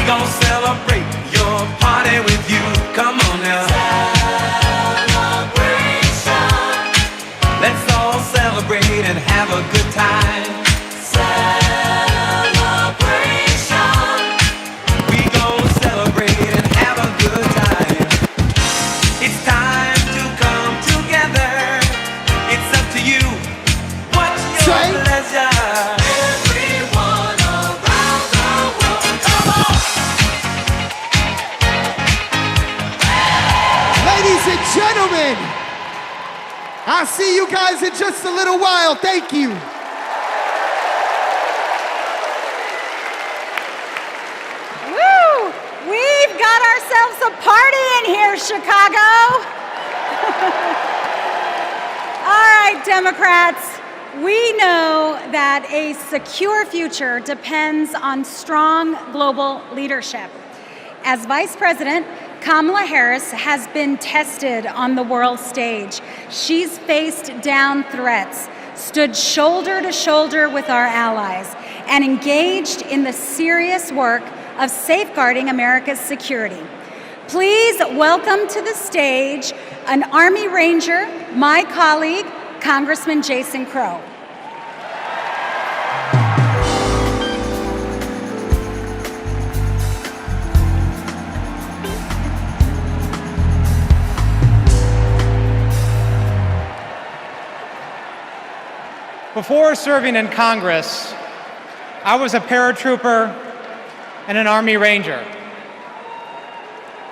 gon' celebrate your party with you. Come on now. Celebration. Let's all celebrate and have a good time. Celebration. We gon' celebrate and have a good time. It's time to come together. It's up to you. What's your pleasure? Everyone around the world, come on! Ladies and gentlemen, I'll see you guys in just a little while. Thank you. Woo! We've got ourselves a party in here, Chicago. All right, Democrats, we know that a secure future depends on strong global leadership. As Vice President, Kamala Harris has been tested on the world stage. She's faced down threats, stood shoulder to shoulder with our allies, and engaged in the serious work of safeguarding America's security. Please welcome to the stage an Army Ranger, my colleague, Congressman Jason Crow. Before serving in Congress, I was a paratrooper and an Army Ranger.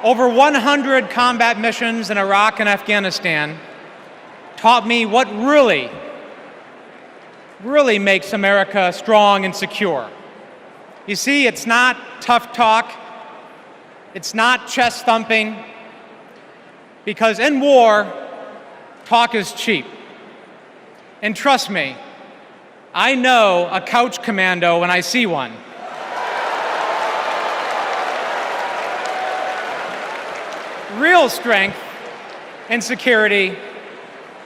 Over 100 combat missions in Iraq and Afghanistan taught me what really makes America strong and secure. You see, it's not tough talk, it's not chest thumping, because in war, talk is cheap. And trust me, I know a couch commando when I see one. Real strength and security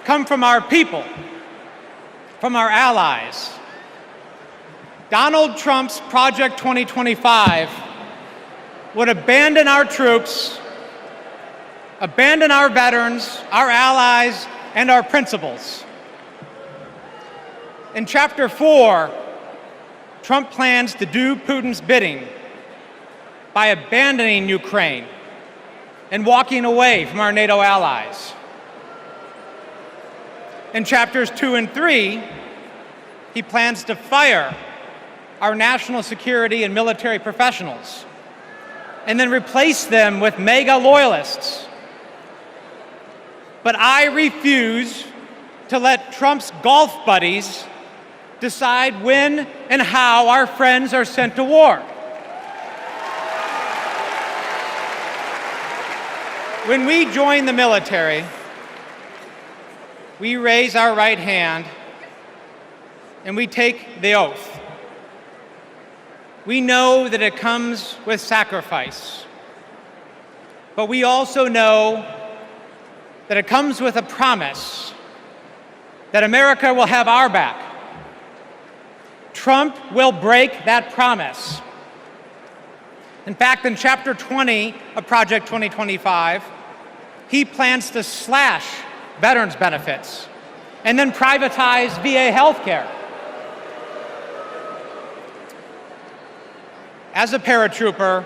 come from our people, from our allies. Donald Trump's Project 2025 would abandon our troops, abandon our veterans, our allies, and our principles. In Chapter 4, Trump plans to do Putin's bidding by abandoning Ukraine and walking away from our NATO allies. In Chapters 2 and 3, he plans to fire our national security and military professionals and then replace them with MAGA loyalists. But I refuse to let Trump's golf buddies decide when and how our friends are sent to war. When we join the military, we raise our right hand and we take the oath. We know that it comes with sacrifice, but we also know that it comes with a promise that America will have our back. Trump will break that promise. In fact, in Chapter 20 of Project 2025, he plans to slash veterans' benefits and then privatize VA healthcare. As a paratrooper,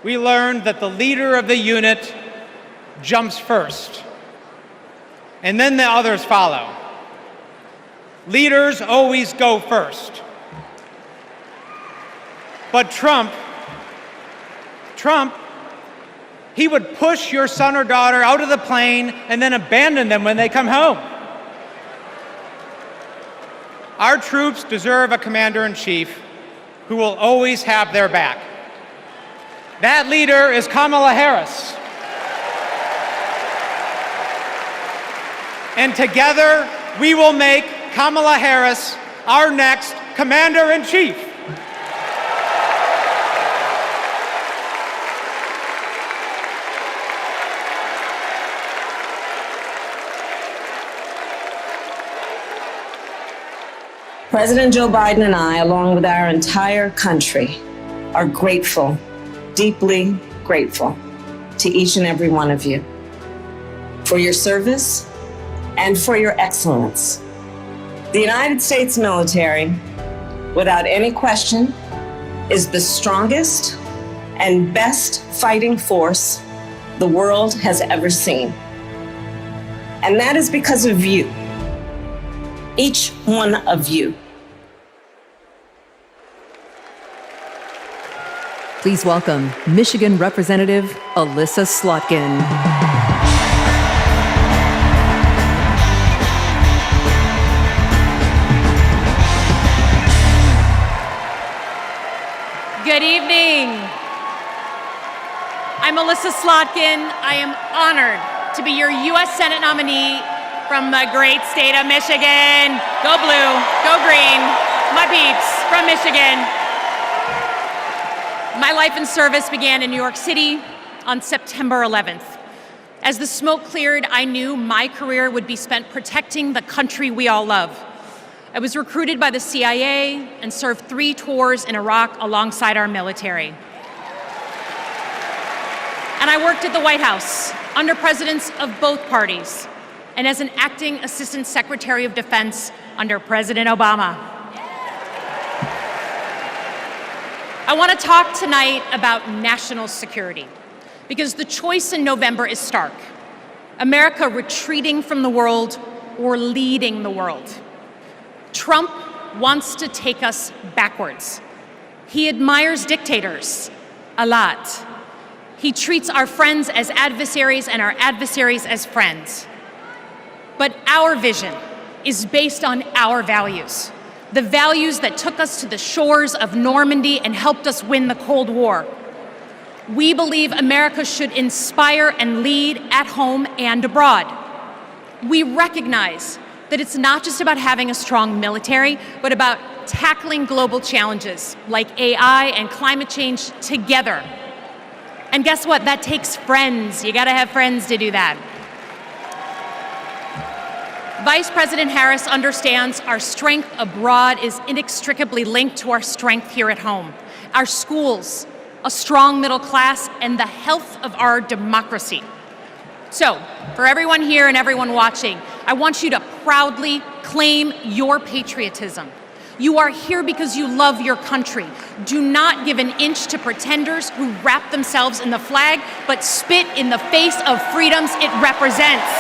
we learned that the leader of the unit jumps first, and then the others follow. Leaders always go first. But Trump, he would push your son or daughter out of the plane and then abandon them when they come home. Our troops deserve a commander-in-chief who will always have their back. That leader is Kamala Harris. And together, we will make Kamala Harris our next commander-in-chief. President Joe Biden and I, along with our entire country, are grateful, deeply grateful to each and every one of you for your service and for your excellence. The United States military, without any question, is the strongest and best fighting force the world has ever seen. And that is because of you, each one of you. Please welcome Michigan Representative Alyssa Slotkin. Good evening. I'm Alyssa Slotkin. I am honored to be your U.S. Senate nominee from the great state of Michigan. Go blue, go green, my peeps from Michigan. My life and service began in New York City on September 11th. As the smoke cleared, I knew my career would be spent protecting the country we all love. I was recruited by the CIA and served 3 tours in Iraq alongside our military. And I worked at the White House under presidents of both parties and as an acting assistant secretary of defense under President Obama. I want to talk tonight about national security because the choice in November is stark. America retreating from the world or leading the world. Trump wants to take us backwards. He admires dictators a lot. He treats our friends as adversaries and our adversaries as friends. But our vision is based on our values, the values that took us to the shores of Normandy and helped us win the Cold War. We believe America should inspire and lead at home and abroad. We recognize that it's not just about having a strong military, but about tackling global challenges like AI and climate change together. And guess what? That takes friends. You gotta have friends to do that. Vice President Harris understands our strength abroad is inextricably linked to our strength here at home. Our schools, a strong middle class, and the health of our democracy. So, for everyone here and everyone watching, I want you to proudly claim your patriotism. You are here because you love your country. Do not give an inch to pretenders who wrap themselves in the flag, but spit in the face of freedoms it represents.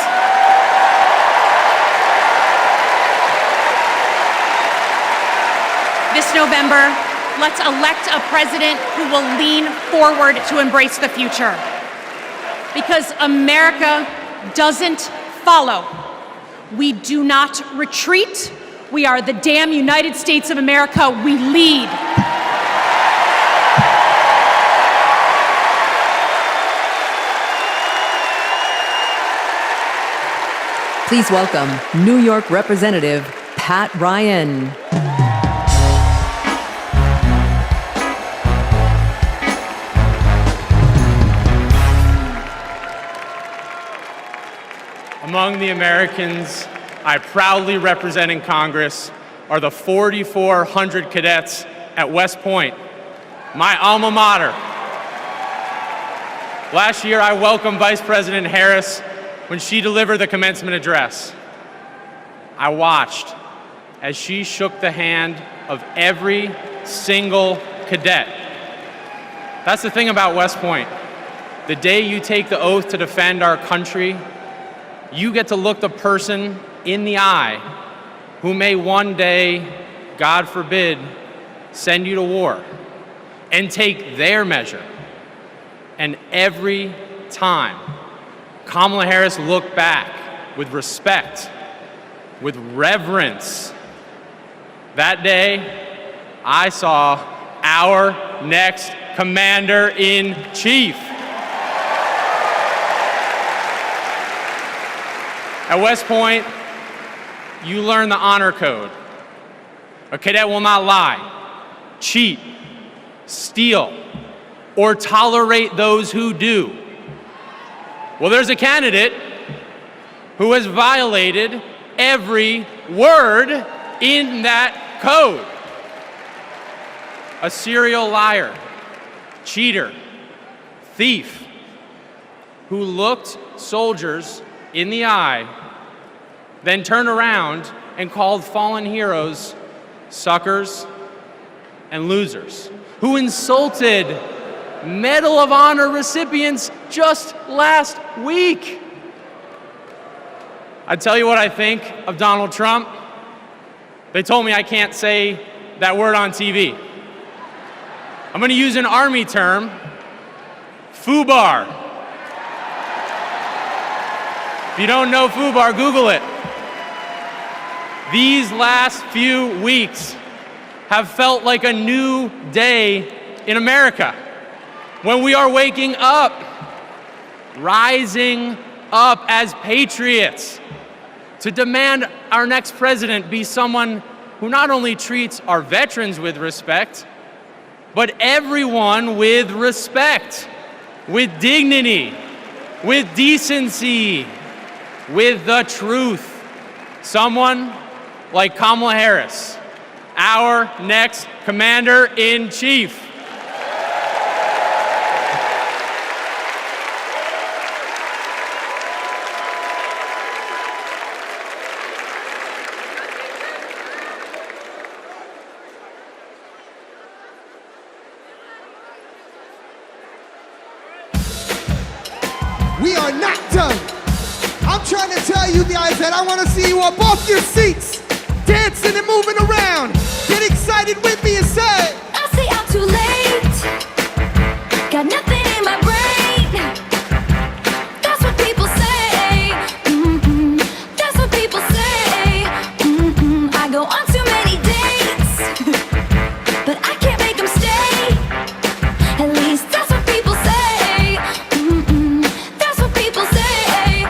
This November, let's elect a president who will lean forward to embrace the future. Because America doesn't follow. We do not retreat. We are the damn United States of America. We lead. Please welcome New York Representative Pat Ryan. Among the Americans I proudly represent in Congress are the 4,400 cadets at West Point, my alma mater. Last year, I welcomed Vice President Harris when she delivered the commencement address. I watched as she shook the hand of every single cadet. That's the thing about West Point. The day you take the oath to defend our country, you get to look the person in the eye who may one day, God forbid, send you to war and take their measure. And every time, Kamala Harris looked back with respect, with reverence. That day, I saw our next Commander-in-Chief. At West Point, you learn the honor code. A cadet will not lie, cheat, steal, or tolerate those who do. Well, there's a candidate who has violated every word in that code. A serial liar, cheater, thief, who looked soldiers in the eye, then turned around and called fallen heroes suckers and losers, who insulted Medal of Honor recipients just last week. I tell you what I think of Donald Trump. They told me I can't say that word on TV. I'm going to use an army term, FUBAR. If you don't know FUBAR, Google it. These last few weeks have felt like a new day in America, when we are waking up, rising up as patriots to demand our next president be someone who not only treats our veterans with respect, but everyone with respect, with dignity, with decency, with the truth. Someone like Kamala Harris, our next commander-in-chief. We are not done. I'm trying to tell you guys that I want to see you up off your seats, dancing and moving around. Get excited with me and say, I say I'm too late. Got nothing in my brain. That's what people say. That's what people say. I go on too many dates, but I can't make them stay. At least that's what people say. That's what people say.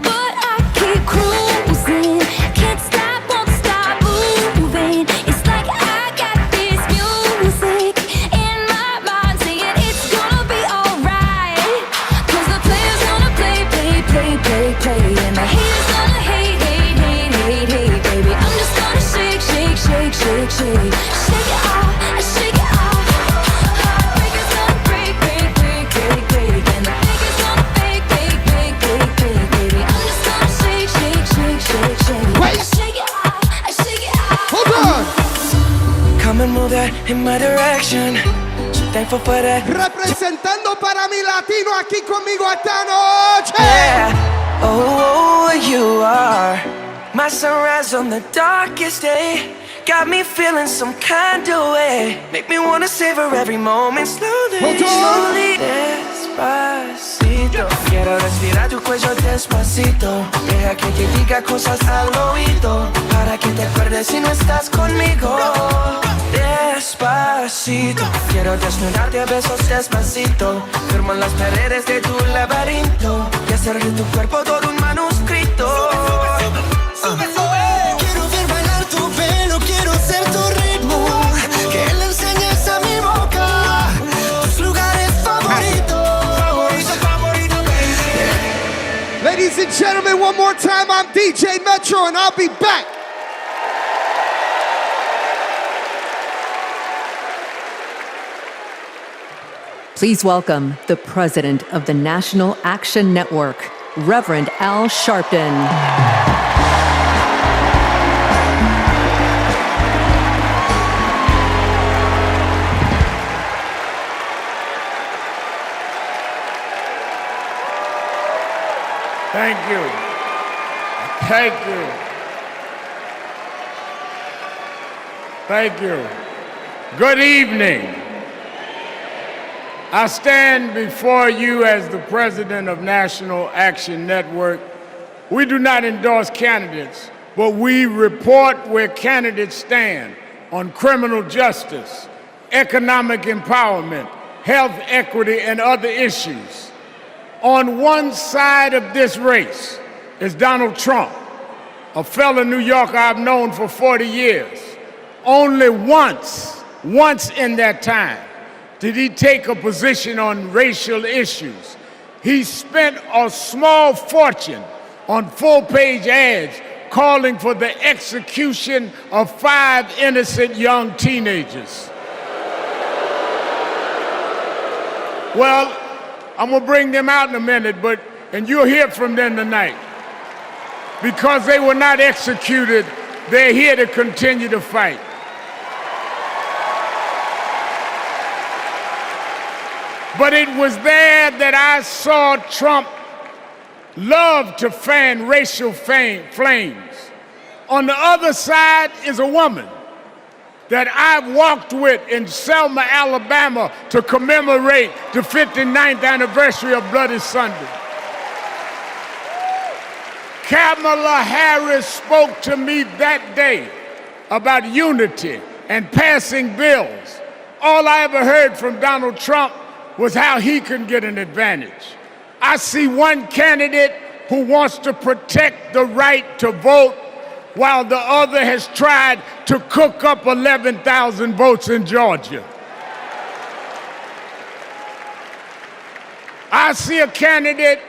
But I keep cruising. Can't stop, won't stop moving. It's like I got this music in my mind saying it's gonna be alright. 'Cause the players gonna play, play, play, play, play. And the haters gonna hate, hate, hate, hate, hate. Baby, I'm just gonna shake, shake, shake, shake, shake. Shake it off, shake it off. Heartbreakers gonna break, break, break, break, break. And the fakers gonna fake, fake, fake, fake, fake. Baby, I'm just gonna shake, shake, shake, shake, shake. Wait. Shake it off, shake it off. hold on. Come and move that in my direction. So thankful for that. Representando para mi latino aquí conmigo esta noche. Yeah. Oh, you are my sunrise on the darkest day. Got me feeling some kind of way. Make me wanna savor every moment slowly. Hold on. Slowly. Despacito. Quiero respirar tu cuello despacito. Deja que te diga cosas al oído. Para que te acuerdes si no estás conmigo. Despacito. Quiero desnudarte a besos despacito. Firmo en las paredes de tu laberinto. Y hacer de tu cuerpo todo un manuscrito. Quiero ver bailar tu pelo, quiero ser tu ritmo. Que le enseñes a mi boca tus lugares favoritos. Favorito, baby. Ladies and gentlemen, one more time, I'm DJ Metro and I'll be back. Please welcome the president of the National Action Network, Reverend Al Sharpton. Thank you. Thank you. Thank you. Good evening. I stand before you as the president of National Action Network. We do not endorse candidates, but we report where candidates stand on criminal justice, economic empowerment, health equity, and other issues. On one side of this race is Donald Trump, a fellow New Yorker I've known for 40 years. Only once in that time did he take a position on racial issues. He spent a small fortune on full-page ads calling for the execution of 5 innocent young teenagers. Well, I'm gonna bring them out in a minute, and you'll hear from them tonight. Because they were not executed, they're here to continue to fight. But it was there that I saw Trump love to fan racial flames. On the other side is a woman that I've walked with in Selma, Alabama to commemorate the 59th anniversary of Bloody Sunday. Kamala Harris spoke to me that day about unity and passing bills. All I ever heard from Donald Trump was how he can get an advantage. I see one candidate who wants to protect the right to vote, while the other has tried to cook up 11,000 votes in Georgia. I see a candidate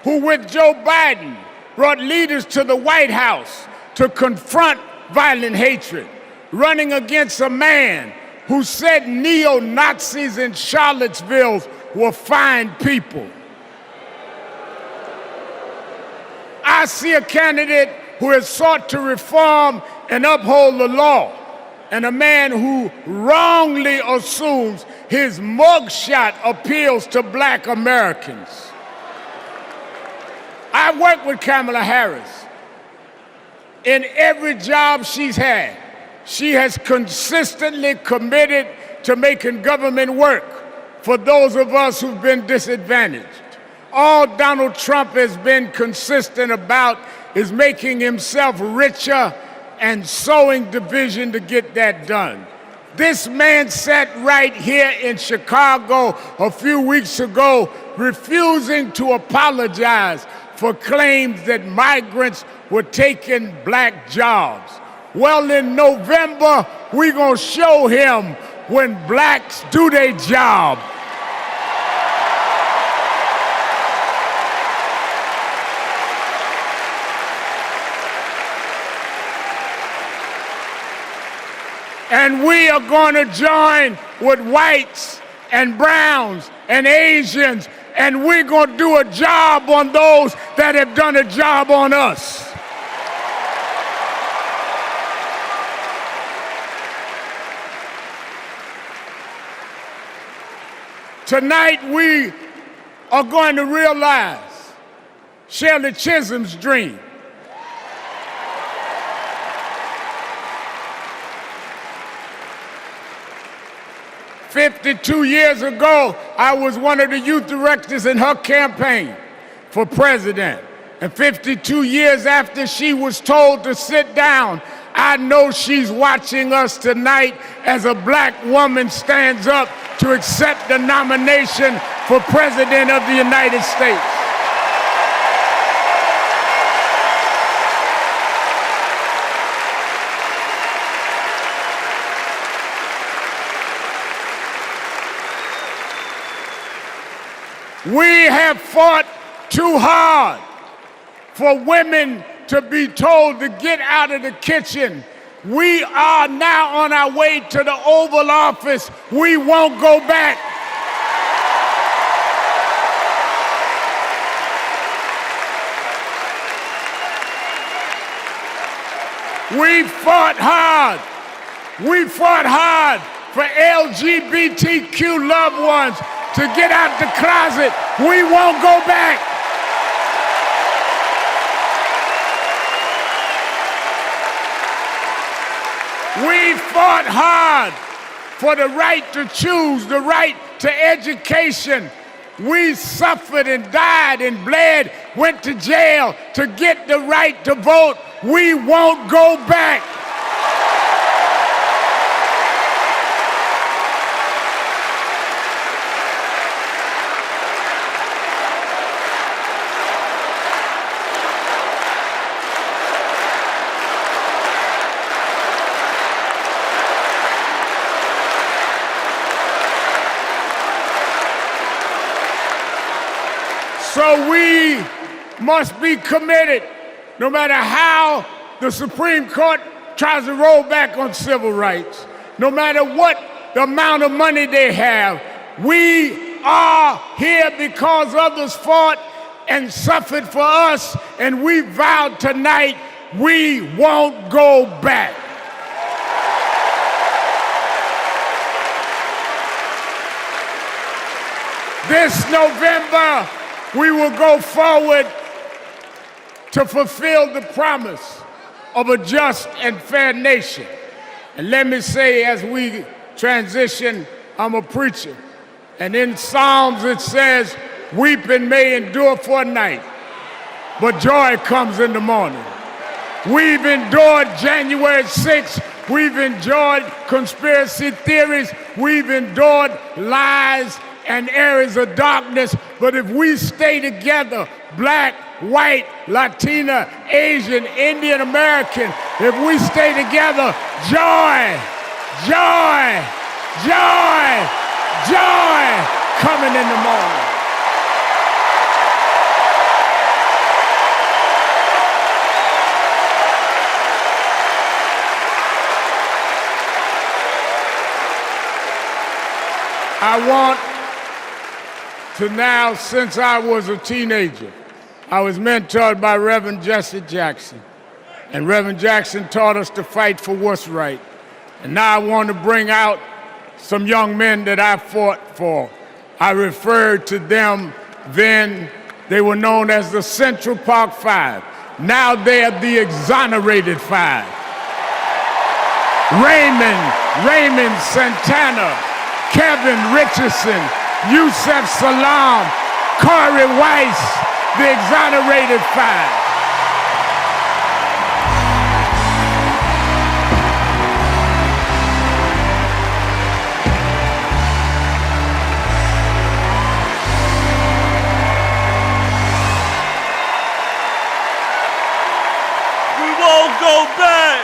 who, with Joe Biden, brought leaders to the White House to confront violent hatred, running against a man who said neo-Nazis in Charlottesville were fine people. I see a candidate who has sought to reform and uphold the law, and a man who wrongly assumes his mugshot appeals to black Americans. I've worked with Kamala Harris. In every job she's had, she has consistently committed to making government work for those of us who've been disadvantaged. All Donald Trump has been consistent about is making himself richer and sowing division to get that done. This man sat right here in Chicago a few weeks ago, refusing to apologize for claims that migrants were taking black jobs. Well, in November, we're gonna show him when blacks do their job. And we are going to join with whites and browns and Asians, and we're going to do a job on those that have done a job on us. Tonight we are going to realize Shirley Chisholm's dream. "52 years ago, I was one of the youth directors in her campaign for president. And 52 years after she was told to sit down, I know she's watching us tonight as a black woman stands up to accept the nomination for President of the United States." We have fought too hard for women to be told to get out of the kitchen. We are now on our way to the Oval Office. We won't go back. We fought hard. We fought hard for LGBTQ loved ones to get out the closet. We won't go back. We fought hard for the right to choose, the right to education. We suffered and died and bled, went to jail to get the right to vote. We won't go back. So we must be committed, no matter how the Supreme Court tries to roll back on civil rights, no matter what the amount of money they have. We are here because others fought and suffered for us, and we vowed tonight we won't go back. This November, we will go forward to fulfill the promise of a just and fair nation. And let me say, as we transition, I'm a preacher. And in Psalms it says, weeping may endure for a night, but joy comes in the morning. We've endured January 6th. We've endured conspiracy theories. We've endured lies and areas of darkness. But if we stay together, black, white, Latina, Asian, Indian American, if we stay together, joy, joy, joy, joy coming in the morning. I want to now, since I was a teenager, I was mentored by Reverend Jesse Jackson. And Reverend Jackson taught us to fight for what's right. And now I want to bring out some young men that I fought for. I referred to them then. They were known as the Central Park Five. Now they are the Exonerated Five. Raymond Santana, Kevin Richardson, Yusef Salaam, Corey Weiss, the Exonerated Five. We won't go back.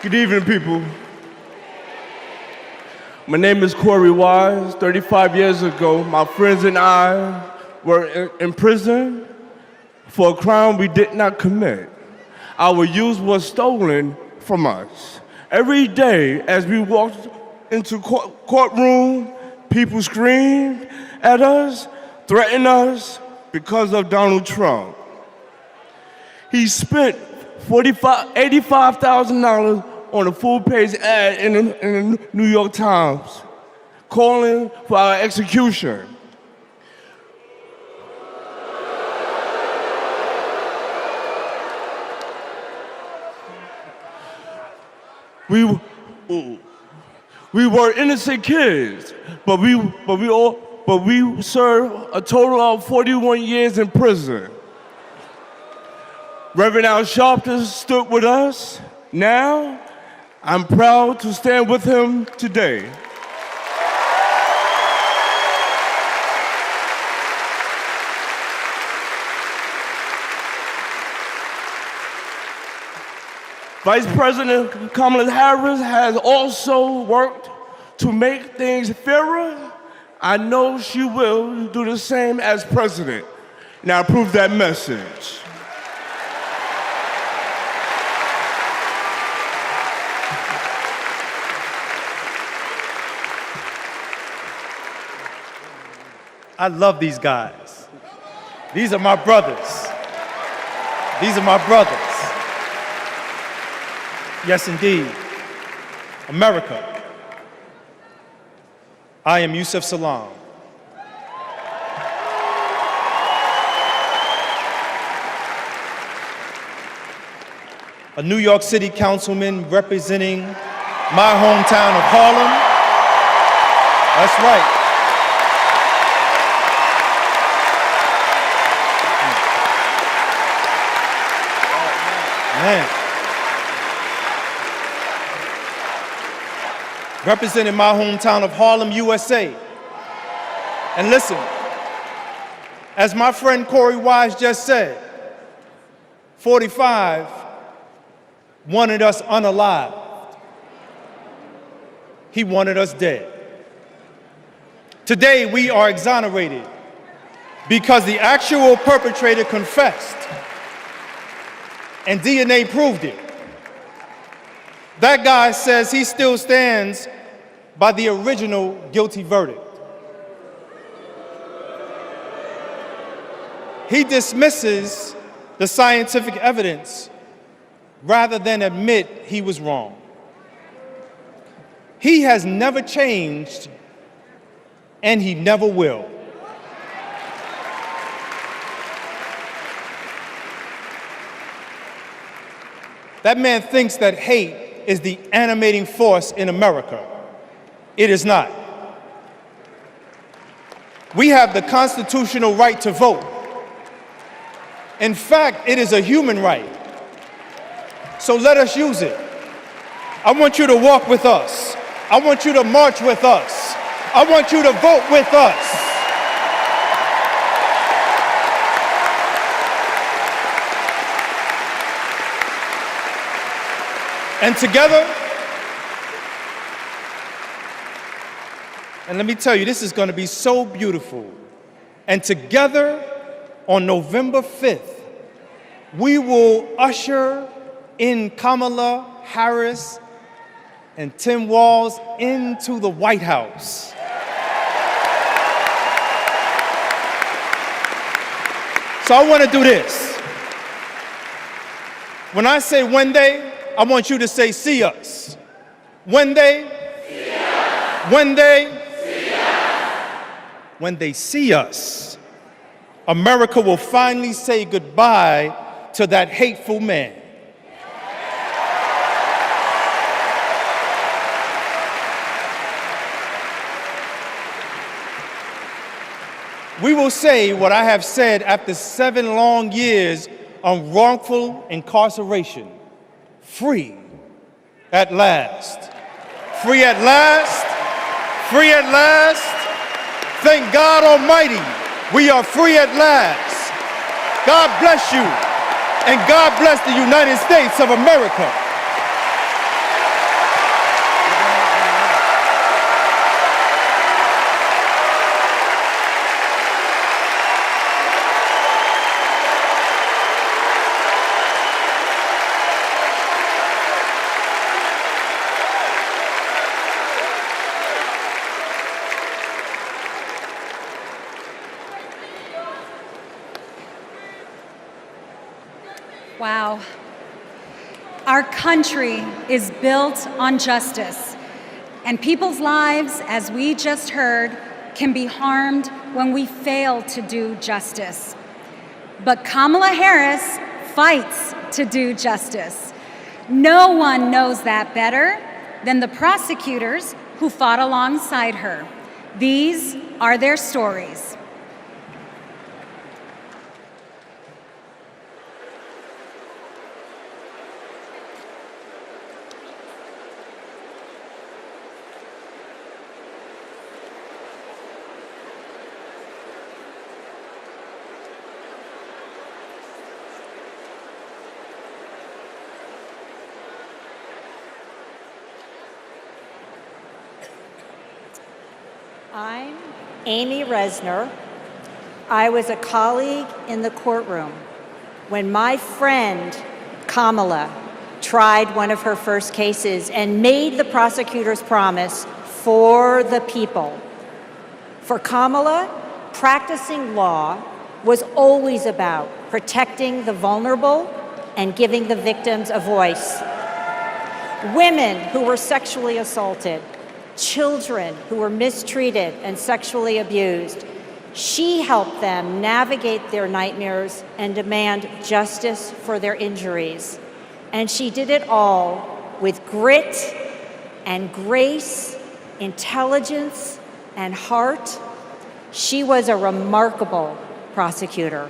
Good evening, people. My name is Corey Wise. 35 years ago, my friends and I were in prison for a crime we did not commit. Our youth was stolen from us. Every day as we walked into courtroom, people screamed at us, threatened us because of Donald Trump. He spent $85,000 on a full-page ad in the New York Times, calling for our execution. We were innocent kids, but we served a total of 41 years in prison. Reverend Al Sharpton stood with us. Now, I'm proud to stand with him today. Vice President Kamala Harris has also worked to make things fairer. I know she will do the same as president. Now, I approve that message. I love these guys. These are my brothers. These are my brothers. Yes, indeed. America. I am Yusef Salaam. A New York City councilman representing my hometown of Harlem. That's right. Man. Representing my hometown of Harlem, USA. And listen, as my friend Corey Wise just said, 45 wanted us unalived. He wanted us dead. Today, we are exonerated because the actual perpetrator confessed and DNA proved it. That guy says he still stands by the original guilty verdict. He dismisses the scientific evidence rather than admit he was wrong. He has never changed, and he never will. That man thinks that hate is the animating force in America. It is not. We have the constitutional right to vote. In fact, it is a human right. So let us use it. I want you to walk with us. I want you to march with us. I want you to vote with us. And together, and let me tell you, this is going to be so beautiful. And together, on November 5th, we will usher in Kamala Harris and Tim Walz into the White House. So I want to do this. When I say one day, I want you to say, see us. When they, see us. When they, see us. When they see us, America will finally say goodbye to that hateful man. We will say what I have said after 7 long years on wrongful incarceration. Free at last. Free at last. Free at last. Thank God Almighty, we are free at last. God bless you, and God bless the United States of America. Wow. Our country is built on justice, and people's lives, as we just heard, can be harmed when we fail to do justice. But Kamala Harris fights to do justice. No one knows that better than the prosecutors who fought alongside her. These are their stories. I'm Amy Resner. I was a colleague in the courtroom when my friend Kamala tried one of her first cases and made the prosecutor's promise for the people. For Kamala, practicing law was always about protecting the vulnerable and giving the victims a voice. Women who were sexually assaulted, children who were mistreated and sexually abused. She helped them navigate their nightmares and demand justice for their injuries. And she did it all with grit and grace, intelligence and heart. She was a remarkable prosecutor,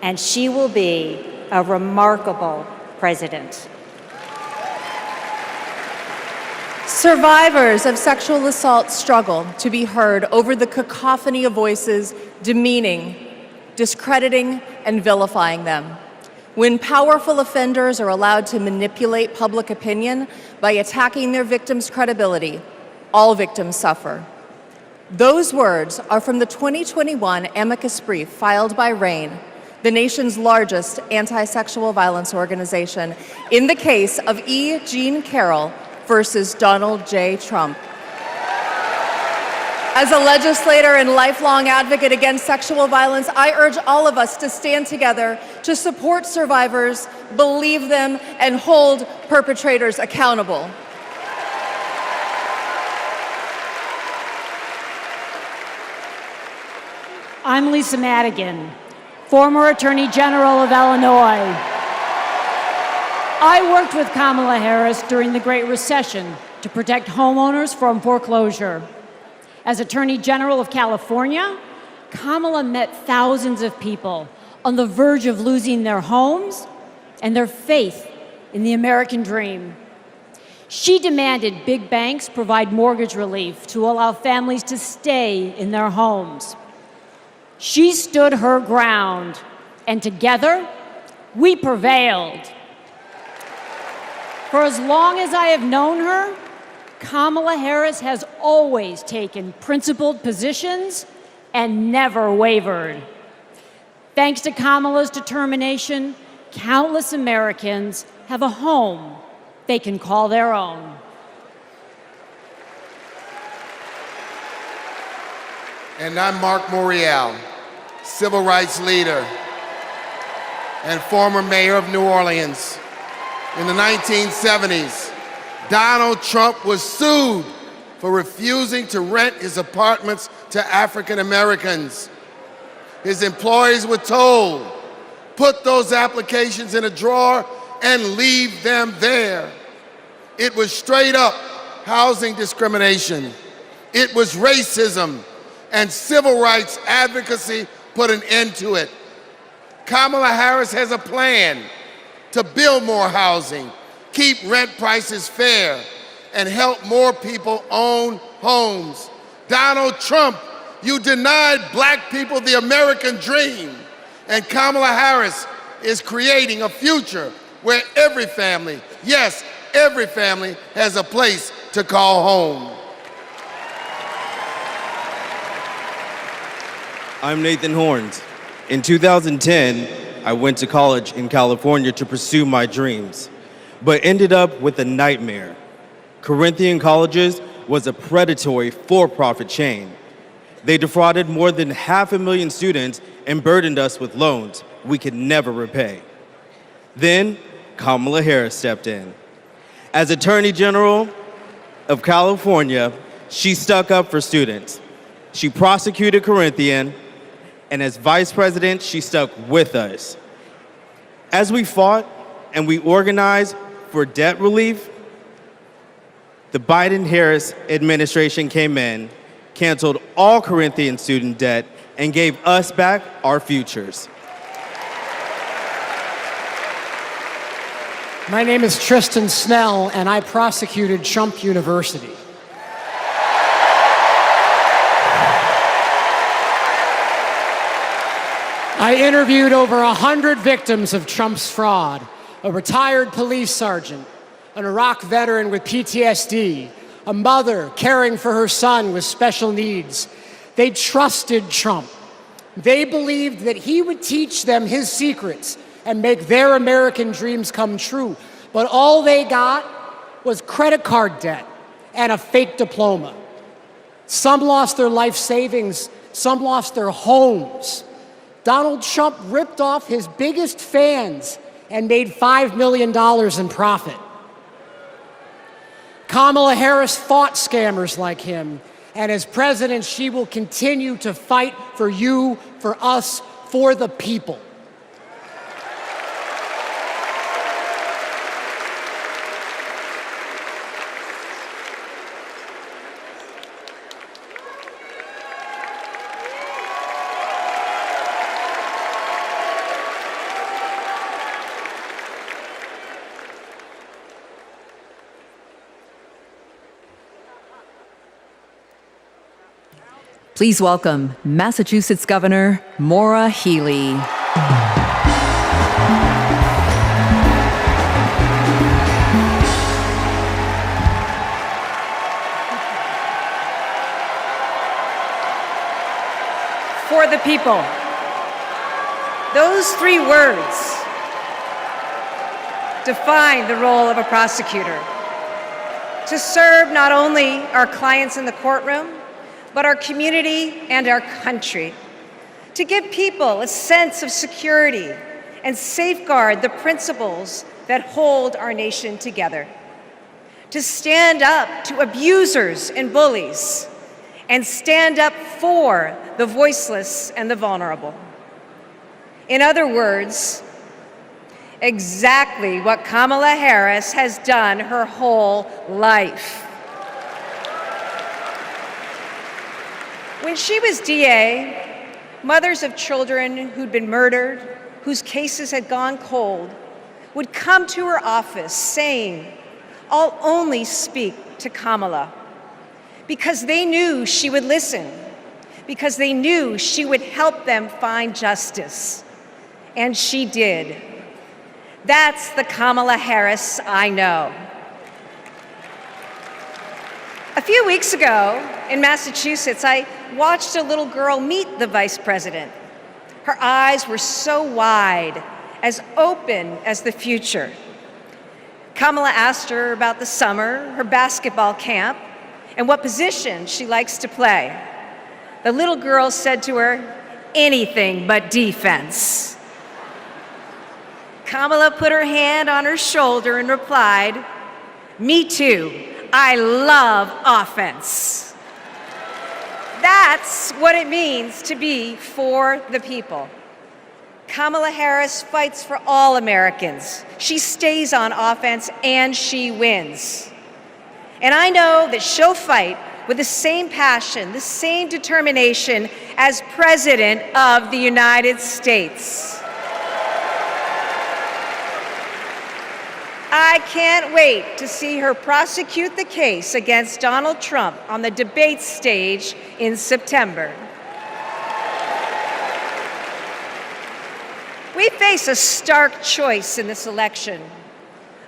and she will be a remarkable president. Survivors of sexual assault struggle to be heard over the cacophony of voices demeaning, discrediting, and vilifying them. When powerful offenders are allowed to manipulate public opinion by attacking their victims' credibility, all victims suffer. Those words are from the 2021 amicus brief filed by RAINN, the nation's largest anti-sexual violence organization, in the case of E. Jean Carroll versus Donald J. Trump. As a legislator and lifelong advocate against sexual violence, I urge all of us to stand together to support survivors, believe them, and hold perpetrators accountable. I'm Lisa Madigan, former Attorney General of Illinois. I worked with Kamala Harris during the Great Recession to protect homeowners from foreclosure. As Attorney General of California, Kamala met thousands of people on the verge of losing their homes and their faith in the American dream. She demanded big banks provide mortgage relief to allow families to stay in their homes. She stood her ground, and together, we prevailed. For as long as I have known her, Kamala Harris has always taken principled positions and never wavered. Thanks to Kamala's determination, countless Americans have a home they can call their own. And I'm Mark Morial, civil rights leader and former mayor of New Orleans. In the 1970s, Donald Trump was sued for refusing to rent his apartments to African Americans. His employees were told, put those applications in a drawer and leave them there. It was straight up housing discrimination. It was racism, and civil rights advocacy put an end to it. Kamala Harris has a plan to build more housing, keep rent prices fair, and help more people own homes. Donald Trump, you denied black people the American dream, and Kamala Harris is creating a future where every family, yes, every family has a place to call home. I'm Nathan Horns. In 2010, I went to college in California to pursue my dreams, but ended up with a nightmare. Corinthian Colleges was a predatory for-profit chain. They defrauded more than 500,000 students and burdened us with loans we could never repay. Then, Kamala Harris stepped in. As Attorney General of California, she stuck up for students. She prosecuted Corinthian, and as Vice President, she stuck with us. As we fought and we organized for debt relief, the Biden-Harris administration came in, canceled all Corinthian student debt, and gave us back our futures. My name is Tristan Snell, and I prosecuted Trump University. I interviewed over 100 victims of Trump's fraud, a retired police sergeant, an Iraq veteran with PTSD, a mother caring for her son with special needs. They trusted Trump. They believed that he would teach them his secrets and make their American dreams come true. But all they got was credit card debt and a fake diploma. Some lost their life savings, some lost their homes. Donald Trump ripped off his biggest fans and made $5 million in profit. Kamala Harris fought scammers like him, and as president, she will continue to fight for you, for us, for the people. Please welcome Massachusetts Governor Maura Healey. the people. Those 3 words define the role of a prosecutor. To serve not only our clients in the courtroom, but our community and our country. To give people a sense of security and safeguard the principles that hold our nation together. To stand up to abusers and bullies, and stand up for the voiceless and the vulnerable. In other words, exactly what Kamala Harris has done her whole life. When she was DA, mothers of children who'd been murdered, whose cases had gone cold, would come to her office saying, "I'll only speak to Kamala," because they knew she would listen, because they knew she would help them find justice. And she did. That's the Kamala Harris I know. A few weeks ago in Massachusetts, I watched a little girl meet the vice president. Her eyes were so wide, as open as the future. Kamala asked her about the summer, her basketball camp, and what position she likes to play. The little girl said to her, "Anything but defense." Kamala put her hand on her shoulder and replied, "Me too. I love offense." That's what it means to be for the people. Kamala Harris fights for all Americans. She stays on offense and she wins. And I know that she'll fight with the same passion, the same determination as President of the United States. I can't wait to see her prosecute the case against Donald Trump on the debate stage in September. We face a stark choice in this election: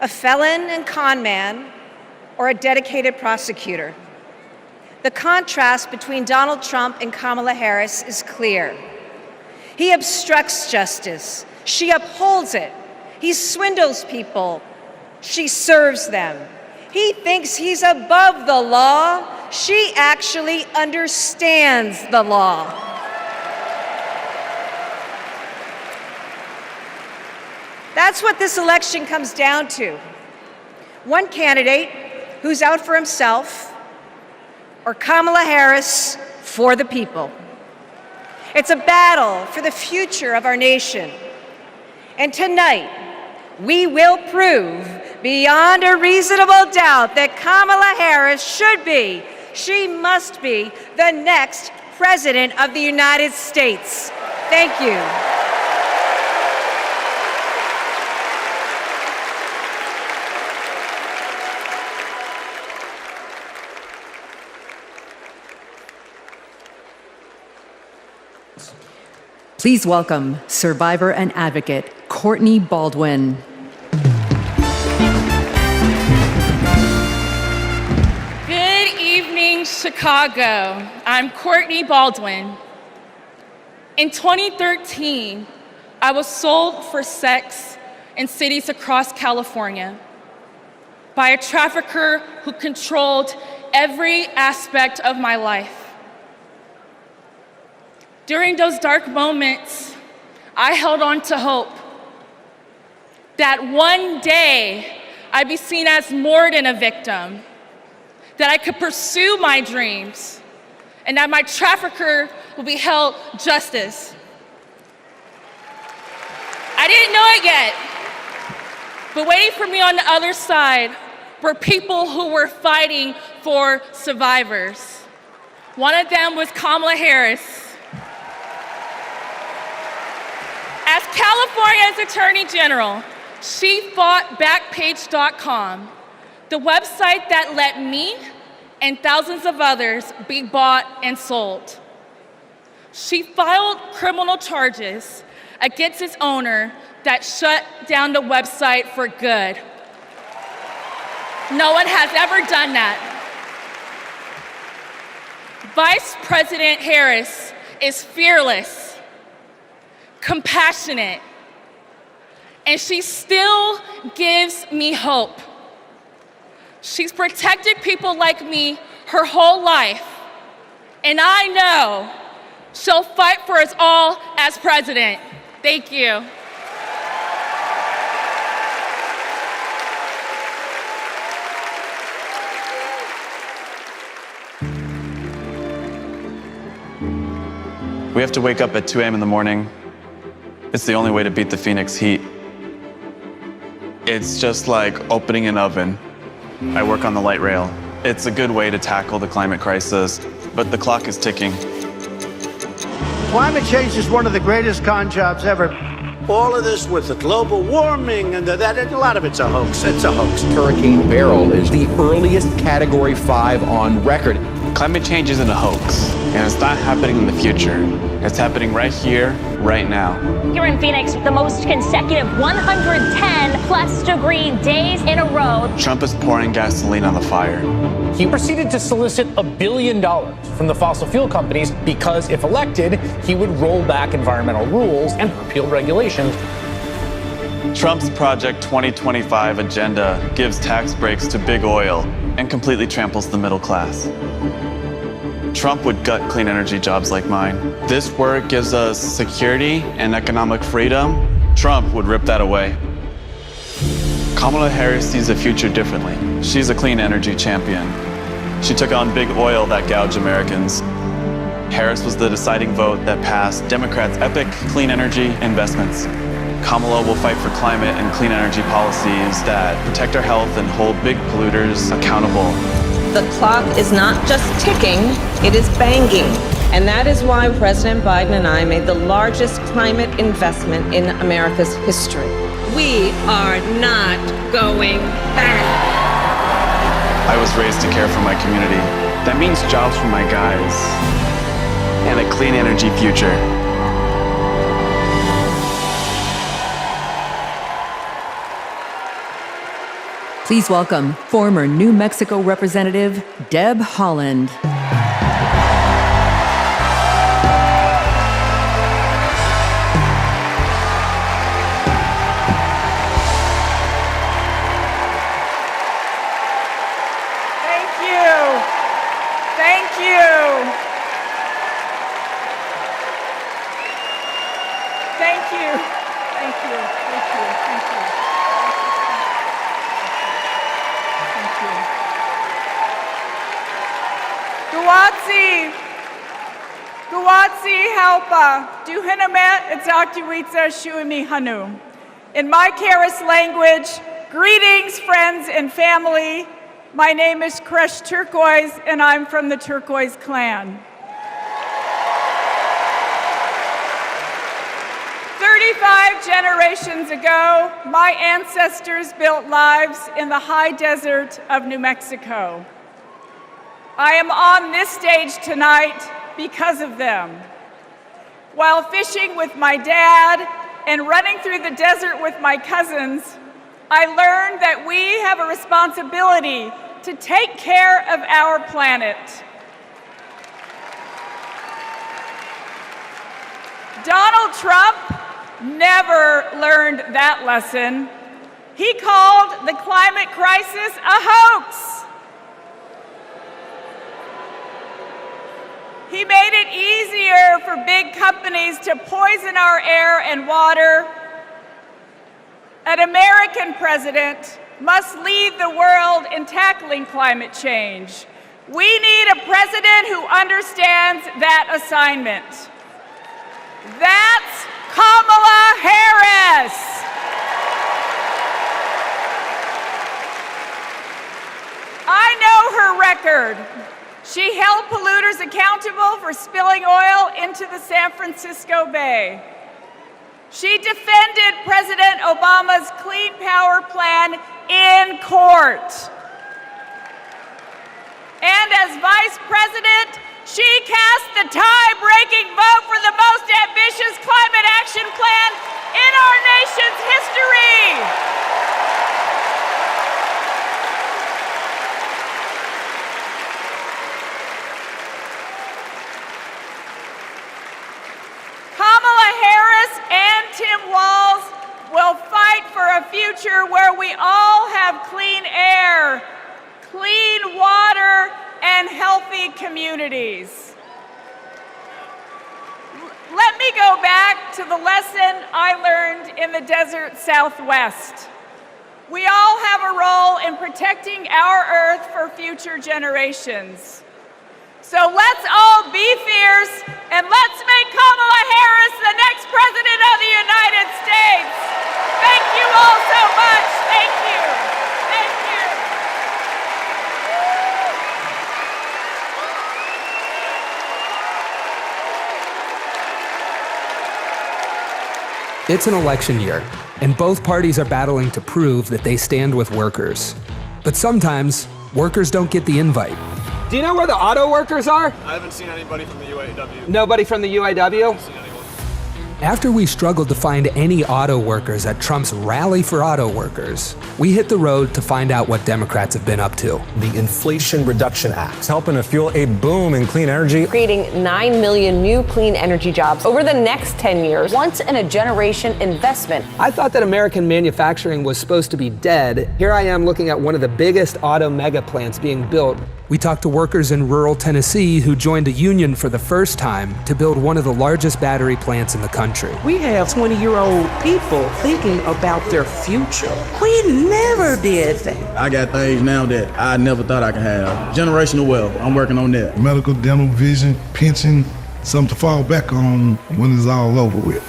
a felon and con man, or a dedicated prosecutor. The contrast between Donald Trump and Kamala Harris is clear. He obstructs justice. She upholds it. He swindles people. She serves them. He thinks he's above the law. She actually understands the law. That's what this election comes down to. One candidate who's out for himself, or Kamala Harris for the people. It's a battle for the future of our nation. And tonight, we will prove beyond a reasonable doubt that Kamala Harris should be, she must be, the next President of the United States. Thank you. Please welcome survivor and advocate Courtney Baldwin. Good evening, Chicago. I'm Courtney Baldwin. In 2013, I was sold for sex in cities across California by a trafficker who controlled every aspect of my life. During those dark moments, I held on to hope that one day I'd be seen as more than a victim, that I could pursue my dreams, and that my trafficker would be held justice. I didn't know it yet, but waiting for me on the other side were people who were fighting for survivors. One of them was Kamala Harris. As California's Attorney General, she fought Backpage.com, the website that let me and thousands of others be bought and sold. She filed criminal charges against its owner that shut down the website for good. No one has ever done that. Vice President Harris is fearless, compassionate, and she still gives me hope. She's protected people like me her whole life, and I know she'll fight for us all as president. Thank you. We have to wake up at 2 a.m. in the morning. It's the only way to beat the Phoenix heat. It's just like opening an oven. I work on the light rail. It's a good way to tackle the climate crisis, but the clock is ticking. Climate change is one of the greatest con jobs ever. All of this with the global warming and that, a lot of it's a hoax. It's a hoax. Hurricane Beryl is the earliest Category 5 on record. Climate change isn't a hoax, and it's not happening in the future. It's happening right here, right now. Here in Phoenix, the most consecutive 110+ degree days in a row. Trump is pouring gasoline on the fire. He proceeded to solicit $1 billion from the fossil fuel companies because if elected, he would roll back environmental rules and repeal regulations. Trump's Project 2025 agenda gives tax breaks to big oil and completely tramples the middle class. Trump would gut clean energy jobs like mine. This work gives us security and economic freedom. Trump would rip that away. Kamala Harris sees the future differently. She's a clean energy champion. She took on big oil that gouged Americans. Harris was the deciding vote that passed Democrats' epic clean energy investments. Kamala will fight for climate and clean energy policies that protect our health and hold big polluters accountable. The clock is not just ticking, it is banging. And that is why President Biden and I made the largest climate investment in America's history. We are not going back. I was raised to care for my community. That means jobs for my guys and a clean energy future. Please welcome former New Mexico Representative Deb Haaland. In my Karis language, greetings, friends and family. My name is Kresh Turquoise, and I'm from the Turquoise clan. 35 generations ago, my ancestors built lives in the high desert of New Mexico. I am on this stage tonight because of them. While fishing with my dad and running through the desert with my cousins, I learned that we have a responsibility to take care of our planet. Donald Trump never learned that lesson. He called the climate crisis a hoax. He made it easier for big companies to poison our air and water. An American president must lead the world in tackling climate change. We need a president who understands that assignment. That's Kamala Harris. I know her record. She held polluters accountable for spilling oil into the San Francisco Bay. She defended President Obama's Clean Power Plan in court. And as Vice President, she cast the tie-breaking vote for the most ambitious climate action plan in our nation's history. in the desert Southwest. We all have a role in protecting our Earth for future generations. So let's all be fierce and let's make Kamala Harris the next President of the United States. Thank you all so much. Thank you. Thank you. It's an election year, and both parties are battling to prove that they stand with workers. But sometimes, workers don't get the invite. Do you know where the auto workers are? I haven't seen anybody from the UAW. Nobody from the UAW? After we struggled to find any auto workers at Trump's Rally for Auto Workers, we hit the road to find out what Democrats have been up to. The Inflation Reduction Act, helping to fuel a boom in clean energy. Creating 9 million new clean energy jobs over the next 10 years, once-in-a-generation investment. I thought that American manufacturing was supposed to be dead. Here I am looking at one of the biggest auto mega plants being built. We talked to workers in rural Tennessee who joined a union for the first time to build one of the largest battery plants in the country. We have 20-year-old people thinking about their future. We never did that. I got things now that I never thought I could have. Generational wealth, I'm working on that. Medical, dental, vision, pension, something to fall back on when it's all over with.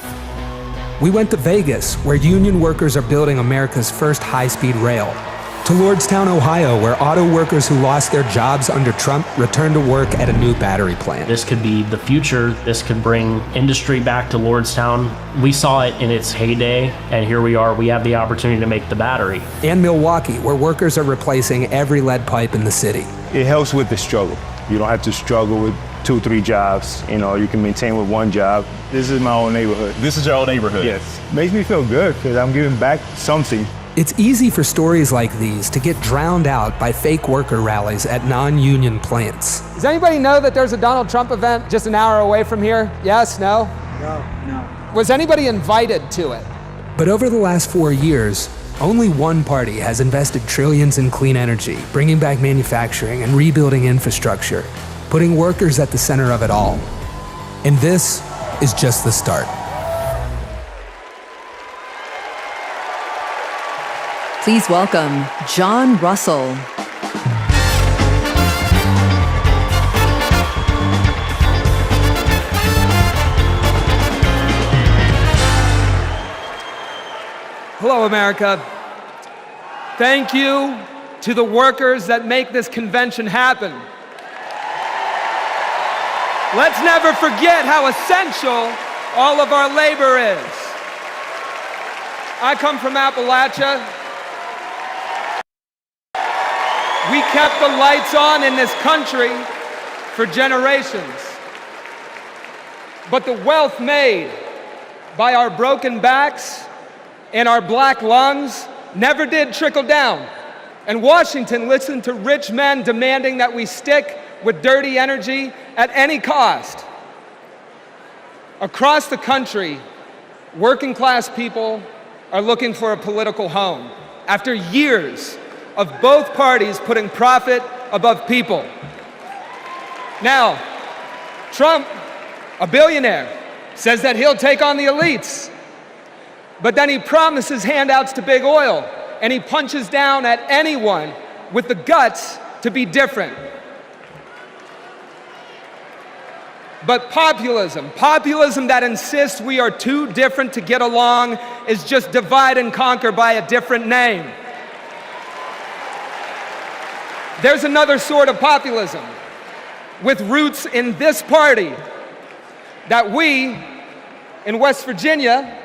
We went to Vegas, where union workers are building America's first high-speed rail. To Lordstown, Ohio, where auto workers who lost their jobs under Trump returned to work at a new battery plant. This could be the future. This could bring industry back to Lordstown. We saw it in its heyday, and here we are. We have the opportunity to make the battery. And Milwaukee, where workers are replacing every lead pipe in the city. It helps with the struggle. You don't have to struggle with 2 or 3 jobs. You know, you can maintain with one job. This is my own neighborhood. This is your own neighborhood? Yes. Makes me feel good because I'm giving back something. It's easy for stories like these to get drowned out by fake worker rallies at non-union plants. Does anybody know that there's a Donald Trump event just an hour away from here? Yes? No? No. Was anybody invited to it? But over the last 4 years, only one party has invested trillions in clean energy, bringing back manufacturing and rebuilding infrastructure, putting workers at the center of it all. And this is just the start. Please welcome John Russell. Hello, America. Thank you to the workers that make this convention happen. Let's never forget how essential all of our labor is. I come from Appalachia. We kept the lights on in this country for generations. But the wealth made by our broken backs and our black lungs never did trickle down. And Washington listened to rich men demanding that we stick with dirty energy at any cost. Across the country, working class people are looking for a political home after years of both parties putting profit above people. Now, Trump, a billionaire, says that he'll take on the elites, but then he promises handouts to big oil, and he punches down at anyone with the guts to be different. But populism that insists we are too different to get along, is just divide and conquer by a different name. There's another sort of populism with roots in this party that we in West Virginia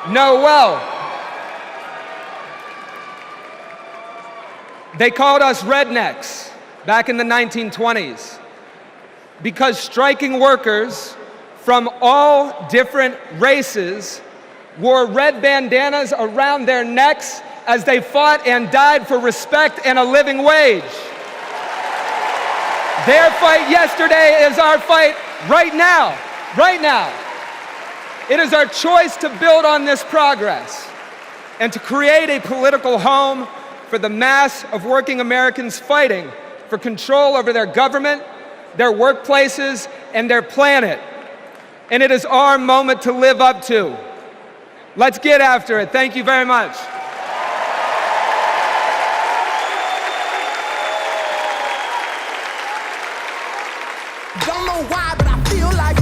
know well. They called us rednecks back in the 1920s because striking workers from all different races wore red bandanas around their necks as they fought and died for respect and a living wage. Their fight yesterday is our fight right now, right now. It is our choice to build on this progress and to create a political home for the mass of working Americans fighting for control over their government, their workplaces, and their planet. And it is our moment to live up to. Let's get after it. Thank you very much. Don't know why, but I feel like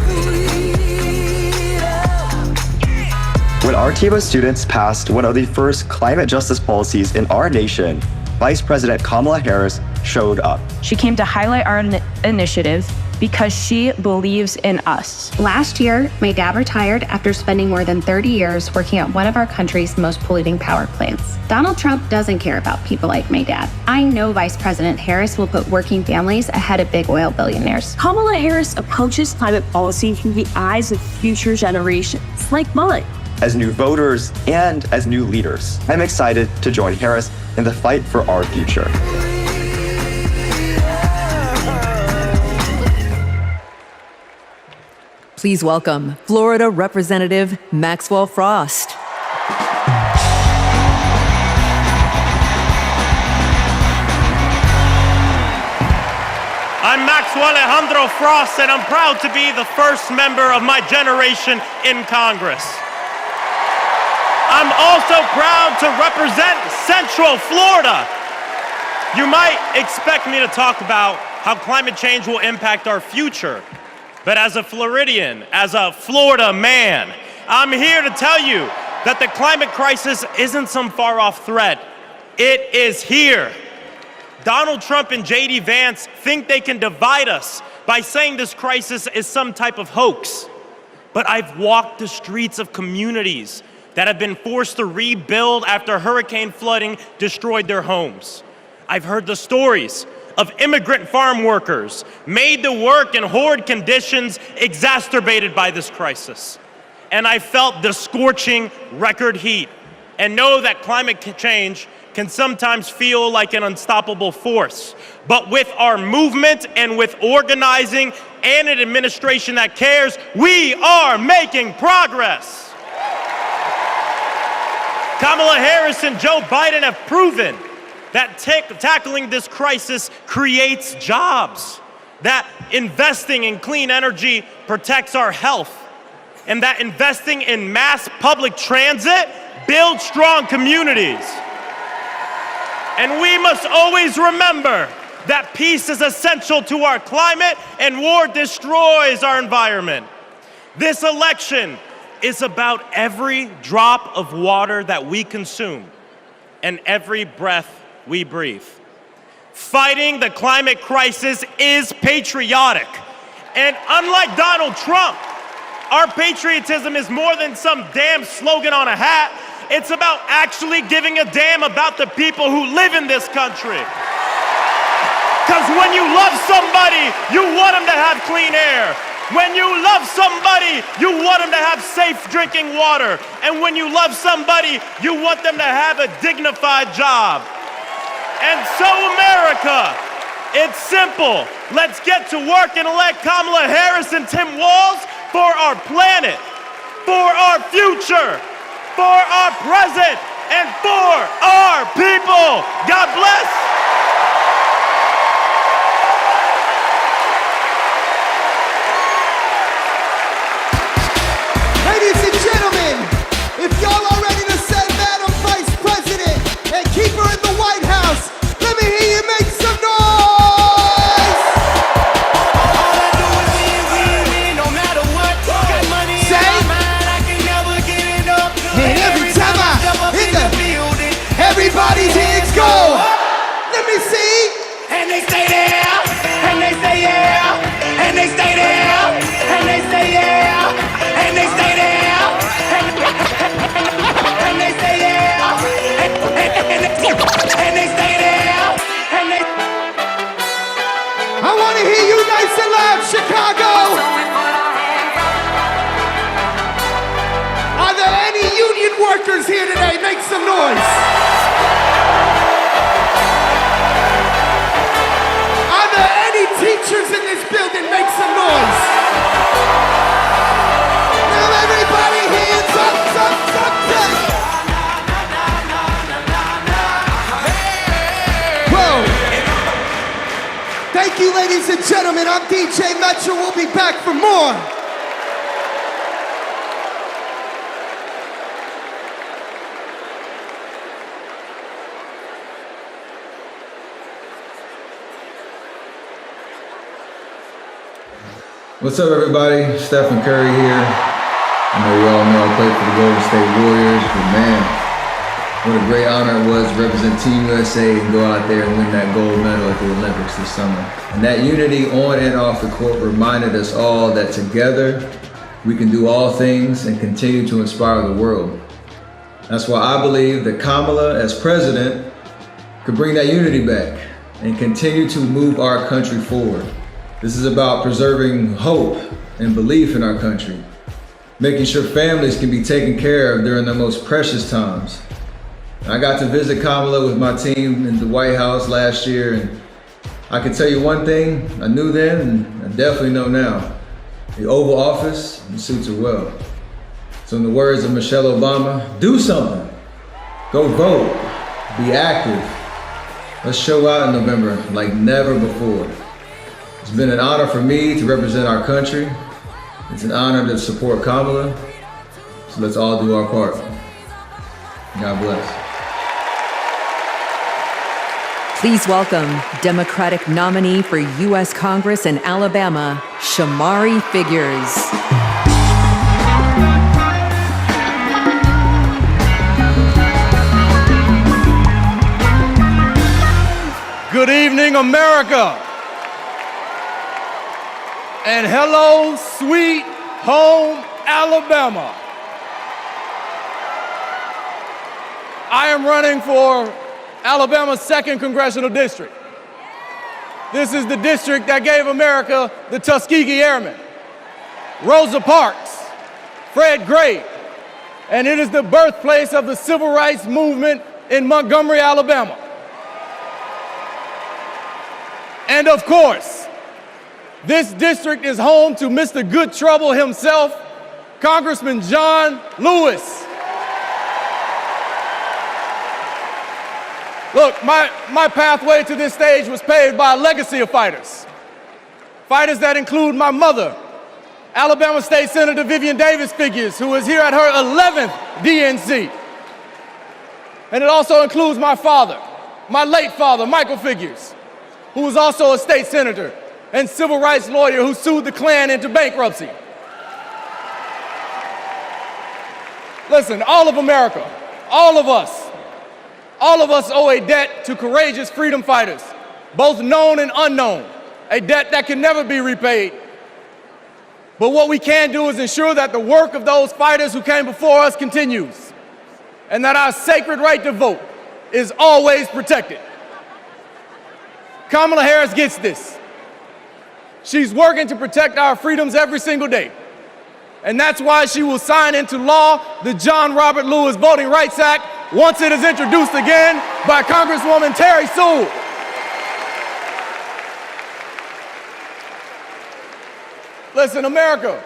When our team of students passed one of the first climate justice policies in our nation, Vice President Kamala Harris showed up. She came to highlight our initiative because she believes in us. Last year, my dad retired after spending more than 30 years working at one of our country's most polluting power plants. Donald Trump doesn't care about people like my dad. I know Vice President Harris will put working families ahead of big oil billionaires. Kamala Harris approaches climate policy through the eyes of future generations, like mine. As new voters and as new leaders, I'm excited to join Harris in the fight for our future. Please welcome Florida Representative Maxwell Frost. I'm Maxwell Alejandro Frost, and I'm proud to be the first member of my generation in Congress. I'm also proud to represent Central Florida. You might expect me to talk about how climate change will impact our future. But as a Floridian, as a Florida man, I'm here to tell you that the climate crisis isn't some far-off threat. It is here. Donald Trump and J.D. Vance think they can divide us by saying this crisis is some type of hoax. But I've walked the streets of communities that have been forced to rebuild after hurricane flooding destroyed their homes. I've heard the stories of immigrant farm workers made to work in horrid conditions exacerbated by this crisis. And I felt the scorching record heat and know that climate change can sometimes feel like an unstoppable force. But with our movement and with organizing and an administration that cares, we are making progress. Kamala Harris and Joe Biden have proven that tackling this crisis creates jobs, that investing in clean energy protects our health, and that investing in mass public transit builds strong communities. And we must always remember that peace is essential to our climate and war destroys our environment. This election is about every drop of water that we consume and every breath we breathe. Fighting the climate crisis is patriotic. And unlike Donald Trump, our patriotism is more than some damn slogan on a hat. It's about actually giving a damn about the people who live in this country. Because when you love somebody, you want them to have clean air. When you love somebody, you want them to have safe drinking water. And when you love somebody, you want them to have a dignified job. And so, America, it's simple. Let's get to work and elect Kamala Harris and Tim Walz for our planet, for our future, for our present, and for our people. God bless. Ladies and gentlemen, if y'all are ready to send Madam Vice President and keep her in the White House, let me hear you make some noise! All I do is win, no matter what. Got money in my mind, I can never get enough. And every time I hit the building, everybody's hands go. Let me see. And they stay there, and they stay yeah, and they stay there, and they stay yeah, and they stay there. And they stay there, and they stay there, and they. I want to hear you nice and loud, Chicago. Are there any union workers here today? Make some noise. Are there any teachers in this building? Make some noise. Now everybody hands up. Whoa. Thank you, ladies and gentlemen. I'm DJ Metro. We'll be back for more. What's up, everybody? Stephen Curry here. I know you all know I played for the Golden State Warriors, but man, what a great honor it was to represent Team USA and go out there and win that gold medal at the Olympics this summer. And that unity on and off the court reminded us all that together we can do all things and continue to inspire the world. That's why I believe that Kamala, as president, could bring that unity back and continue to move our country forward. This is about preserving hope and belief in our country, making sure families can be taken care of during their most precious times. I got to visit Kamala with my team in the White House last year, and I can tell you one thing I knew then and I definitely know now. The Oval Office suits her well. So in the words of Michelle Obama, do something. Go vote. Be active. Let's show out in November like never before. It's been an honor for me to represent our country. It's an honor to support Kamala. So let's all do our part. God bless. Please welcome Democratic nominee for U.S. Congress in Alabama, Shamari Figures. Good evening, America. And hello, sweet home, Alabama. I am running for Alabama's 2nd Congressional District. This is the district that gave America the Tuskegee Airmen, Rosa Parks, Fred Gray, and it is the birthplace of the civil rights movement in Montgomery, Alabama. And of course, this district is home to Mr. Good Trouble himself, Congressman John Lewis. Look, my pathway to this stage was paved by a legacy of fighters. Fighters that include my mother, Alabama State Senator Vivian Davis Figures, who is here at her 11th DNC. And it also includes my father, my late father, Michael Figures, who was also a state senator and civil rights lawyer who sued the Klan into bankruptcy. Listen, all of America, all of us owe a debt to courageous freedom fighters, both known and unknown, a debt that can never be repaid. But what we can do is ensure that the work of those fighters who came before us continues, and that our sacred right to vote is always protected. Kamala Harris gets this. She's working to protect our freedoms every single day. And that's why she will sign into law the John Robert Lewis Voting Rights Act once it is introduced again by Congresswoman Terry Sewell. Listen, America,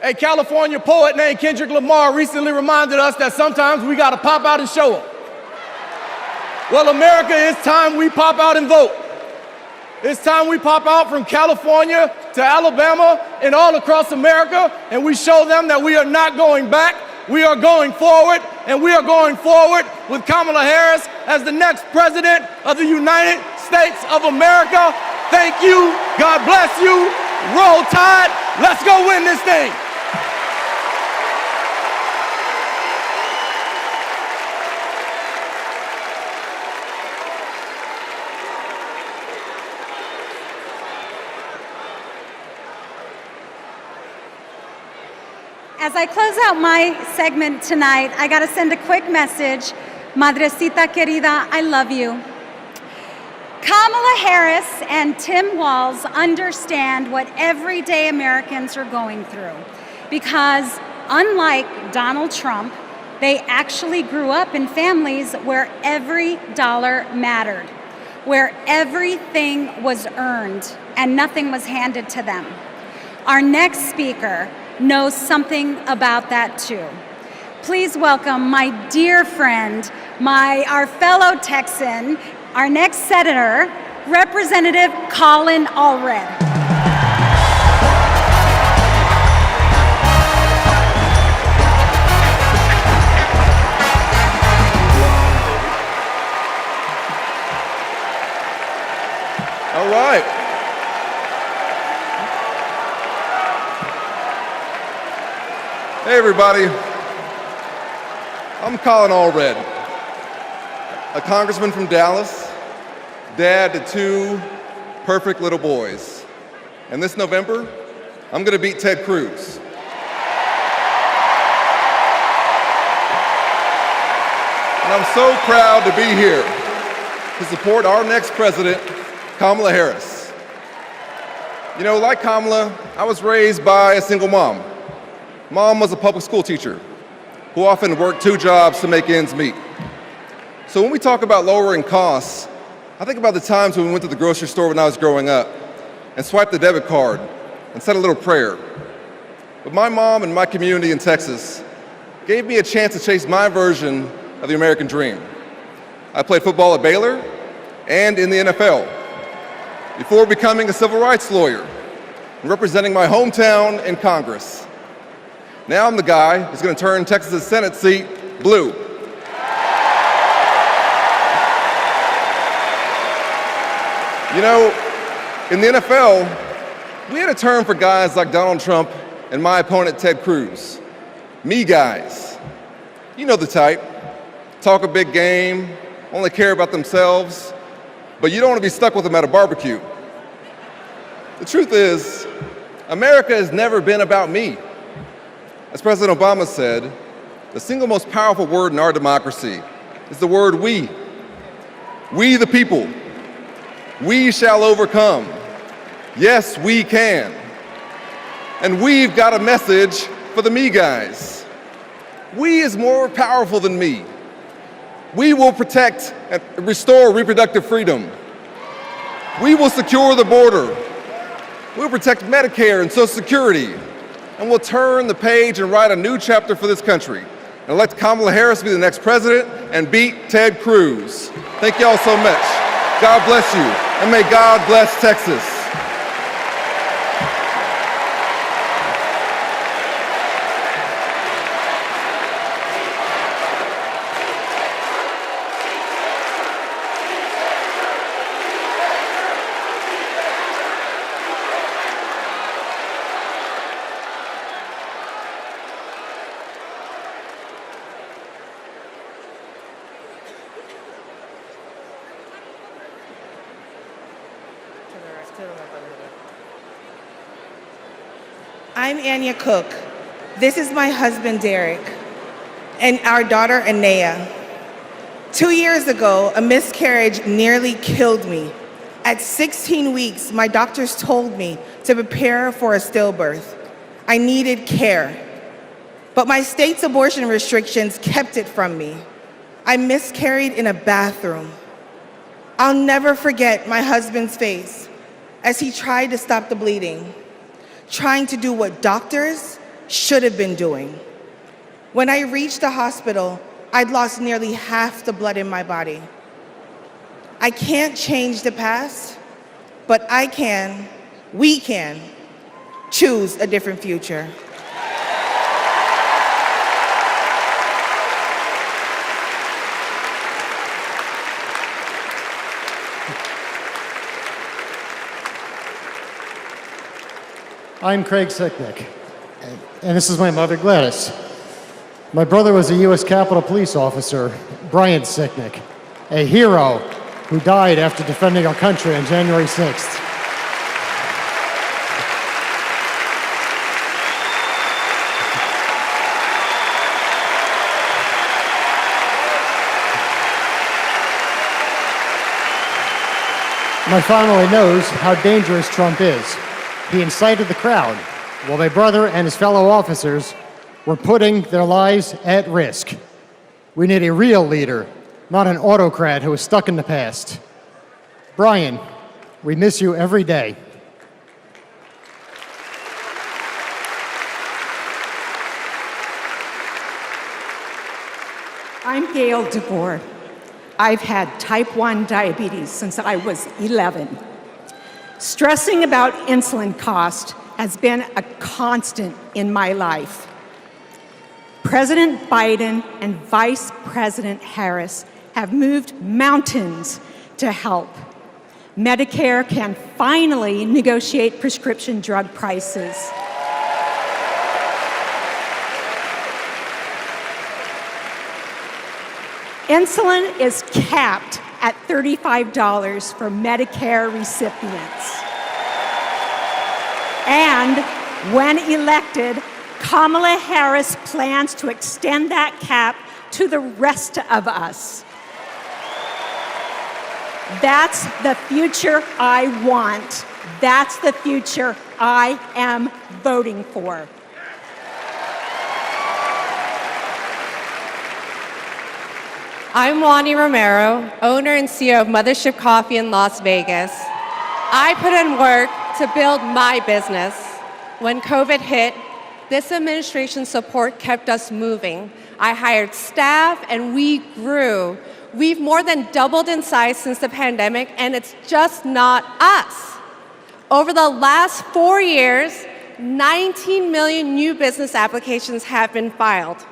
a California poet named Kendrick Lamar recently reminded us that sometimes we gotta pop out and show up. Well, America, it's time we pop out and vote. It's time we pop out from California to Alabama and all across America, and we show them that we are not going back. We are going forward, and we are going forward with Kamala Harris as the next president of the United States of America. Thank you. God bless you. Roll Tide. Let's go win this thing. As I close out my segment tonight, I gotta send a quick message. Madrecita querida, I love you. Kamala Harris and Tim Walz understand what everyday Americans are going through because unlike Donald Trump, they actually grew up in families where every dollar mattered, where everything was earned and nothing was handed to them. Our next speaker knows something about that too. Please welcome my dear friend, our fellow Texan, our next senator, Representative Colin Allred. All right. everybody. I'm Colin Allred, a congressman from Dallas, dad to 2 perfect little boys. And this November, I'm going to beat Ted Cruz. And I'm so proud to be here to support our next president, Kamala Harris. You know, like Kamala, I was raised by a single mom. Mom was a public school teacher who often worked 2 jobs to make ends meet. So when we talk about lowering costs, I think about the times when we went to the grocery store when I was growing up and swiped the debit card and said a little prayer. But my mom and my community in Texas gave me a chance to chase my version of the American dream. I played football at Baylor and in the NFL before becoming a civil rights lawyer and representing my hometown in Congress. Now I'm the guy who's going to turn Texas's Senate seat blue. You know, in the NFL, we had a term for guys like Donald Trump and my opponent Ted Cruz. Me guys. You know the type. Talk a big game, only care about themselves, but you don't want to be stuck with them at a barbecue. The truth is, America has never been about me. As President Obama said, the single most powerful word in our democracy is the word we. We the people. We shall overcome. Yes, we can. And we've got a message for the me guys. We is more powerful than me. We will protect and restore reproductive freedom. We will secure the border. We'll protect Medicare and Social Security. And we'll turn the page and write a new chapter for this country and elect Kamala Harris to be the next president and beat Ted Cruz. Thank you all so much. God bless you, and may God bless Texas. I'm Anya Cook. This is my husband, Derek, and our daughter, Anaya. 2 years ago, a miscarriage nearly killed me. At 16 weeks, my doctors told me to prepare for a stillbirth. I needed care. But my state's abortion restrictions kept it from me. I miscarried in a bathroom. I'll never forget my husband's face as he tried to stop the bleeding, trying to do what doctors should have been doing. When I reached the hospital, I'd lost nearly half the blood in my body. I can't change the past, but we can choose a different future. I'm Craig Sicknick, and this is my mother, Gladys. My brother was a U.S. Capitol Police officer, Brian Sicknick, a hero who died after defending our country on January 6th. My family knows how dangerous Trump is. He incited the crowd while my brother and his fellow officers were putting their lives at risk. We need a real leader, not an autocrat who is stuck in the past. Brian, we miss you every day. I'm Gail DeBoer. I've had type 1 diabetes since I was 11. Stressing about insulin cost has been a constant in my life. President Biden and Vice President Harris have moved mountains to help. Medicare can finally negotiate prescription drug prices. Insulin is capped at $35 for Medicare recipients. And when elected, Kamala Harris plans to extend that cap to the rest of us. That's the future I want. That's the future I am voting for. I'm Wani Romero, owner and CEO of Mothership Coffee in Las Vegas. I put in work to build my business. When COVID hit, this administration's support kept us moving. I hired staff and we grew. We've more than doubled in size since the pandemic, and it's just not us. Over the last 4 years, 19 million new business applications have been filed.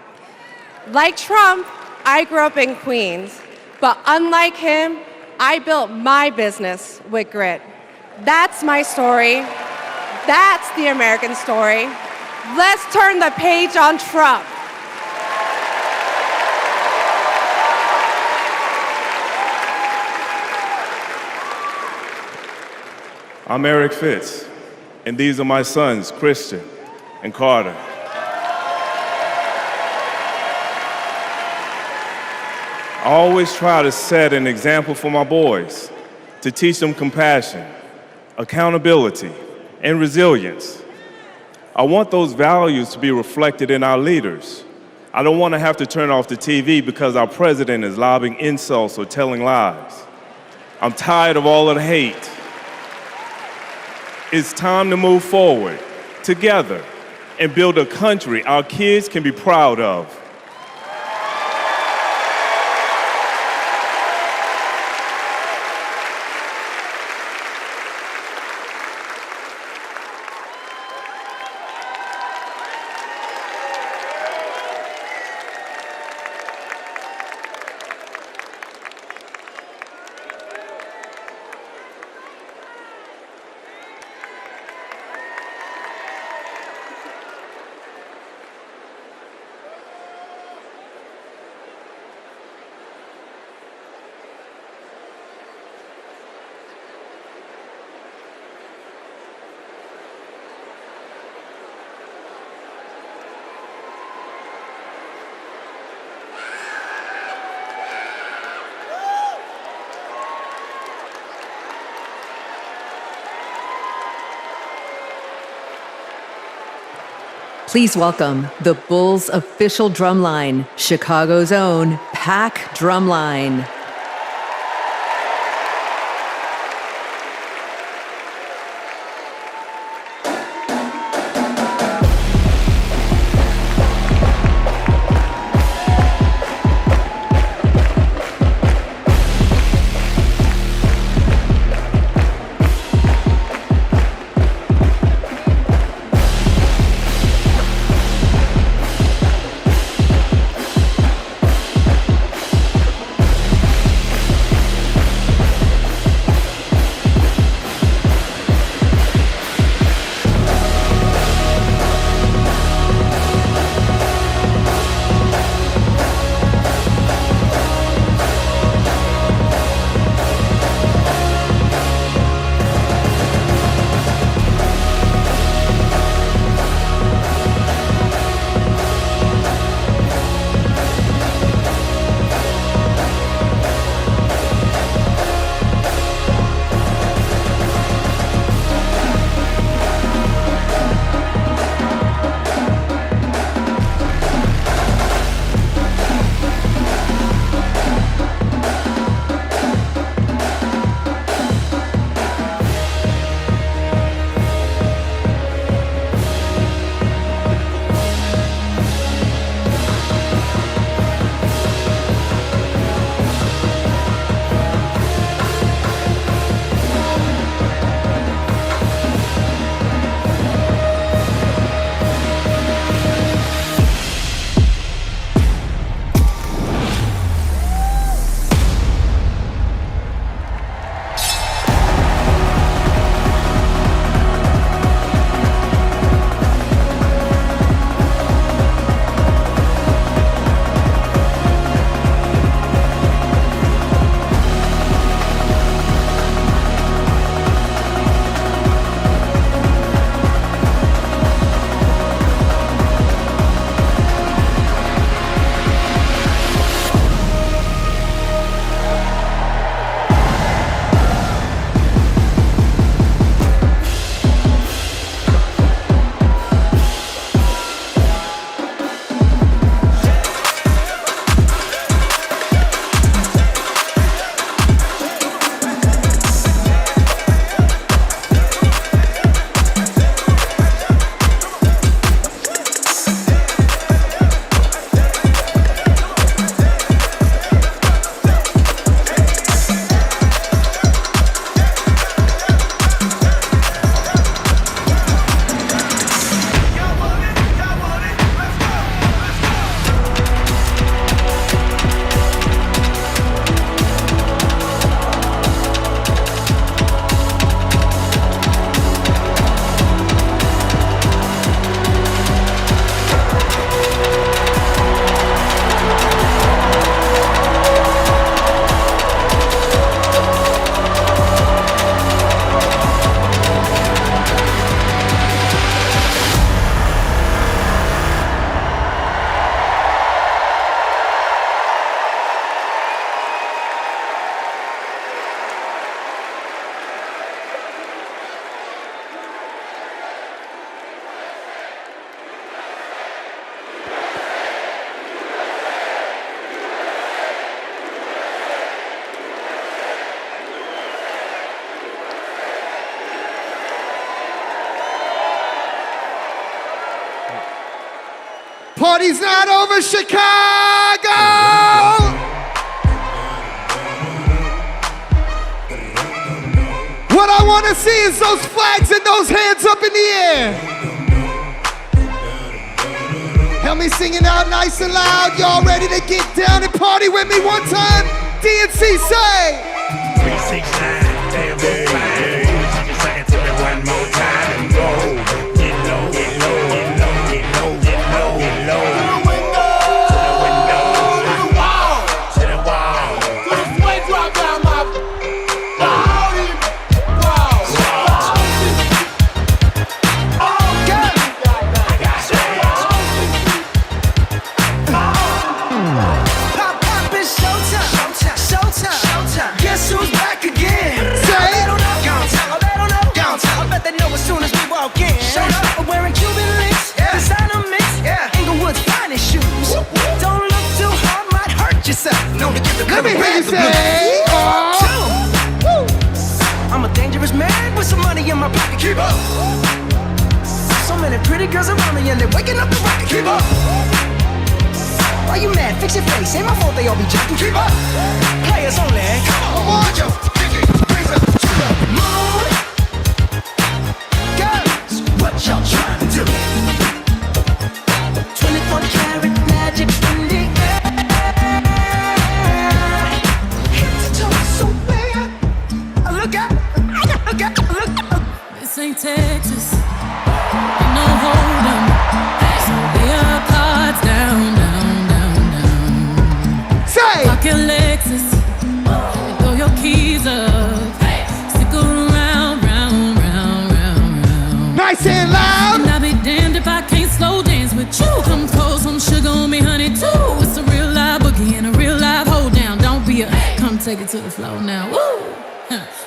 Like Trump, I grew up in Queens, but unlike him, I built my business with grit. That's my story. That's the American story. Let's turn the page on Trump. I'm Eric Fitz, and these are my sons, Christian and Carter. I always try to set an example for my boys, to teach them compassion, accountability, and resilience. I want those values to be reflected in our leaders. I don't want to have to turn off the TV because our president is lobbing insults or telling lies. I'm tired of all of the hate. It's time to move forward, together, and build a country our kids can be proud of. Please welcome the Bulls' official drumline, Chicago's own Pack Drumline. Party's not over, Chicago! What I want to see is those flags and those hands up in the air. Help me sing it out nice and loud. Y'all ready to get down and party with me one time? DNC say. 369, damn, that's fine. Say it to me one more time and go. Get low, get low, get low, get low, get low, get low. To the window, to the wall, to the wall. To the sweat drop down my body. Wow. Okay. Pop, pop, it's showtime, showtime, showtime, showtime. Guess who's back again? Say. I don't know, I bet they know as soon as we walk in. Showed up, I'm wearing Cuban links, designer mix, Inglewood's finest shoes. Don't look too hard, might hurt yourself. No, to get the Let me hear you say, I'm a dangerous man with some money in my pocket. Keep up. So many pretty girls around me and they're waking up the rocket. Keep up. Why you mad? Fix your face. Ain't my fault they all be jacking. Keep up. Players only. Come on, put your pinky rings up to the moon. Girls, what y'all trying to do? 24 karat magic in the air. Head to toe, so bad. Look out, look out, look out. This ain't Texas, ain't no hold'em. So lay your cards down, down, down, down. Say. Lock your Lexus, and throw your keys up. Stick around, round, round, round, round. Nice and loud. And I'll be damned if I can't slow dance with you. Come pour some sugar on me, honey, too. It's a real live boogie and a real live hold down. Don't be a, come take it to the floor now. Woo!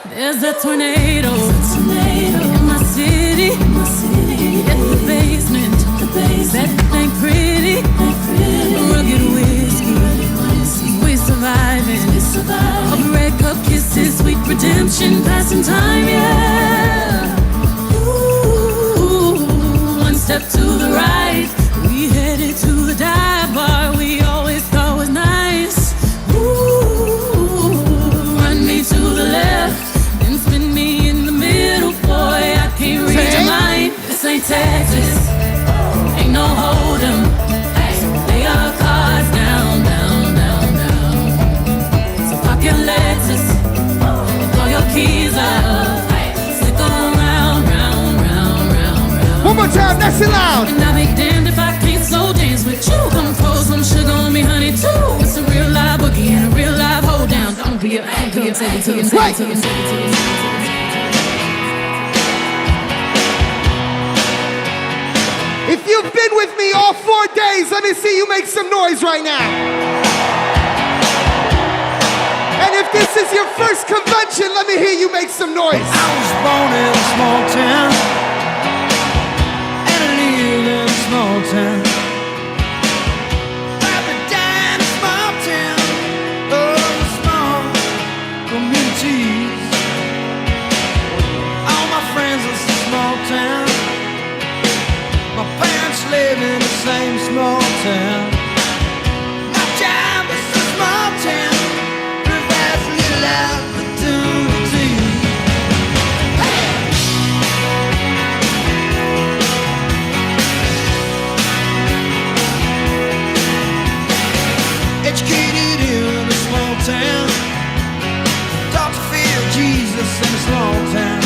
There's a tornado in my city. At the basement. That ain't pretty. Rugged whiskey. We're surviving. A breakup kisses, sweet redemption, passing time, yeah. Ooh, one step to the right. We headed to the dive bar we always thought was nice. Ooh, run me to the left. Spin me in the middle, boy, I can't read your mind. This ain't Texas, ain't no hold'em. So lay your cards down, down, down, down. So pop your Lexus, throw your keys up. Stick around, round, round, round, round. One more time, nice and loud. And I'll be damned if I can't slow dance with you. Come pour some sugar on me, honey, too. It's a real live boogie and a real live hold down. Don't be a, take it to the If you've been with me all 4 days, let me see you make some noise right now. And if this is your first convention, let me hear you make some noise. I was born in a small town, and I live in a small town. Papa died in a small town, oh, small communities. All my friends are small town. My parents live in the same small town. My job is a small town, provides little opportunity. Hey! Educated in a small town, taught to fear Jesus in a small town.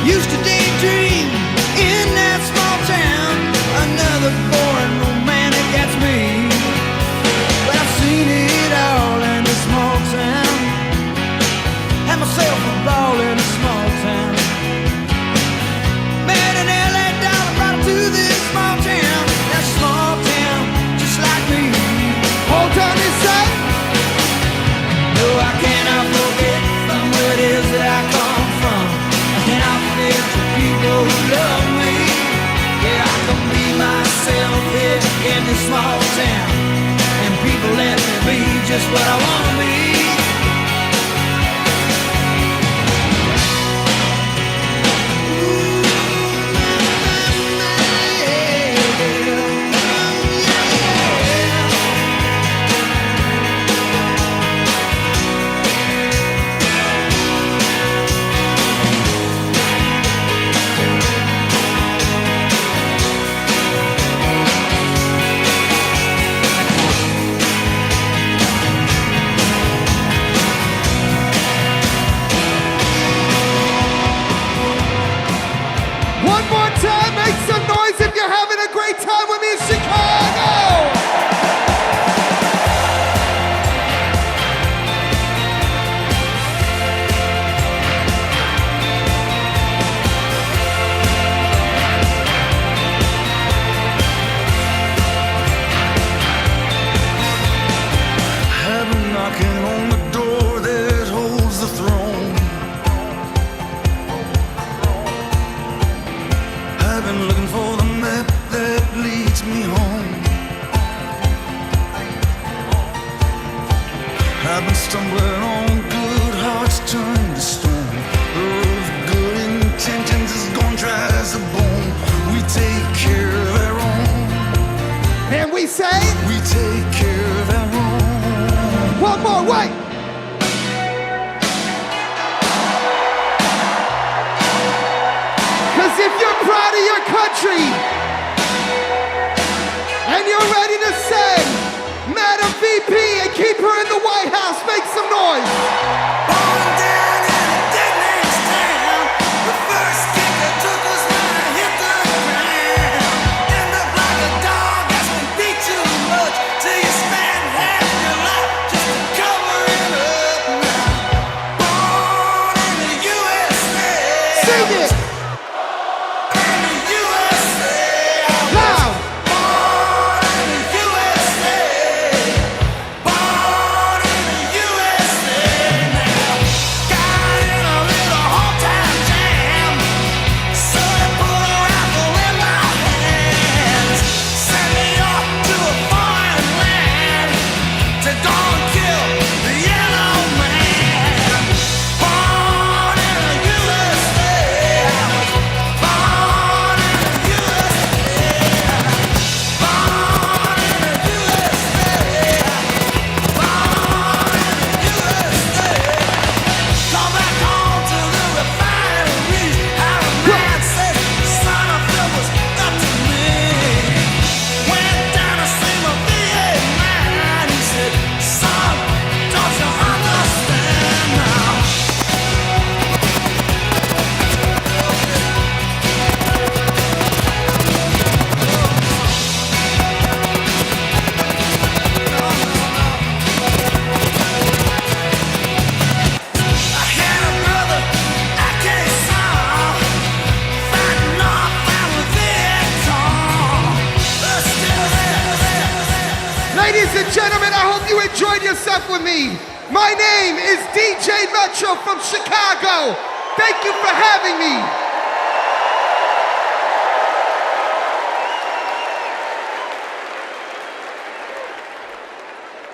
Used to daydream in that small town, another boring romantic, that's me. But I've seen it all in a small town. Had myself a ball in a small town. Met an LA dollar, brought her to this small town. That small town, just like me. Hold on inside. No, I cannot forget from where it is that I come from. I cannot forget the people who love me. Yeah, I can be myself here in this small town, and people let me be just what I want to be. Ooh, I've been stumbling on good hearts turn to stone. The road of good intentions is gone dry as a bone. We take care of our own. And we say, we take care of our own. One more, wait. Cause if you're proud of your country and you're ready to say, Madam VP, and keep her in the White House, make some noise. Born down in a dead man's town, the first kick that took us when I hit the ground. End up like a dog that's been beat too much, till you spend half your life just to cover it up now. Born in the USA. Sing it. In the USA. Loud. Born in the USA. Born in the USA now. Got in a little hometown jam, so they put a rifle in my hands. Sent me off to a foreign land to go and kill the yellow man. Born in the USA. I was born in the USA. Born in the USA. Born in the USA. Come back home to the refinery. How a man said, son, I feel what's up to me. Went down to see my VA man. He said, son, don't you understand now? I had a brother I can't solve, fighting off our Vietnam. But still there. Ladies and gentlemen, I hope you enjoyed yourself with me. My name is DJ Metro from Chicago. Thank you for having me.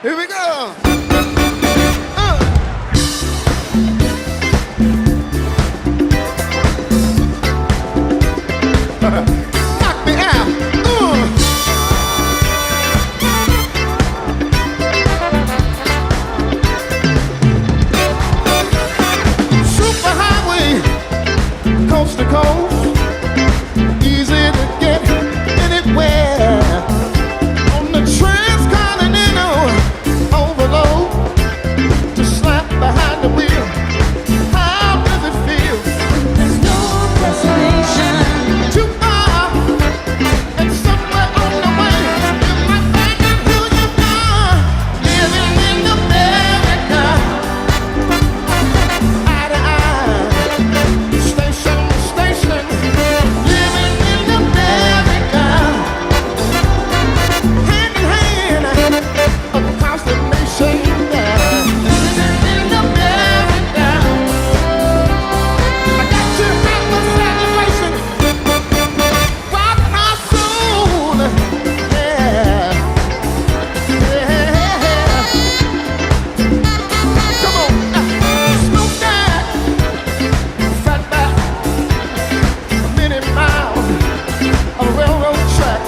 Here we go. Knock me out. Superhighway, coast to coast, easy to get anywhere. On the transcontinental overload, to slap behind the wheel. How does it feel? There's no destination. Too far, and somewhere on the way, you might find out who you are. Living in America, eye to eye, station to station. Living in America, hand in hand, across the nation. Living in America, I got to have a celebration. Rock my soul, yeah, yeah. Come on, smoke that, fat back, many miles of railroad track.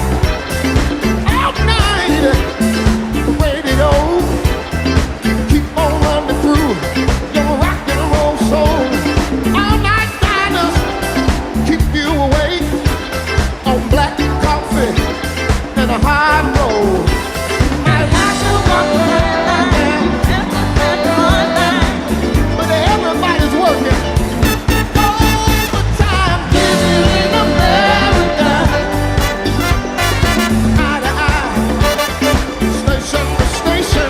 All night, the radio keep on running through your rock and roll soul. All night diners keep you awake on black coffee and a hard roll. I like to walk but everybody's working overtime. Living in America, eye to eye, station to station.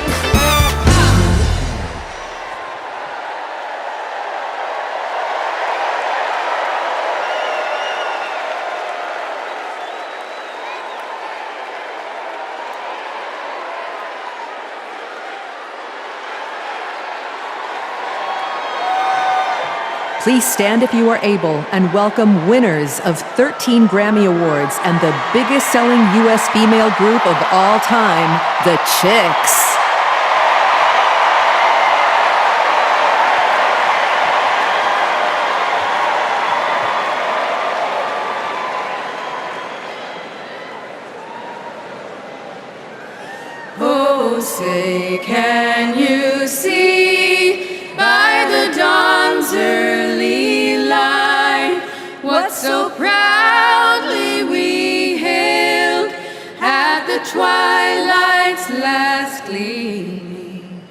Please stand if you are able and welcome winners of 13 Grammy Awards and the biggest selling U.S. female group of all time, the Chicks. Can you see by the dawn's early light what so proudly we hailed at the twilight's last gleaming,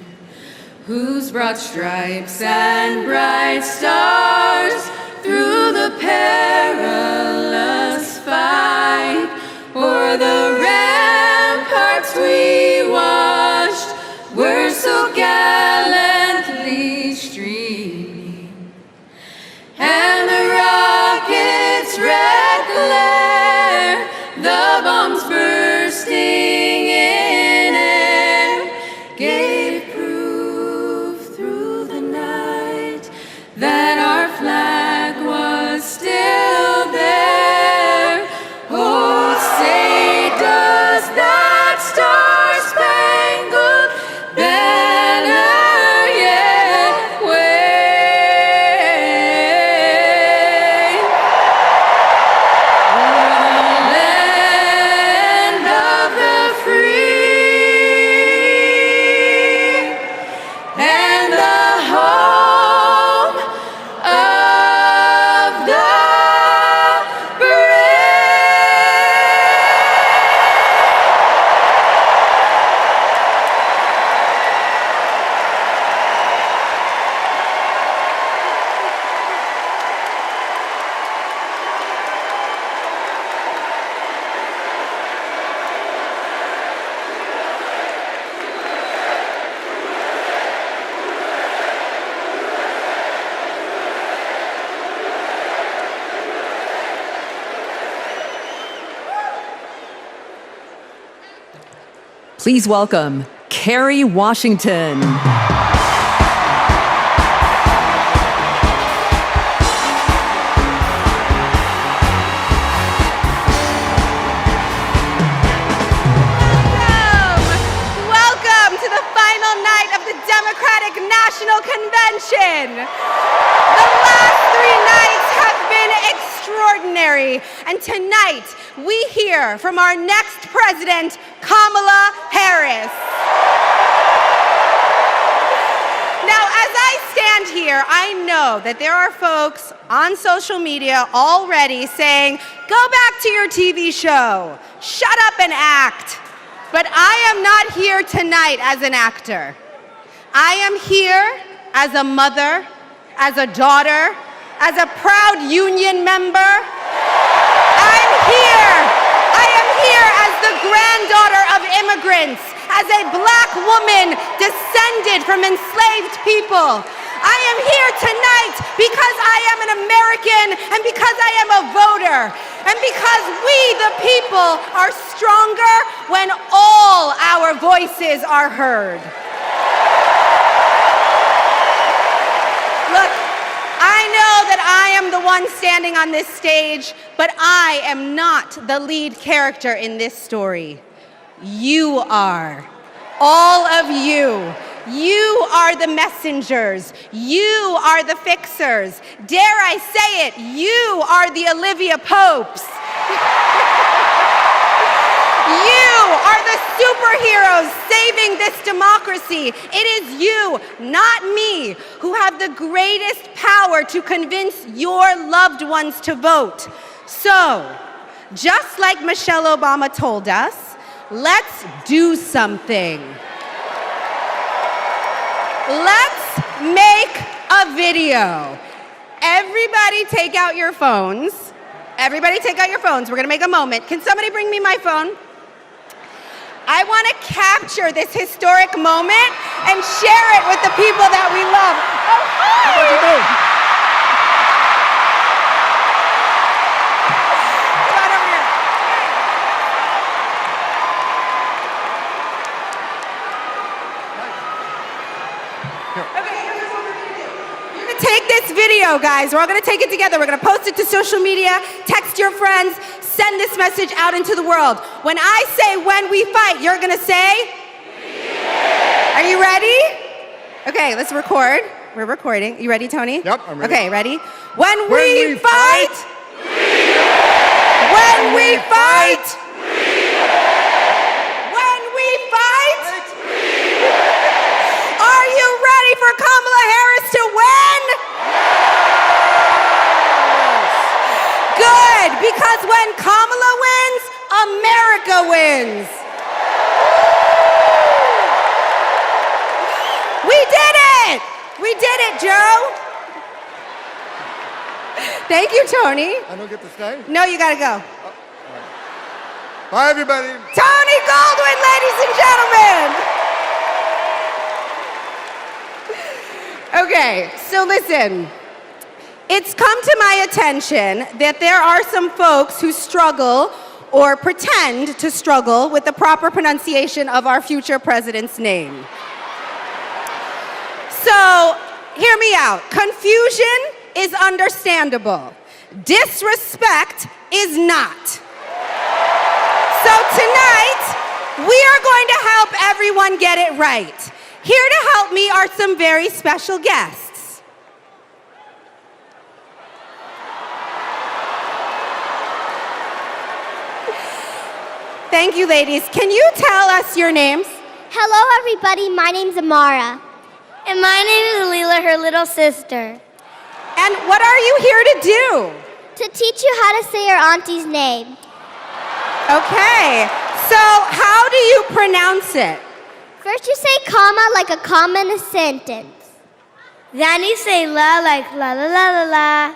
whose broad stripes and bright stars through the perilous fight o'er the ramparts we watched were so gallantly streaming, and the rocket's red glare, the bombs bursting in air, gave proof through the night that our flag was still there. Oh, say does that star-spangled banner yet wave o'er the land of the free and the home of the brave? Please welcome Kerry Washington. Welcome to the final night of the Democratic National Convention. The last 3 nights have been extraordinary, and tonight we hear from our next president, Kamala Harris. Now, as I stand here, I know that there are folks on social media already saying, go back to your TV show, shut up and act. But I am not here tonight as an actor. I am here as a mother, as a daughter, as a proud union member. I am here as the granddaughter of immigrants, as a black woman descended from enslaved people. I am here tonight because I am an American and because I am a voter and because we, the people, are stronger when all our voices are heard. Look, I know that I am the one standing on this stage, but I am not the lead character in this story. You are. All of you. You are the messengers. You are the fixers. Dare I say it, you are the Olivia Popes. You are the superheroes saving this democracy. It is you, not me, who have the greatest power to convince your loved ones to vote. So, just like Michelle Obama told us, let's do something. Let's make a video. Everybody take out your phones. Everybody take out your phones. We're gonna make a moment. Can somebody bring me my phone? I want to capture this historic moment and share it with the people that we love. Oh, hi! What'd you do? Come on over here. Okay, here's what we're gonna do. You're gonna take this video, guys. We're all gonna take it together. We're gonna post it to social media, text your friends, send this message out into the world. When I say when we fight, you're gonna say? Are you ready? Okay, let's record. We're recording. You ready, Tony? Yep, I'm ready. Okay, ready? When we fight, when we fight, when we fight, America wins. We did it! We did it, Joe. Thank you, Tony. I don't get to stay? No, you gotta go. Bye, everybody. Tony Goldwyn, ladies and gentlemen. Okay, so listen. It's come to my attention that there are some folks who struggle or pretend to struggle with the proper pronunciation of our future president's name. So, hear me out. Confusion is understandable. Disrespect is not. So tonight, we are going to help everyone get it right. Here to help me are some very special guests. Thank you, ladies. Can you tell us your names? Hello, everybody. My name's Amara. And my name is Leela, her little sister. And what are you here to do? To teach you how to say your auntie's name. Okay, so how do you pronounce it? First you say comma like a comma in a sentence. Then you say la like la la la la la.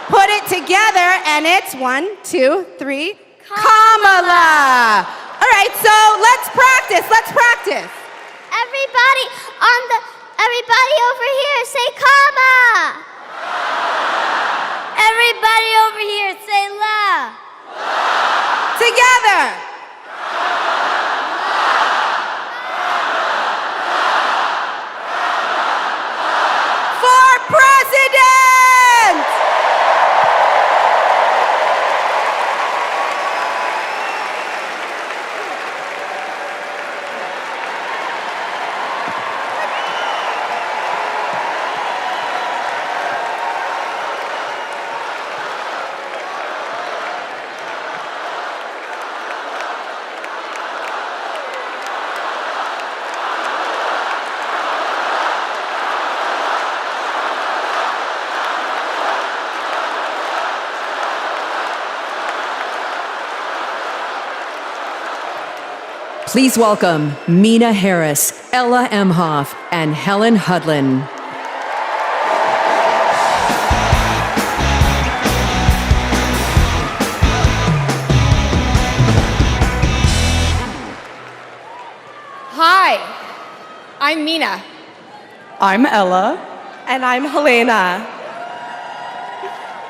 Put it together and it's 1, 2, 3, Kamala. All right, so let's practice. Everybody over here say comma. Everybody over here say la. Together. For president. Please welcome Mina Harris, Ella Emhoff, and Helen Hudlin. Hi, I'm Mina. I'm Ella. And I'm Helena.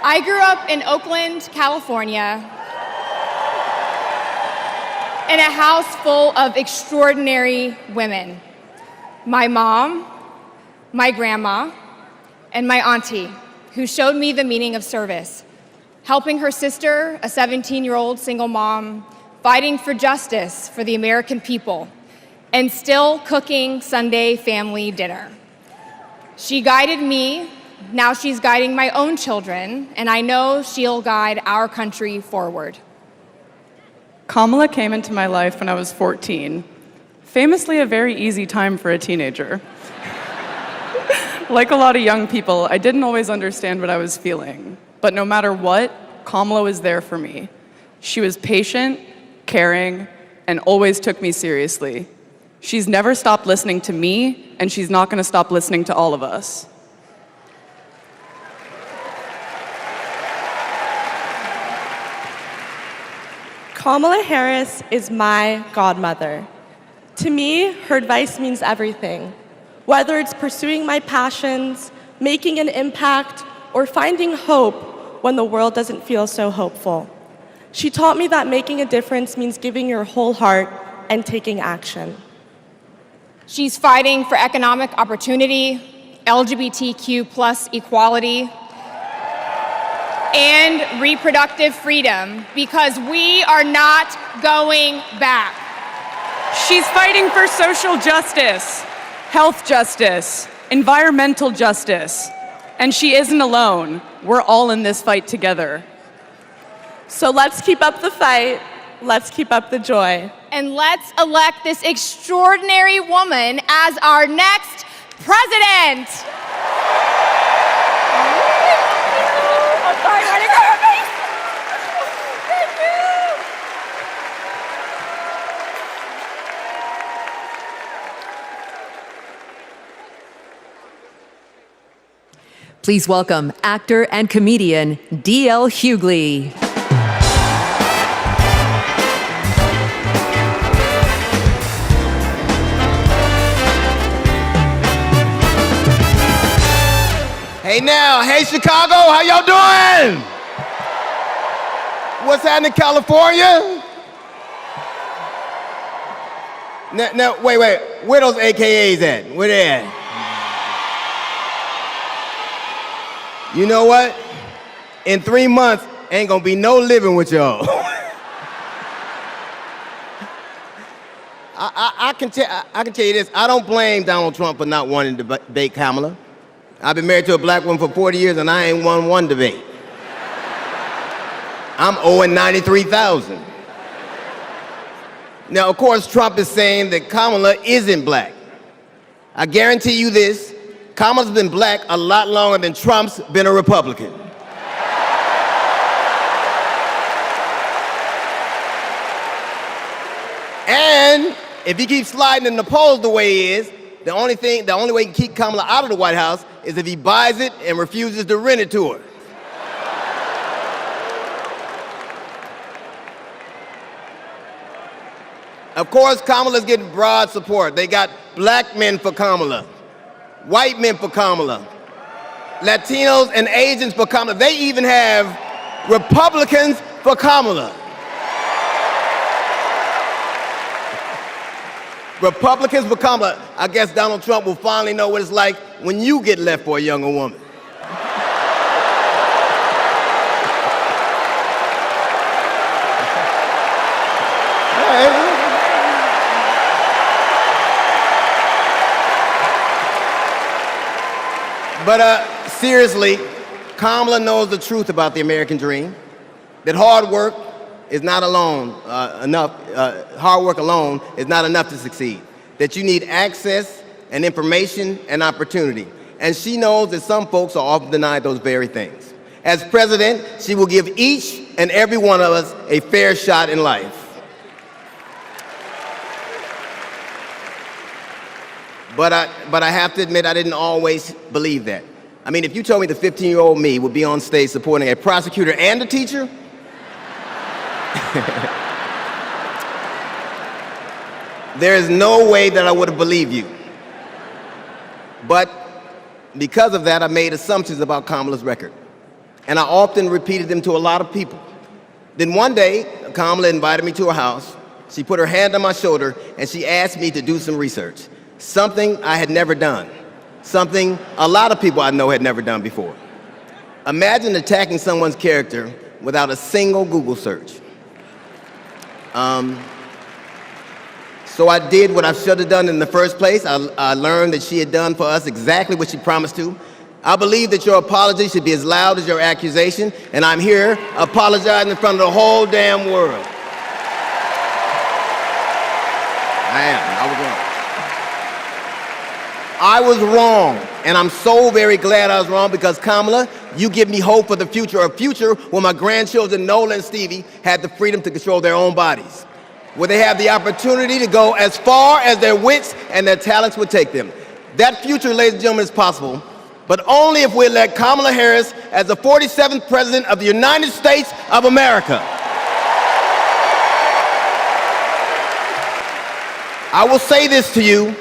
I grew up in Oakland, California, in a house full of extraordinary women. My mom, my grandma, and my auntie, who showed me the meaning of service, helping her sister, a 17-year-old single mom, fighting for justice for the American people, and still cooking Sunday family dinner. She guided me, now she's guiding my own children, and I know she'll guide our country forward. Kamala came into my life when I was 14, famously a very easy time for a teenager. Like a lot of young people, I didn't always understand what I was feeling, but no matter what, Kamala was there for me. She was patient, caring, and always took me seriously. She's never stopped listening to me, and she's not going to stop listening to all of us. Kamala Harris is my godmother. To me, her advice means everything. Whether it's pursuing my passions, making an impact, or finding hope when the world doesn't feel so hopeful. She taught me that making a difference means giving your whole heart and taking action. She's fighting for economic opportunity, LGBTQ+ equality, and reproductive freedom, because we are not going back. She's fighting for social justice, health justice, environmental justice, and she isn't alone. We're all in this fight together. So let's keep up the fight, let's keep up the joy. And let's elect this extraordinary woman as our next president. Please welcome actor and comedian D.L. Hughley. Hey now, hey Chicago, how y'all doing? What's happening, California? Now, wait, where those AKAs at? Where they at? You know what? In 3 months, ain't gonna be no living with y'all. I can tell you this, I don't blame Donald Trump for not wanting to debate Kamala. I've been married to a black woman for 40 years and I ain't won one debate. I'm owing $93,000. Now, of course, Trump is saying that Kamala isn't black. I guarantee you this, Kamala's been black a lot longer than Trump's been a Republican. And if he keeps sliding in the polls the way he is, the only way he can keep Kamala out of the White House is if he buys it and refuses to rent it to her. Of course, Kamala's getting broad support. They got black men for Kamala, white men for Kamala, Latinos and Asians for Kamala. They even have Republicans for Kamala. Republicans for Kamala. I guess Donald Trump will finally know what it's like when you get left for a younger woman. But seriously, Kamala knows the truth about the American dream, that hard work is not enough. Hard work alone is not enough to succeed. That you need access and information and opportunity. And she knows that some folks are often denied those very things. As president, she will give each and every one of us a fair shot in life. But I have to admit, I didn't always believe that. I mean, if you told me the 15-year-old me would be on stage supporting a prosecutor and a teacher, there is no way that I would have believed you. But because of that, I made assumptions about Kamala's record. And I often repeated them to a lot of people. Then one day, Kamala invited me to her house. She put her hand on my shoulder and she asked me to do some research. Something I had never done. Something a lot of people I know had never done before. Imagine attacking someone's character without a single Google search. So I did what I should have done in the first place. I learned that she had done for us exactly what she promised to. I believe that your apology should be as loud as your accusation, and I'm here apologizing in front of the whole damn world. I was wrong, and I'm so very glad I was wrong because Kamala, you give me hope for the future, a future where my grandchildren, Nola and Stevie, had the freedom to control their own bodies, where they have the opportunity to go as far as their wits and their talents would take them. That future, ladies and gentlemen, is possible, but only if we elect Kamala Harris as the 47th President of the United States of America. I will say this to you.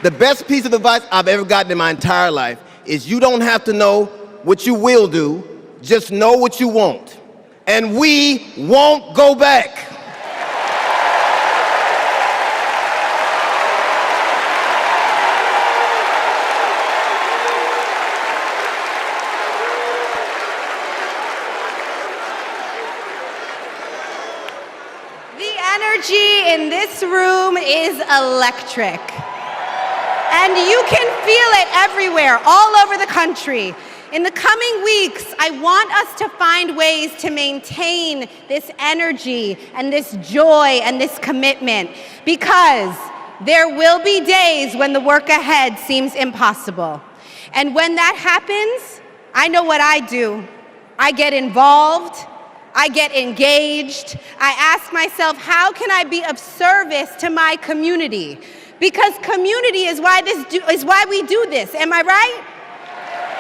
The best piece of advice I've ever gotten in my entire life is you don't have to know what you will do, just know what you won't. And we won't go back. The energy in this room is electric. And you can feel it everywhere, all over the country. In the coming weeks, I want us to find ways to maintain this energy and this joy and this commitment, because there will be days when the work ahead seems impossible. And when that happens, I know what I do. I get involved, I get engaged, I ask myself, how can I be of service to my community? Because community is why we do this, am I right?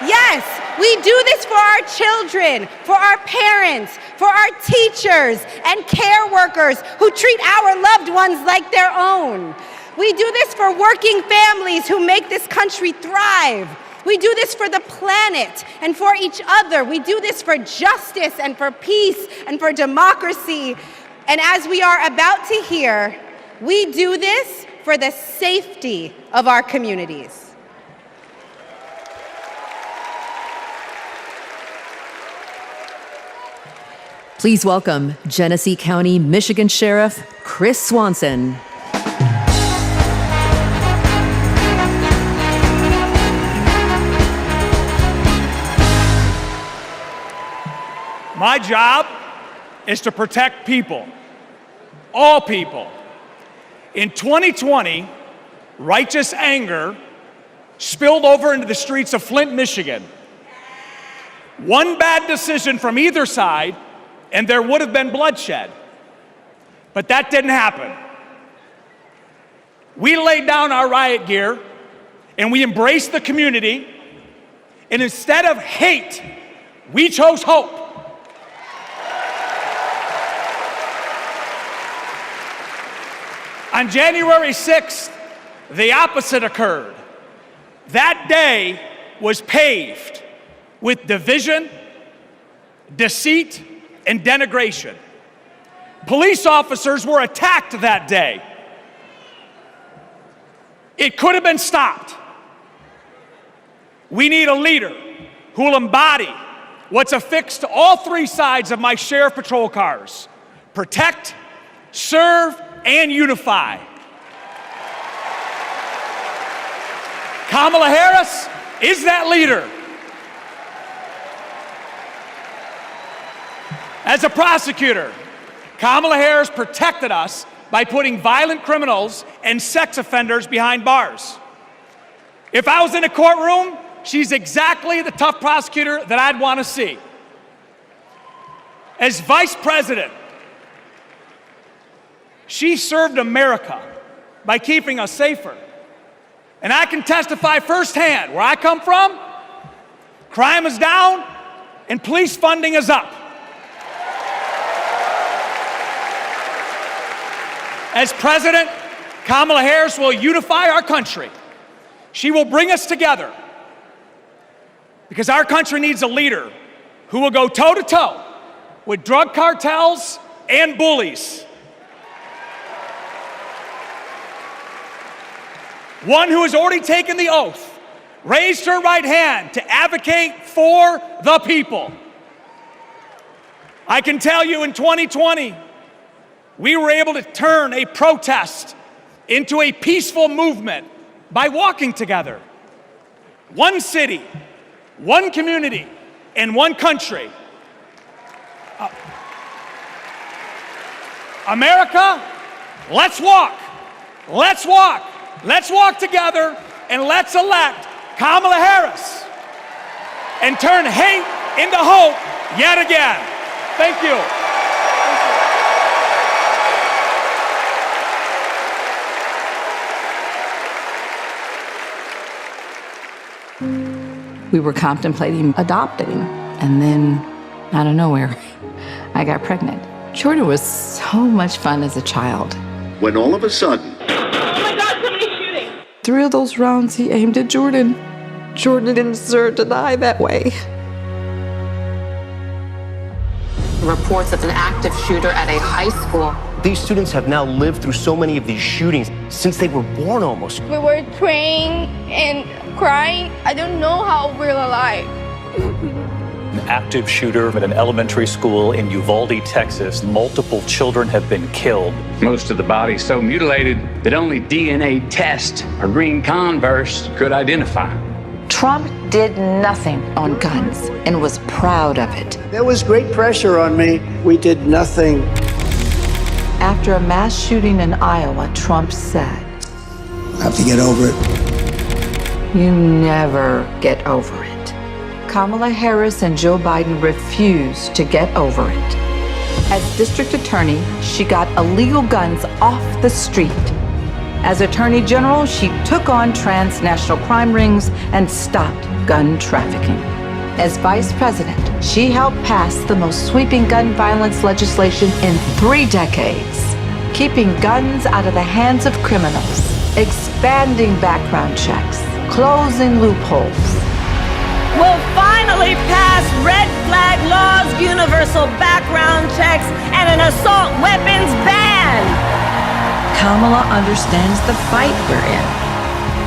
Yes, We do this for our children, for our parents, for our teachers and care workers who treat our loved ones like their own. We do this for working families who make this country thrive. We do this for the planet and for each other. We do this for justice and for peace and for democracy. And as we are about to hear, we do this for the safety of our communities. Please welcome Genesee County, Michigan Sheriff Chris Swanson. My job is to protect people, all people. In 2020, righteous anger spilled over into the streets of Flint, Michigan. One bad decision from either side, and there would have been bloodshed. But that didn't happen. We laid down our riot gear, and we embraced the community, and instead of hate, we chose hope. On January 6th, the opposite occurred. That day was paved with division, deceit, and denigration. Police officers were attacked that day. It could have been stopped. We need a leader who will embody what's affixed to all three sides of my sheriff patrol cars: protect, serve, and unify. Kamala Harris is that leader. As a prosecutor, Kamala Harris protected us by putting violent criminals and sex offenders behind bars. If I was in a courtroom, she's exactly the tough prosecutor that I'd want to see. As vice president, she served America by keeping us safer. And I can testify firsthand, where I come from, crime is down and police funding is up. As president, Kamala Harris will unify our country. She will bring us together because our country needs a leader who will go toe-to-toe with drug cartels and bullies. One who has already taken the oath, raised her right hand to advocate for the people. I can tell you in 2020, we were able to turn a protest into a peaceful movement by walking together. One city, one community, and one country. America, let's walk. Let's walk. Let's walk together and let's elect Kamala Harris and turn hate into hope yet again. Thank you. We were contemplating adopting, and then out of nowhere, I got pregnant. Jordan was so much fun as a child. When all of a sudden, 3 of those rounds he aimed at Jordan. Jordan didn't deserve to die that way. Reports of an active shooter at a high school. These students have now lived through so many of these shootings since they were born almost. We were praying and crying. I don't know how we're alive. An active shooter at an elementary school in Uvalde, Texas. Multiple children have been killed. Most of the body's so mutilated that only DNA tests or green Converse could identify. Trump did nothing on guns and was proud of it. There was great pressure on me. We did nothing. After a mass shooting in Iowa, Trump said, I have to get over it. "You never get over it." Kamala Harris and Joe Biden refused to get over it. As district attorney, she got illegal guns off the street. As attorney general, she took on transnational crime rings and stopped gun trafficking. As vice president, she helped pass the most sweeping gun violence legislation in 3 decades, keeping guns out of the hands of criminals, expanding background checks, closing loopholes. We'll finally pass red flag laws, universal background checks, and an assault weapons ban. Kamala understands the fight we're in.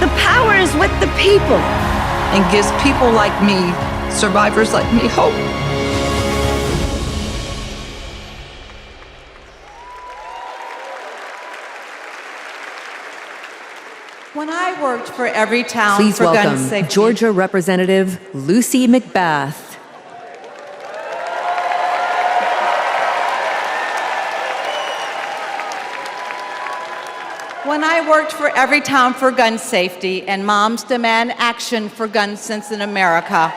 The power is with the people. And gives people like me, survivors like me, hope. When I worked for every town Please for gun welcome safety. Georgia Representative Lucy McBath. When I worked for every town for gun safety and moms demand action for gun sense in America,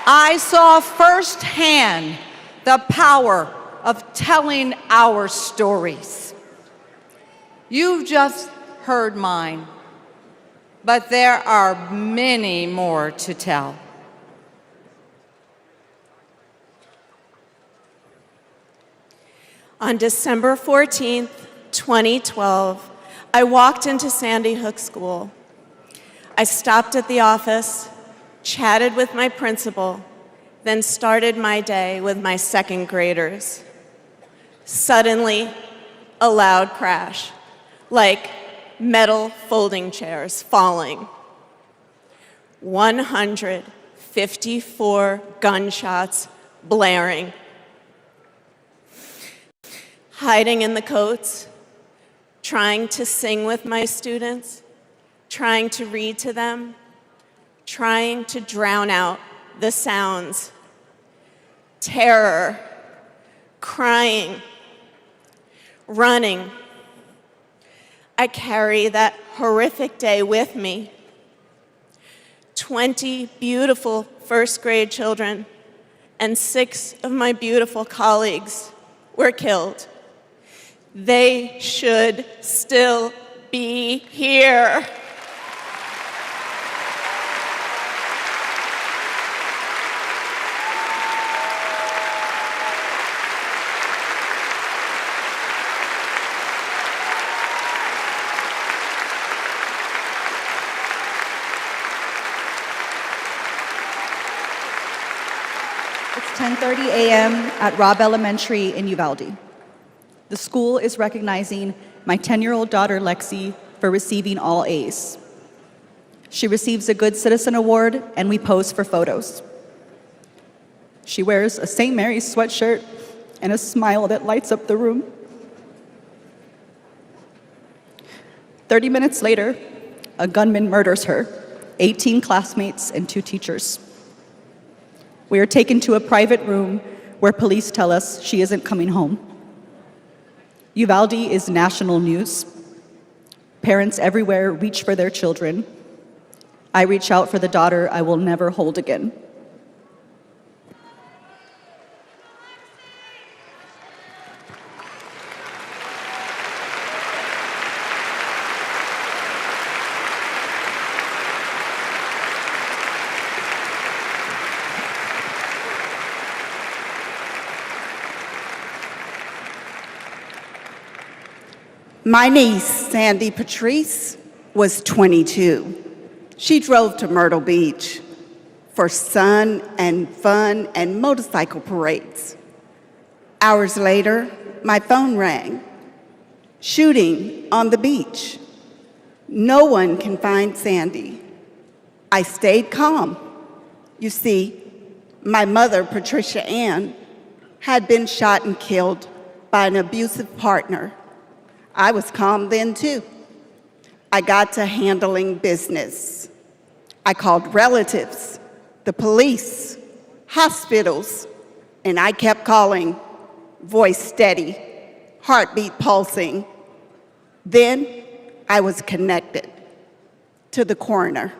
I saw firsthand the power of telling our stories. You've just heard mine, but there are many more to tell. On December 14th, 2012, I walked into Sandy Hook School. I stopped at the office, chatted with my principal, then started my day with my second graders. Suddenly, a loud crash, like metal folding chairs falling. 154 gunshots blaring. Hiding in the coats, trying to sing with my students, trying to read to them, trying to drown out the sounds. Terror, crying, running. I carry that horrific day with me. 20 beautiful first grade children and 6 of my beautiful colleagues were killed. They should still be here. It's 10:30 a.m. at Robb Elementary in Uvalde. The school is recognizing my 10-year-old daughter, Lexi, for receiving all A's. She receives a Good Citizen Award, and we pose for photos. She wears a St. Mary's sweatshirt and a smile that lights up the room. 30 minutes later, a gunman murders her, 18 classmates, and 2 teachers. We are taken to a private room where police tell us she isn't coming home. Uvalde is national news. Parents everywhere reach for their children. I reach out for the daughter I will never hold again. My niece, Sandy Patrice, was 22. She drove to Myrtle Beach for sun and fun and motorcycle parades. Hours later, my phone rang. Shooting on the beach. No one can find Sandy. I stayed calm. You see, my mother, Patricia Ann, had been shot and killed by an abusive partner. I was calm then too. I got to handling business. I called relatives, the police, hospitals, and I kept calling, voice steady, heartbeat pulsing. Then I was connected to the coroner.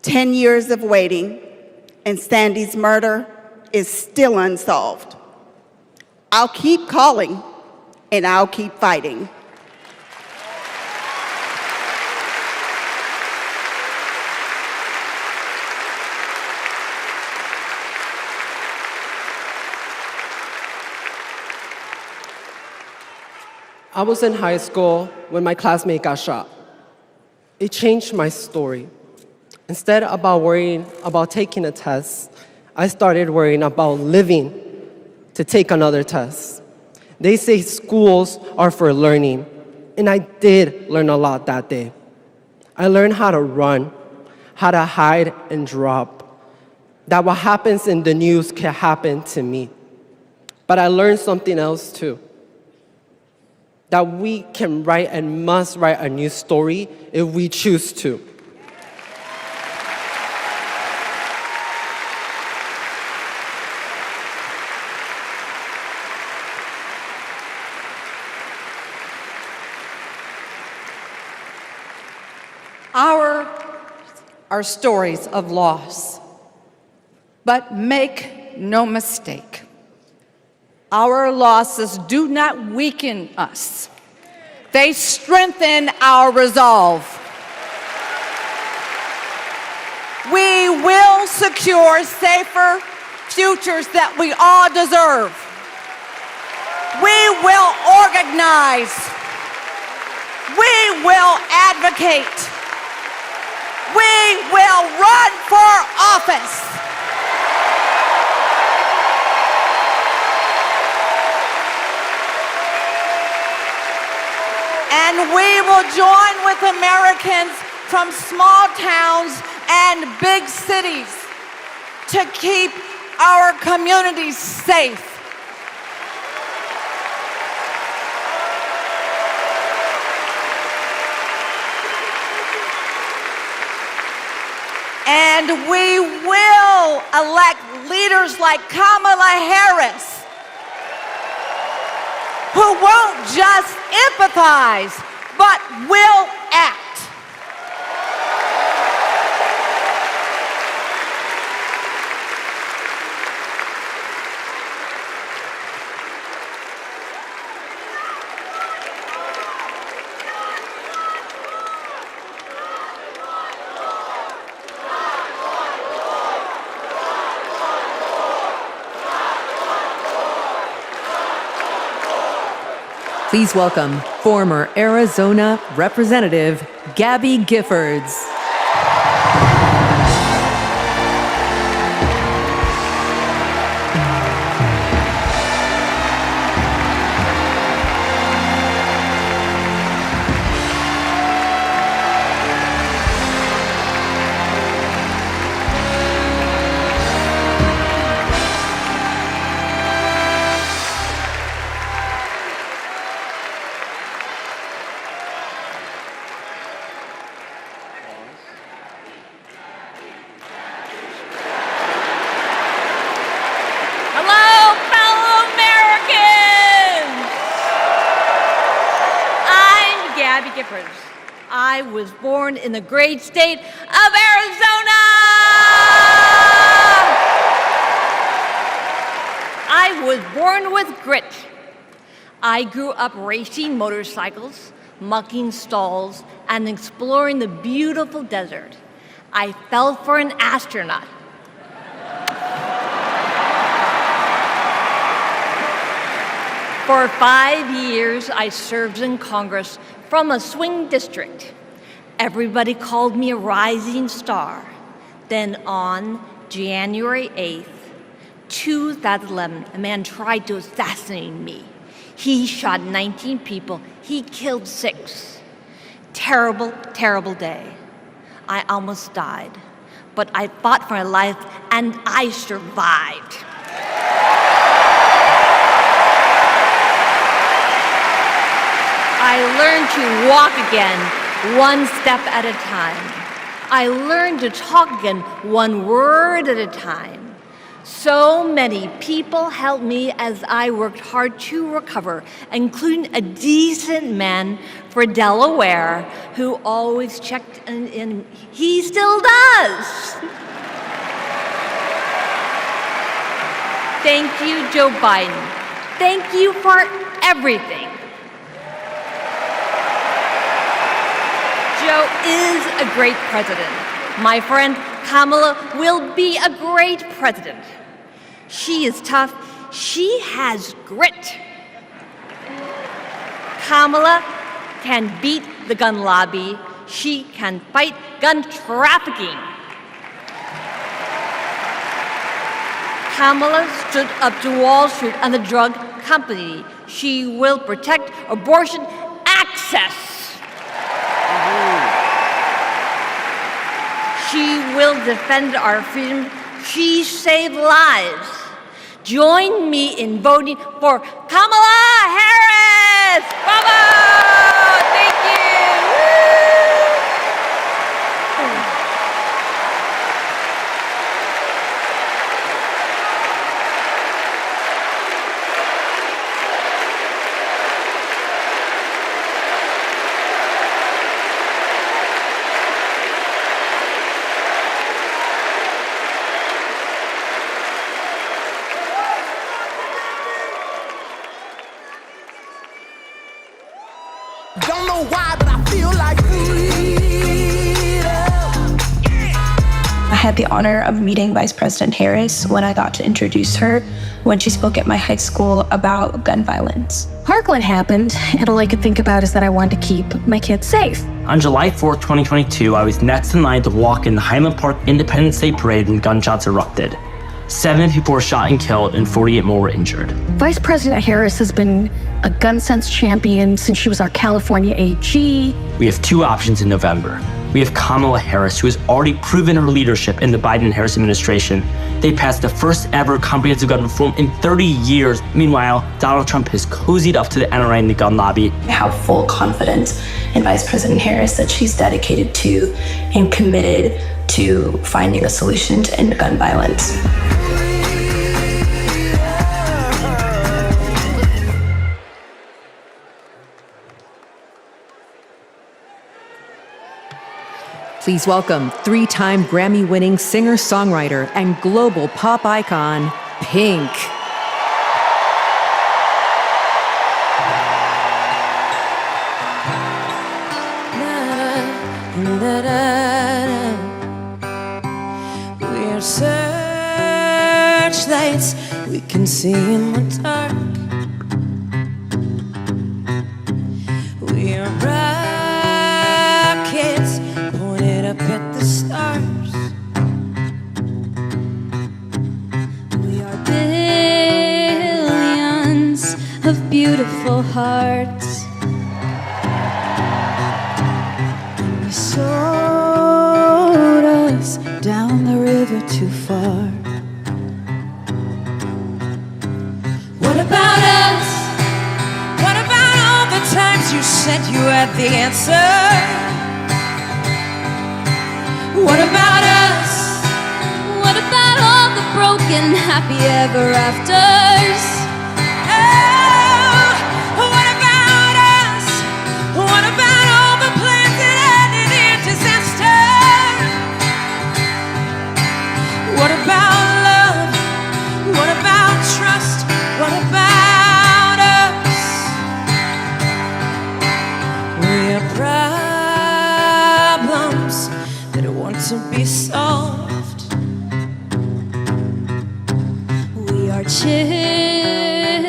10 years of waiting, and Sandy's murder is still unsolved. I'll keep calling, and I'll keep fighting. I was in high school when my classmate got shot. It changed my story. Instead of worrying about taking a test, I started worrying about living to take another test. They say schools are for learning, and I did learn a lot that day. I learned how to run, how to hide and drop, that what happens in the news can happen to me. But I learned something else too, that we can write and must write a new story if we choose to. Are stories of loss. But make no mistake, our losses do not weaken us. They strengthen our resolve. We will secure safer futures that we all deserve. We will organize. We will advocate. We will run for office. And we will join with Americans from small towns and big cities to keep our communities safe. And we will elect leaders like Kamala Harris, who won't just empathize, but will act. Please welcome former Arizona Representative Gabby Giffords. I was born in the great state of Arizona. I was born with grit. I grew up racing motorcycles, mucking stalls, and exploring the beautiful desert. I fell for an astronaut. For 5 years, I served in Congress from a swing district. Everybody called me a rising star. Then on January 8th, 2011, a man tried to assassinate me. He shot 19 people. He killed 6. Terrible, terrible day. I almost died, but I fought for my life and I survived. I learned to walk again, one step at a time. I learned to talk again, one word at a time. So many people helped me as I worked hard to recover, including a decent man for Delaware who always checked in. He still does. Thank you, Joe Biden. Thank you for everything. Joe is a great president. My friend Kamala will be a great president. She is tough. She has grit. Kamala can beat the gun lobby. She can fight gun trafficking. Kamala stood up to Wall Street and the drug company. She will protect abortion access. She will defend our freedom. She saved lives. Join me in voting for Kamala Harris. Bravo! Thank you. Don't know why, but I feel like freedom. I had the honor of meeting Vice President Harris when I got to introduce her when she spoke at my high school about gun violence. Parkland happened, and all I could think about is that I wanted to keep my kids safe. On July 4th, 2022, I was next in line to walk in the Highland Park Independence Day Parade when gunshots erupted. 7 people were shot and killed, and 48 more were injured. Vice President Harris has been a gun sense champion since she was our California AG. We have 2 options in November. We have Kamala Harris, who has already proven her leadership in the Biden-Harris administration. They passed the first ever comprehensive gun reform in 30 years. Meanwhile, Donald Trump has cozied up to the NRA and the gun lobby. I have full confidence in Vice President Harris that she's dedicated to and committed to finding a solution to end gun violence. Please welcome 3-time Grammy-winning singer-songwriter and global pop icon, Pink. We're searchlights we can see in the dark. We're rockets pointed up at the stars. We are billions of beautiful hearts. You sold us down the river too far. What about us? What about all the times you said you had the answer? What about us? What about all the broken happy ever afters? Oh, what about us? What about all the plans that ended in disaster? What about love? What about trust? What about us? We have problems that want to be solved. We are children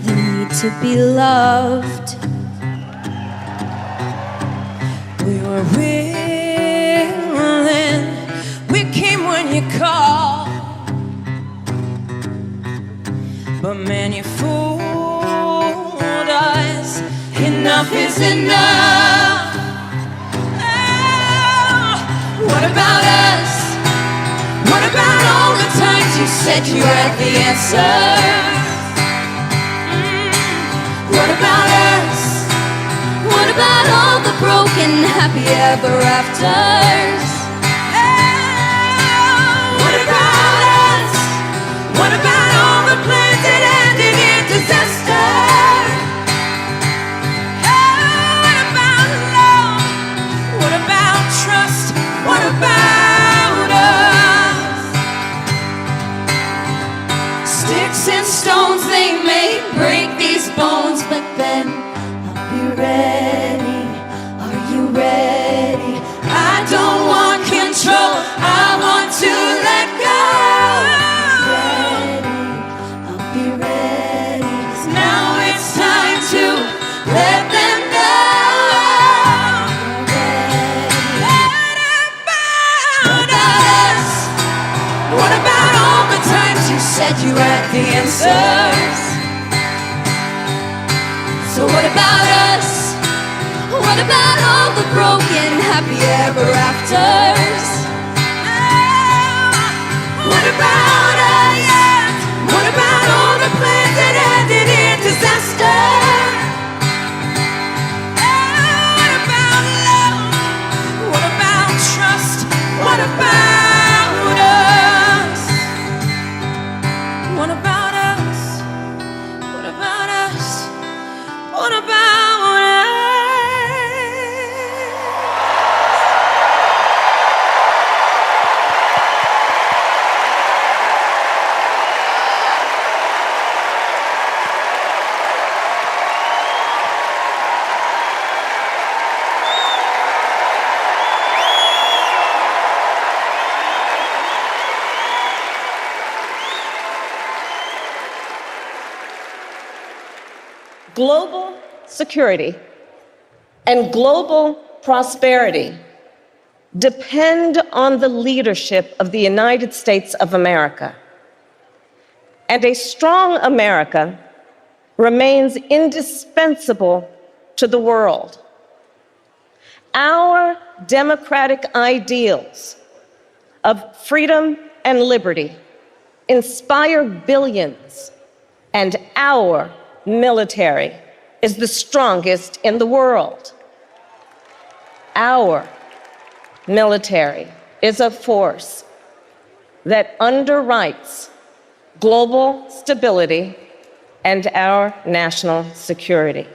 that need to be loved. We were willing, we came when you called. But man, you fooled us. Enough is enough. Oh, what about us? What about all the times you said you had the answer? What about us? What about all the broken happy ever afters? What about us? What about all the plans that ended in disaster? What about love? What about trust? What about us? Sticks and stones, they may break these bones, but then I'll be ready. Are you ready? I don't want control, I want to let go. I'll be ready. 'Cause now it's time to rafters. So what about us? What about all the broken happy ever afters? What about us? What about all the plans that ended in disaster? What about love? What about trust? What about us? What about us? What about us? What about us? Global security and global prosperity depend on the leadership of the United States of America. And a strong America remains indispensable to the world. Our democratic ideals of freedom and liberty inspire billions, and our military is the strongest in the world. Our military is a force that underwrites global stability and our national security.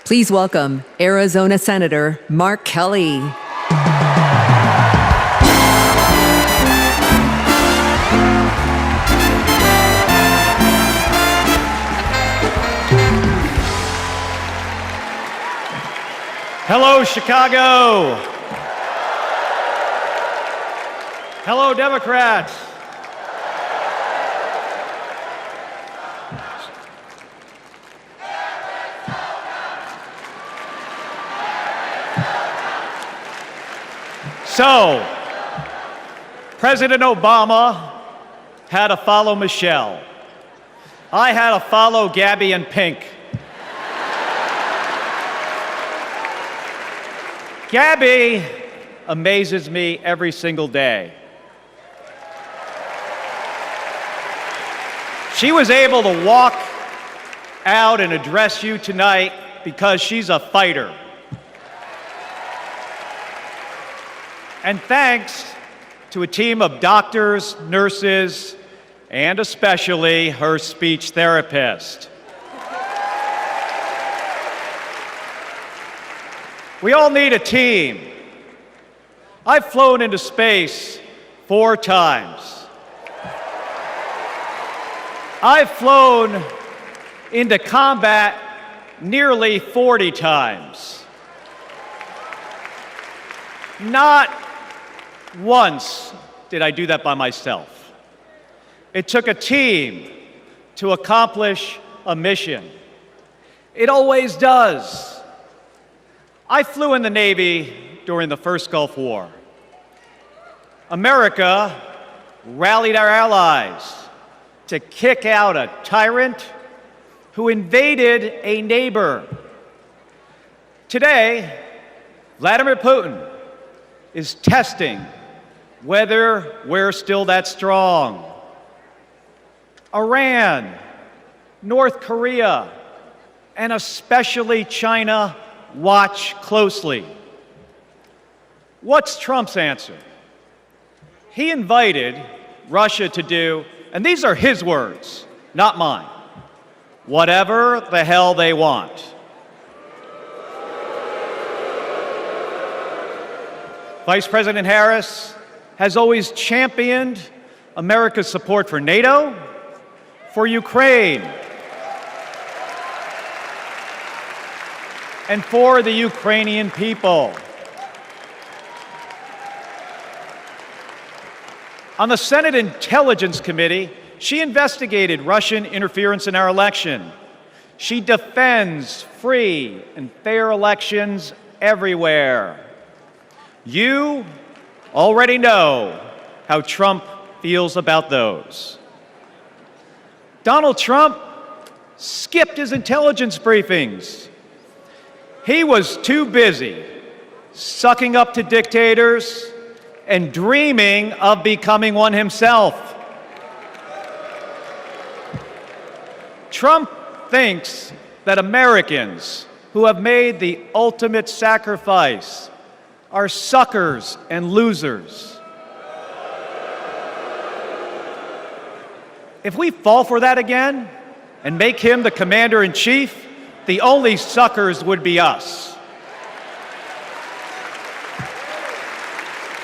Please welcome Arizona Senator Mark Kelly. Hello, Chicago. Hello, Democrats. So, President Obama had to follow Michelle. I had to follow Gabby and Pink. Gabby amazes me every single day. She was able to walk out and address you tonight because she's a fighter. And thanks to a team of doctors, nurses, and especially her speech therapist. We all need a team. I've flown into space 4 times. I've flown into combat nearly 40 times. Not once did I do that by myself. It took a team to accomplish a mission. It always does. I flew in the Navy during the first Gulf War. America rallied our allies to kick out a tyrant who invaded a neighbor. Today, Vladimir Putin is testing whether we're still that strong. Iran, North Korea, and especially China watch closely. What's Trump's answer? He invited Russia to do, and these are his words, not mine, whatever the hell they want. Vice President Harris has always championed America's support for NATO, for Ukraine, and for the Ukrainian people. On the Senate Intelligence Committee, she investigated Russian interference in our election. She defends free and fair elections everywhere. You already know how Trump feels about those. Donald Trump skipped his intelligence briefings. He was too busy sucking up to dictators and dreaming of becoming one himself. Trump thinks that Americans who have made the ultimate sacrifice are suckers and losers. If we fall for that again and make him the commander-in-chief, the only suckers would be us.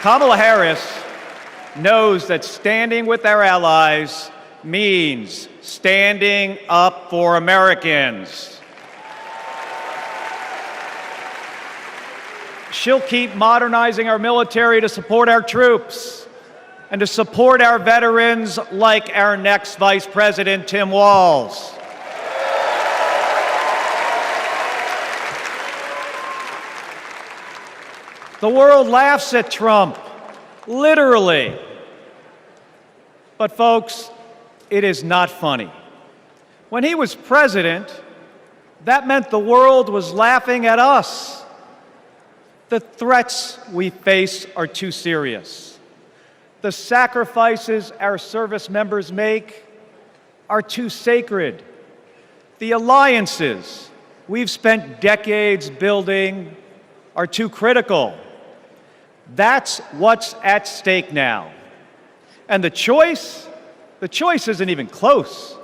Kamala Harris knows that standing with our allies means standing up for Americans. She'll keep modernizing our military to support our troops and to support our veterans like our next Vice President, Tim Walz. The world laughs at Trump, literally. But folks, it is not funny. When he was president, that meant the world was laughing at us. The threats we face are too serious. The sacrifices our service members make are too sacred. The alliances we've spent decades building are too critical. That's what's at stake now. And the choice isn't even close.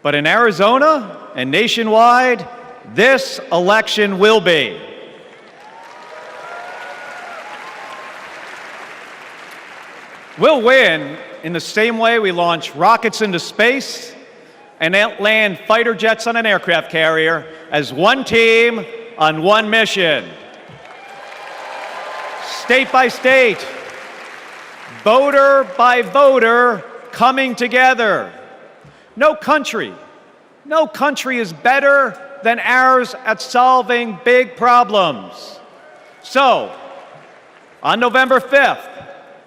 But in Arizona and nationwide, this election will be. We'll win in the same way we launch rockets into space and land fighter jets on an aircraft carrier as one team on one mission. State by state, voter by voter, coming together. No country is better than ours at solving big problems. So, on November 5th,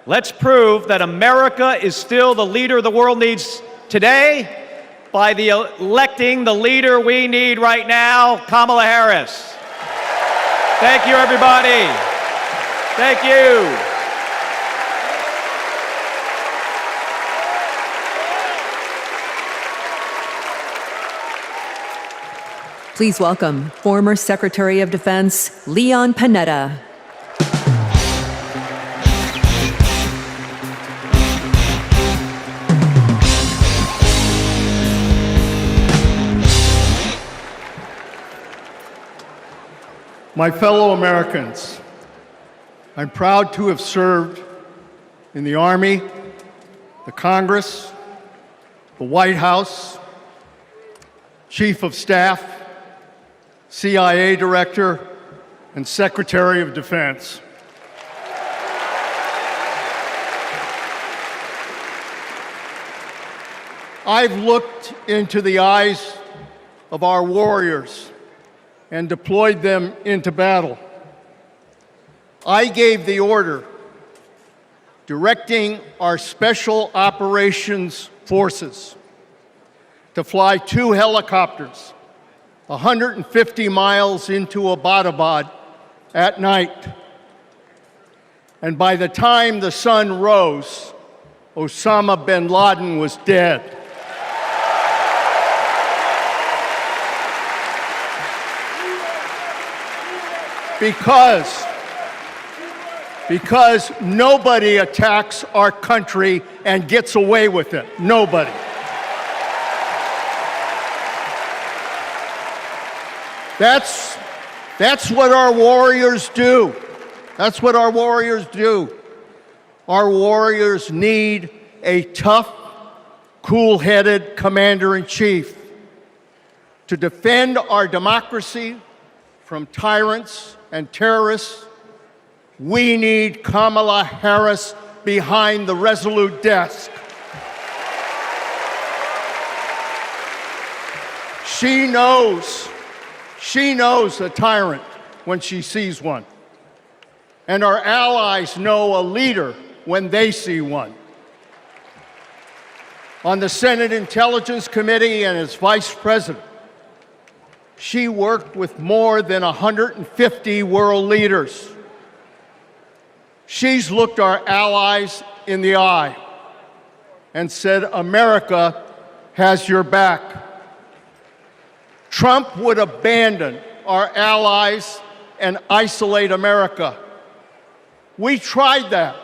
let's prove that America is still the leader the world needs today by electing the leader we need right now, Kamala Harris. Thank you, everybody. Thank you. Please welcome former Secretary of Defense Leon Panetta. My fellow Americans, I'm proud to have served in the Army, the Congress, the White House, Chief of Staff, CIA Director, and Secretary of Defense. I've looked into the eyes of our warriors and deployed them into battle. I gave the order directing our Special Operations Forces to fly 2 helicopters 150 miles into Abbottabad at night. And by the time the sun rose, Osama bin Laden was dead. Because nobody attacks our country and gets away with it. Nobody. That's what our warriors do. That's what our warriors do. Our warriors need a tough, cool-headed commander-in-chief to defend our democracy from tyrants and terrorists. We need Kamala Harris behind the resolute desk. She knows a tyrant when she sees one. And our allies know a leader when they see one. On the Senate Intelligence Committee and as Vice President, she worked with more than 150 world leaders. She's looked our allies in the eye and said, America has your back. Trump would abandon our allies and isolate America. We tried that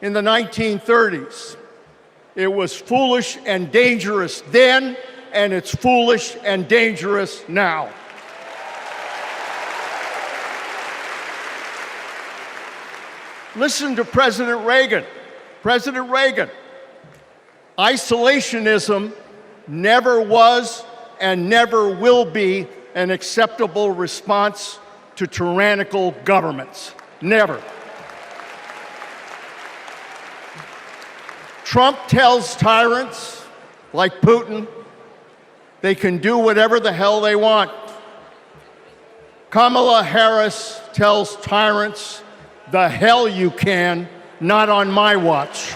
in the 1930s. It was foolish and dangerous then, and it's foolish and dangerous now. Listen to President Reagan. President Reagan. Isolationism never was and never will be an acceptable response to tyrannical governments. Never. Trump tells tyrants like Putin they can do whatever the hell they want. Kamala Harris tells tyrants, the hell you can, not on my watch.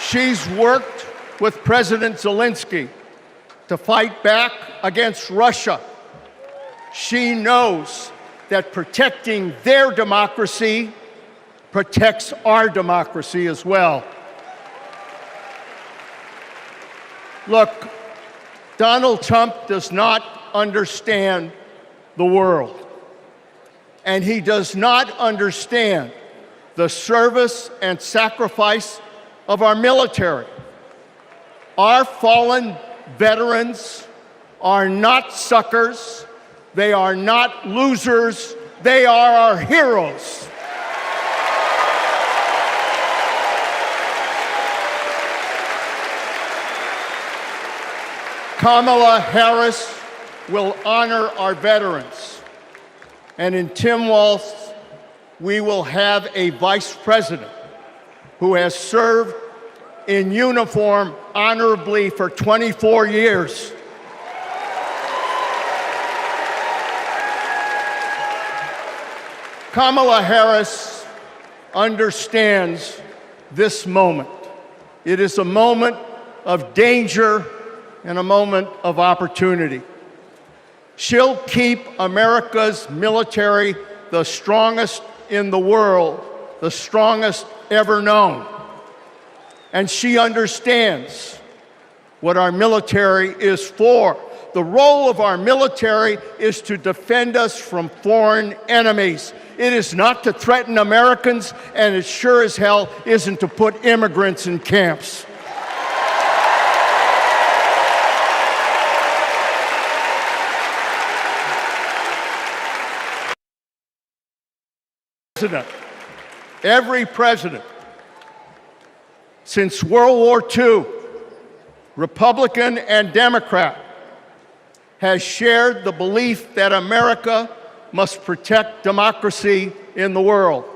She's worked with President Zelensky to fight back against Russia. She knows that protecting their democracy protects our democracy as well. Look, Donald Trump does not understand the world, and he does not understand the service and sacrifice of our military. Our fallen veterans are not suckers, they are not losers, they are our heroes. Kamala Harris will honor our veterans. And in Tim Walz, we will have a vice president who has served in uniform honorably for 24 years. Kamala Harris understands this moment. It is a moment of danger and a moment of opportunity. She'll keep America's military the strongest in the world, the strongest ever known. And she understands what our military is for. The role of our military is to defend us from foreign enemies. It is not to threaten Americans, and it sure as hell isn't to put immigrants in camps. Every president since World War II, Republican and Democrat, has shared the belief that America must protect democracy in the world.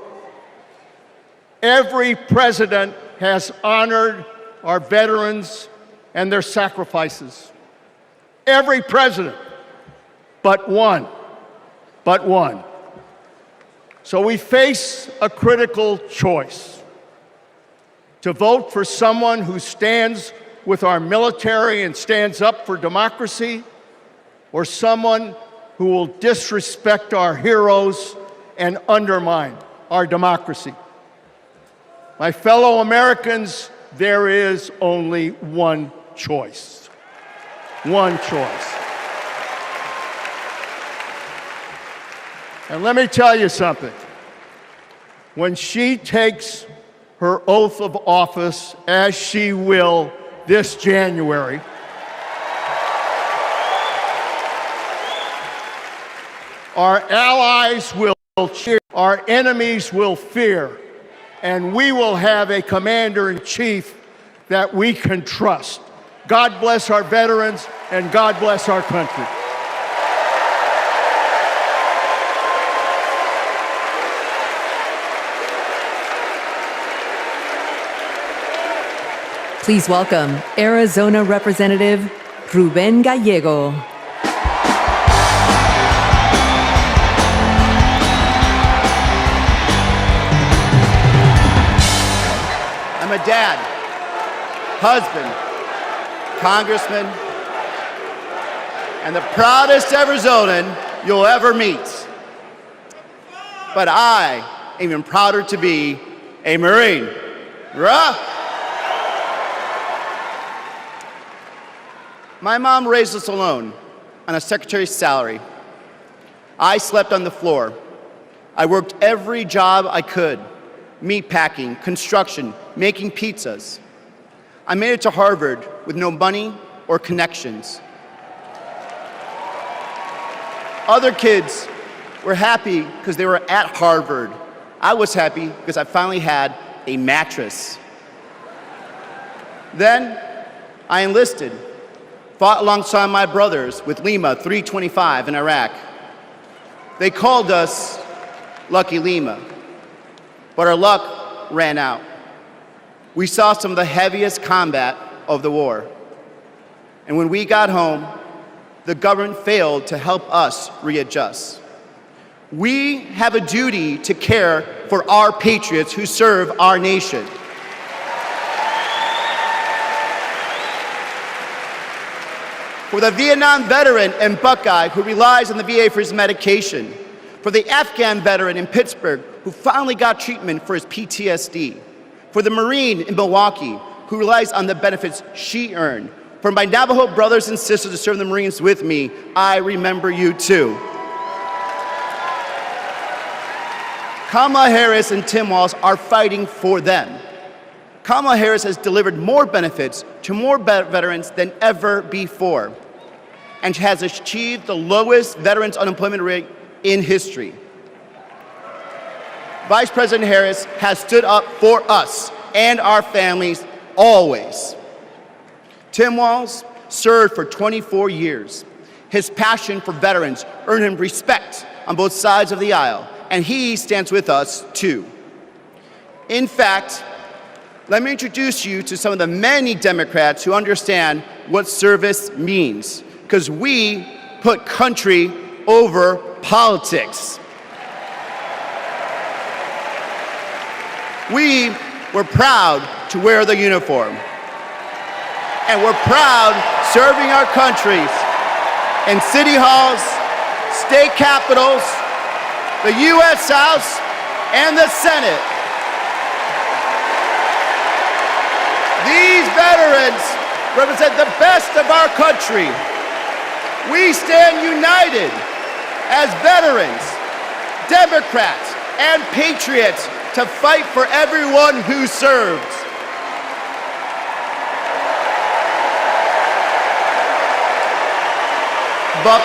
Every president has honored our veterans and their sacrifices. Every president, but one. So we face a critical choice: to vote for someone who stands with our military and stands up for democracy, or someone who will disrespect our heroes and undermine our democracy. My fellow Americans, there is only one choice. One choice. And let me tell you something. When she takes her oath of office, as she will this January, our allies will cheer, our enemies will fear, and we will have a commander-in-chief that we can trust. God bless our veterans, and God bless our country. Please welcome Arizona Representative Ruben Gallego. I'm a dad, husband, congressman, and the proudest Arizonan you'll ever meet. But I am even prouder to be a Marine. Rah! My mom raised us alone on a secretary's salary. I slept on the floor. I worked every job I could: meat packing, construction, making pizzas. I made it to Harvard with no money or connections. Other kids were happy because they were at Harvard. I was happy because I finally had a mattress. Then I enlisted, fought alongside my brothers with Lima 325 in Iraq. They called us Lucky Lima, but our luck ran out. We saw some of the heaviest combat of the war. And when we got home, the government failed to help us readjust. We have a duty to care for our patriots who serve our nation. For the Vietnam veteran and Buckeye who relies on the VA for his medication. For the Afghan veteran in Pittsburgh who finally got treatment for his PTSD. For the Marine in Milwaukee who relies on the benefits she earned. For my Navajo brothers and sisters who serve in the Marines with me, I remember you too. Kamala Harris and Tim Walz are fighting for them. Kamala Harris has delivered more benefits to more veterans than ever before, and has achieved the lowest veterans unemployment rate in history. Vice President Harris has stood up for us and our families always. Tim Walz served for 24 years. His passion for veterans earned him respect on both sides of the aisle, and he stands with us too. In fact, let me introduce you to some of the many Democrats who understand what service means, because we put country over politics. We were proud to wear the uniform, and we're proud serving our countries in city halls, state capitals, the U.S. House, and the Senate. These veterans represent the best of our country. We stand united as veterans, Democrats, and patriots to fight for everyone who serves. But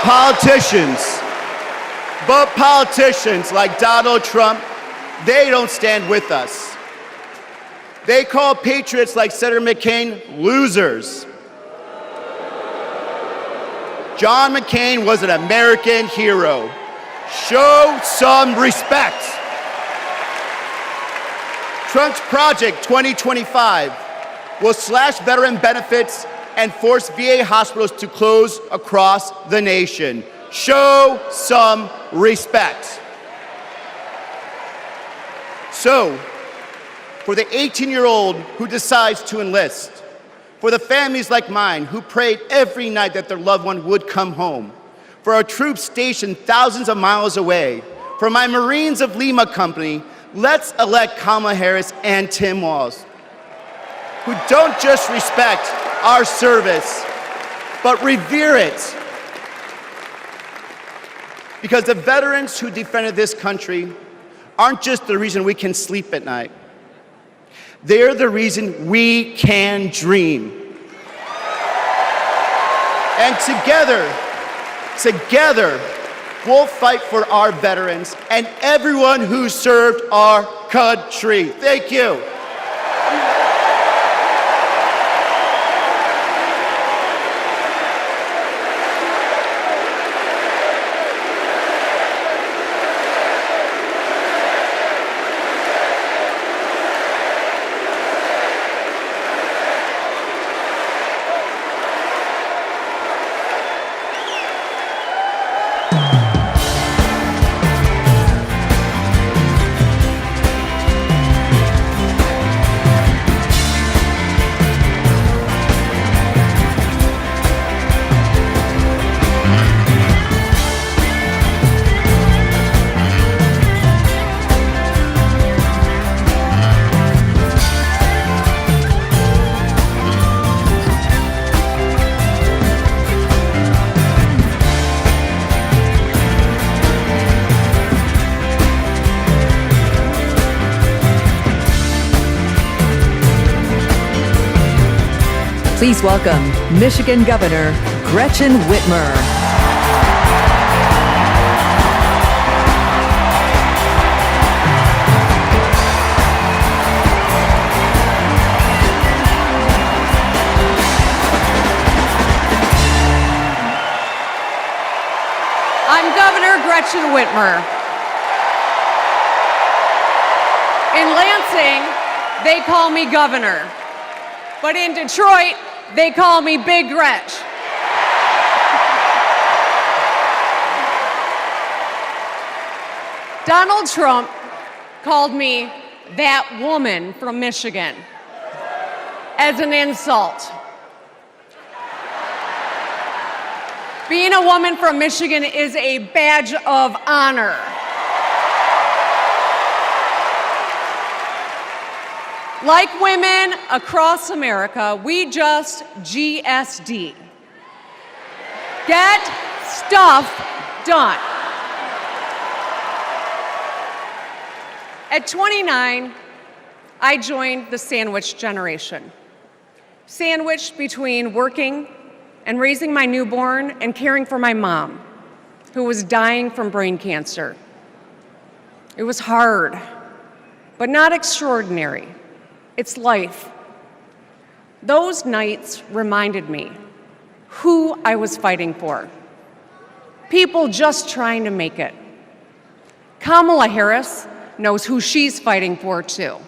politicians like Donald Trump, they don't stand with us. They call patriots like Senator McCain losers. John McCain was an American hero. Show some respect. Trump's Project 2025 will slash veteran benefits and force VA hospitals to close across the nation. Show some respect. So, for the 18-year-old who decides to enlist, for the families like mine who prayed every night that their loved one would come home, for our troops stationed thousands of miles away, for my Marines of Lima Company, let's elect Kamala Harris and Tim Walz, who don't just respect our service, but revere it. Because the veterans who defended this country aren't just the reason we can sleep at night. They're the reason we can dream. And together, we'll fight for our veterans and everyone who served our country. Thank you. Please welcome Michigan Governor Gretchen Whitmer. I'm Governor Gretchen Whitmer. In Lansing, they call me Governor. But in Detroit, they call me Big Gretch. Donald Trump called me that woman from Michigan as an insult. Being a woman from Michigan is a badge of honor. Like women across America, we just GSD. Get stuff done. At 29, I joined the sandwich generation. Sandwiched between working and raising my newborn and caring for my mom, who was dying from brain cancer. It was hard, but not extraordinary. It's life. Those nights reminded me who I was fighting for. People just trying to make it. Kamala Harris knows who she's fighting for, too.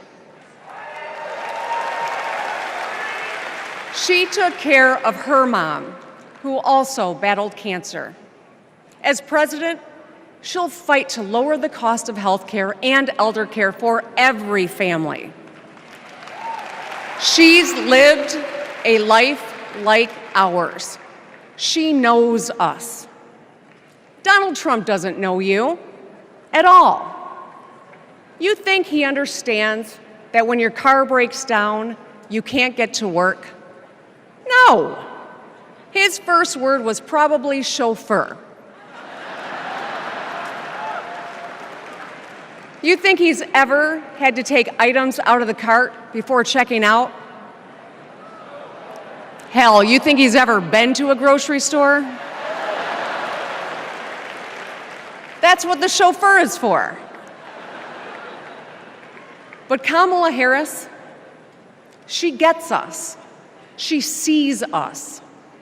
She took care of her mom, who also battled cancer. As president, she'll fight to lower the cost of health care and elder care for every family. She's lived a life like ours. She knows us. Donald Trump doesn't know you at all. You think he understands that when your car breaks down, you can't get to work? No. His first word was probably chauffeur. You think he's ever had to take items out of the cart before checking out? Hell, you think he's ever been to a grocery store? That's what the chauffeur is for. But Kamala Harris, she gets us. She sees us.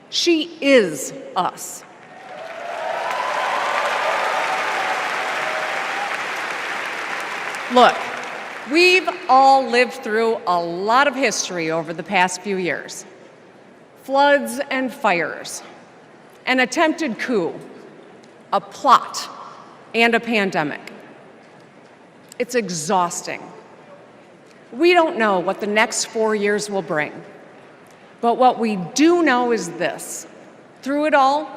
She is us. Look, we've all lived through a lot of history over the past few years. Floods and fires, an attempted coup, a plot, and a pandemic. It's exhausting. We don't know what the next 4 years will bring. But what we do know is this. Through it all,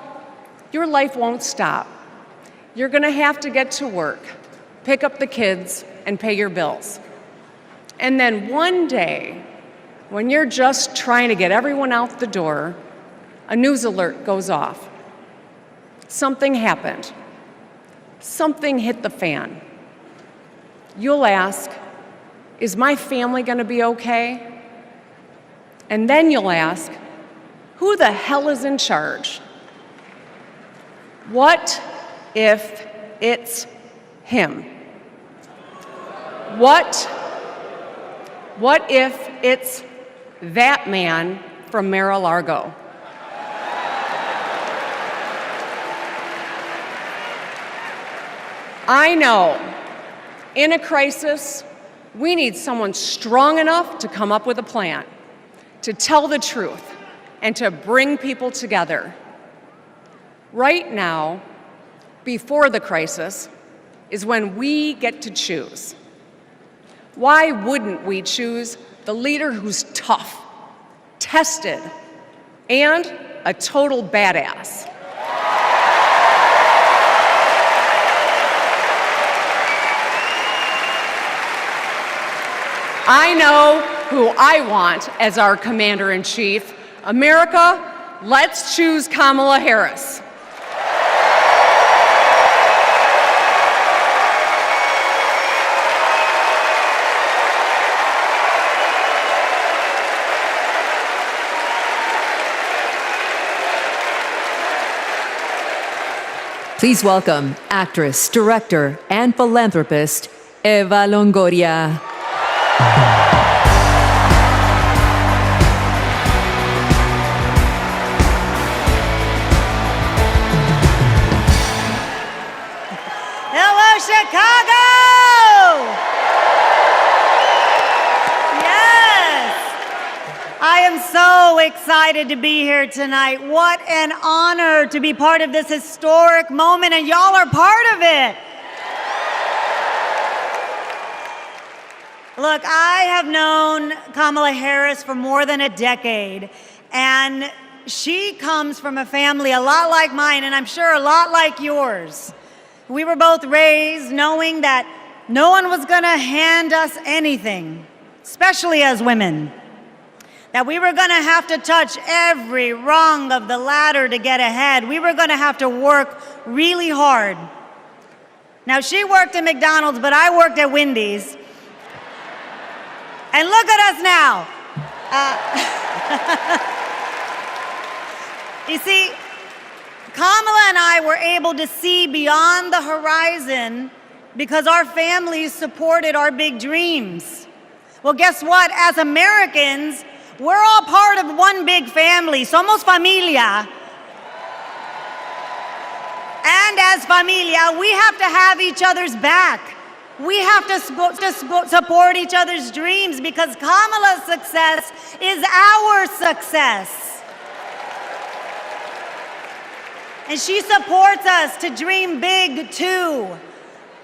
your life won't stop. You're going to have to get to work, pick up the kids, and pay your bills. And then one day, when you're just trying to get everyone out the door, a news alert goes off. Something happened. Something hit the fan. You'll ask, is my family going to be okay? And then you'll ask, who the hell is in charge? What if it's him? What if it's that man from Mar-a-Lago? I know, in a crisis, we need someone strong enough to come up with a plan, to tell the truth, and to bring people together. Right now, before the crisis, is when we get to choose. Why wouldn't we choose the leader who's tough, tested, and a total badass? I know who I want as our commander-in-chief. America, let's choose Kamala Harris. Please welcome actress, director, and philanthropist, Eva Longoria. Hello, Chicago! I am so excited to be here tonight. What an honor to be part of this historic moment, and y'all are part of it. Look, I have known Kamala Harris for more than a decade, and she comes from a family a lot like mine, and I'm sure a lot like yours. We were both raised knowing that no one was going to hand us anything, especially as women. That we were going to have to touch every rung of the ladder to get ahead. We were going to have to work really hard. Now, she worked at McDonald's, but I worked at Wendy's. And look at us now. You see, Kamala and I were able to see beyond the horizon because our families supported our big dreams. Well, guess what? As Americans, we're all part of one big family. Somos familia. And as familia, we have to have each other's back. We have to support each other's dreams because Kamala's success is our success. And she supports us to dream big too.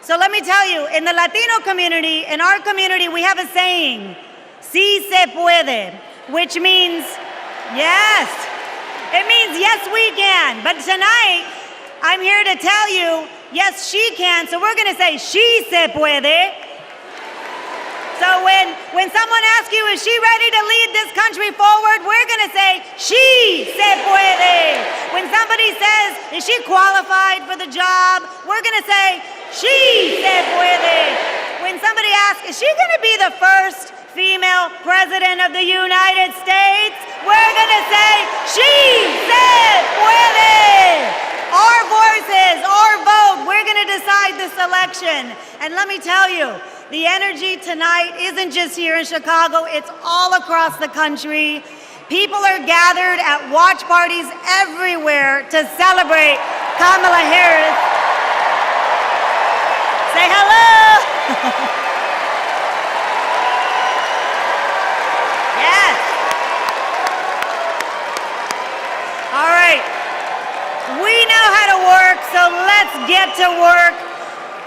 So let me tell you, in the Latino community, in our community, we have a saying, sí se puede, which means yes. It means yes, we can. But tonight, I'm here to tell you, yes, she can. So we're going to say, she se puede. So when someone asks you, is she ready to lead this country forward? We're going to say, she se puede. When somebody says, is she qualified for the job? We're going to say, she se puede. When somebody asks, is she going to be the first female president of the United States? We're going to say, she se puede. Our voices, our vote, we're going to decide this election. And let me tell you, the energy tonight isn't just here in Chicago, it's all across the country. People are gathered at watch parties everywhere to celebrate Kamala Harris. Say hello. Yes. All right. We know how to work, so let's get to work.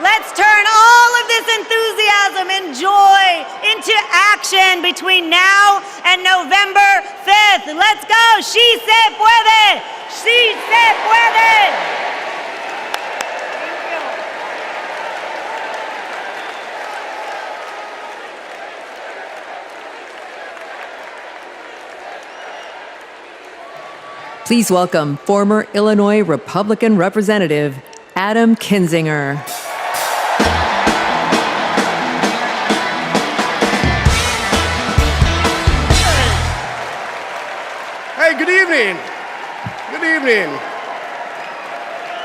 Let's turn all of this enthusiasm and joy into action between now and November 5th. Let's go. She se puede. She se puede. Please welcome former Illinois Republican Representative Adam Kinzinger. Hey, good evening. Good evening.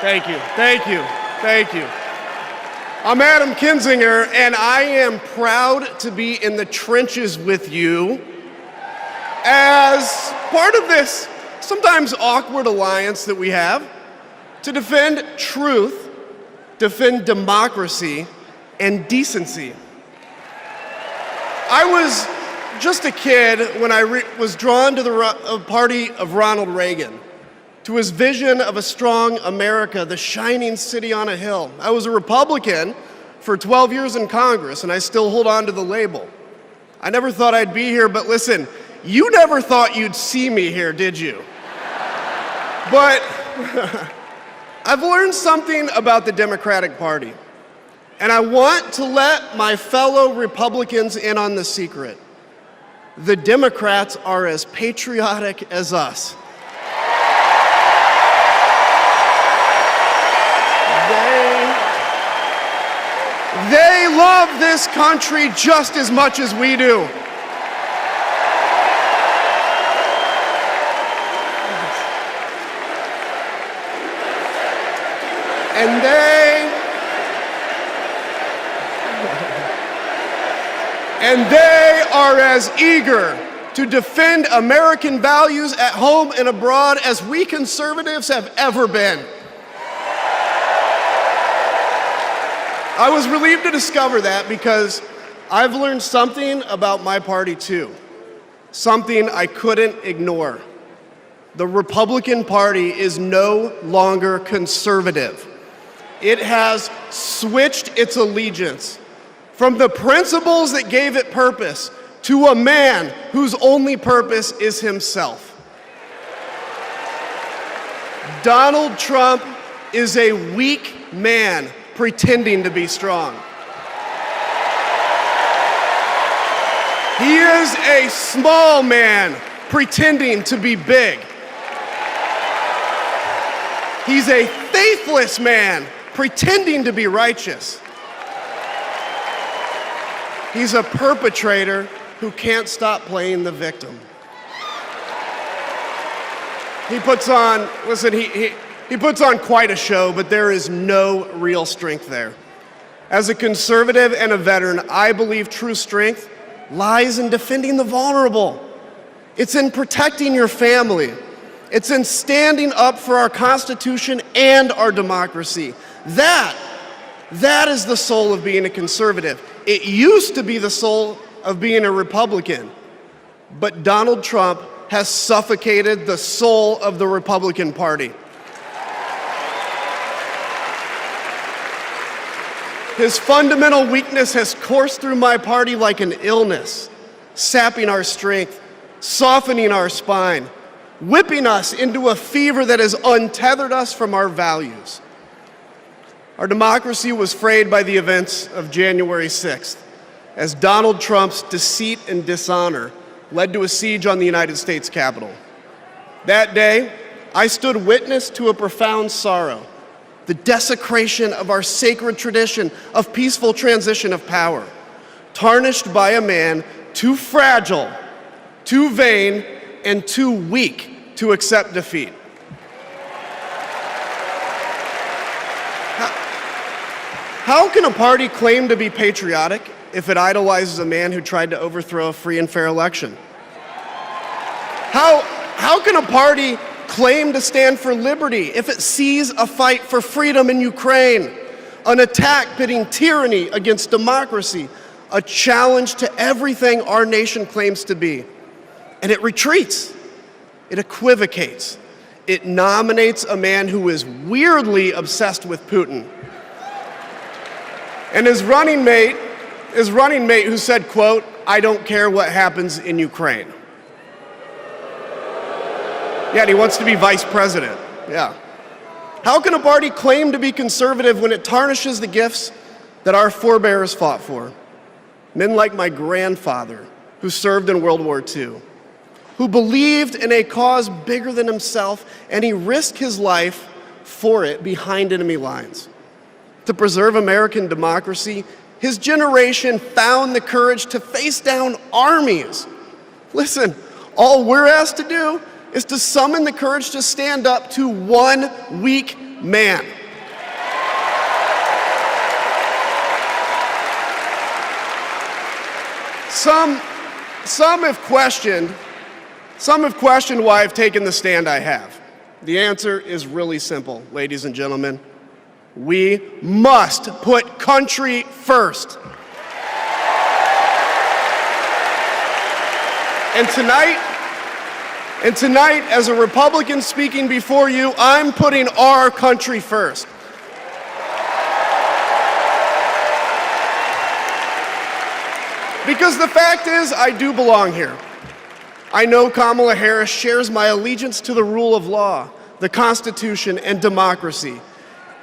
Thank you, thank you, thank you. I'm Adam Kinzinger, and I am proud to be in the trenches with you as part of this sometimes awkward alliance that we have to defend truth, defend democracy, and decency. I was just a kid when I was drawn to the party of Ronald Reagan, to his vision of a strong America, the shining city on a hill. I was a Republican for 12 years in Congress, and I still hold on to the label. I never thought I'd be here, but listen, you never thought you'd see me here, did you? But I've learned something about the Democratic Party, and I want to let my fellow Republicans in on the secret. The Democrats are as patriotic as us. They love this country just as much as we do. And they are as eager to defend American values at home and abroad as we conservatives have ever been. I was relieved to discover that because I've learned something about my party too, something I couldn't ignore. The Republican Party is no longer conservative. It has switched its allegiance from the principles that gave it purpose to a man whose only purpose is himself. Donald Trump is a weak man pretending to be strong. He is a small man pretending to be big. He's a faithless man pretending to be righteous. He's a perpetrator who can't stop playing the victim. He puts on, listen, he puts on quite a show, but there is no real strength there. As a conservative and a veteran, I believe true strength lies in defending the vulnerable. It's in protecting your family. It's in standing up for our Constitution and our democracy. That is the soul of being a conservative. It used to be the soul of being a Republican, but Donald Trump has suffocated the soul of the Republican Party. His fundamental weakness has coursed through my party like an illness, sapping our strength, softening our spine, whipping us into a fever that has untethered us from our values. Our democracy was frayed by the events of January 6th, as Donald Trump's deceit and dishonor led to a siege on the United States Capitol. That day, I stood witness to a profound sorrow, the desecration of our sacred tradition of peaceful transition of power, tarnished by a man too fragile, too vain, and too weak to accept defeat. How can a party claim to be patriotic if it idolizes a man who tried to overthrow a free and fair election? How can a party claim to stand for liberty if it sees a fight for freedom in Ukraine, an attack pitting tyranny against democracy, a challenge to everything our nation claims to be, and it retreats, it equivocates, it nominates a man who is weirdly obsessed with Putin? And his running mate who said, quote, "I don't care what happens in Ukraine." Yeah, and he wants to be vice president. Yeah. How can a party claim to be conservative when it tarnishes the gifts that our forebears fought for? Men like my grandfather, who served in World War II, who believed in a cause bigger than himself, and he risked his life for it behind enemy lines. To preserve American democracy, his generation found the courage to face down armies. Listen, all we're asked to do is to summon the courage to stand up to one weak man. Some have questioned why I've taken the stand I have. The answer is really simple, ladies and gentlemen. We must put country first. And tonight, as a Republican speaking before you, I'm putting our country first. Because the fact is, I do belong here. I know Kamala Harris shares my allegiance to the rule of law, the Constitution, and democracy.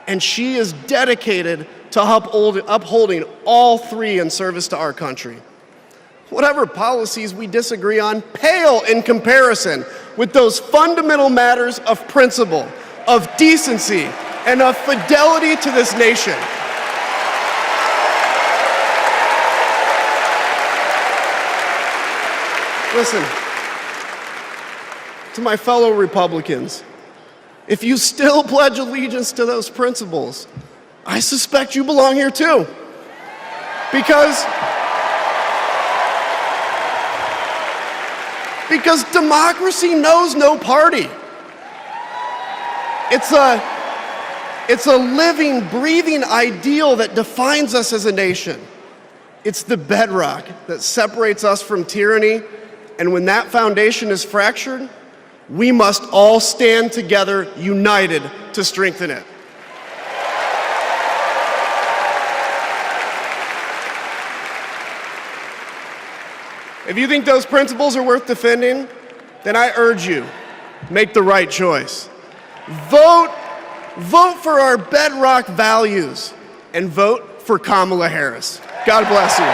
And she is dedicated to upholding all three in service to our country. Whatever policies we disagree on pale in comparison with those fundamental matters of principle, of decency, and of fidelity to this nation. Listen, to my fellow Republicans, if you still pledge allegiance to those principles, I suspect you belong here too. Because democracy knows no party. It's a living, breathing ideal that defines us as a nation. It's the bedrock that separates us from tyranny, and when that foundation is fractured, we must all stand together, united, to strengthen it. If you think those principles are worth defending, then I urge you, make the right choice. Vote for our bedrock values, and vote for Kamala Harris. God bless you.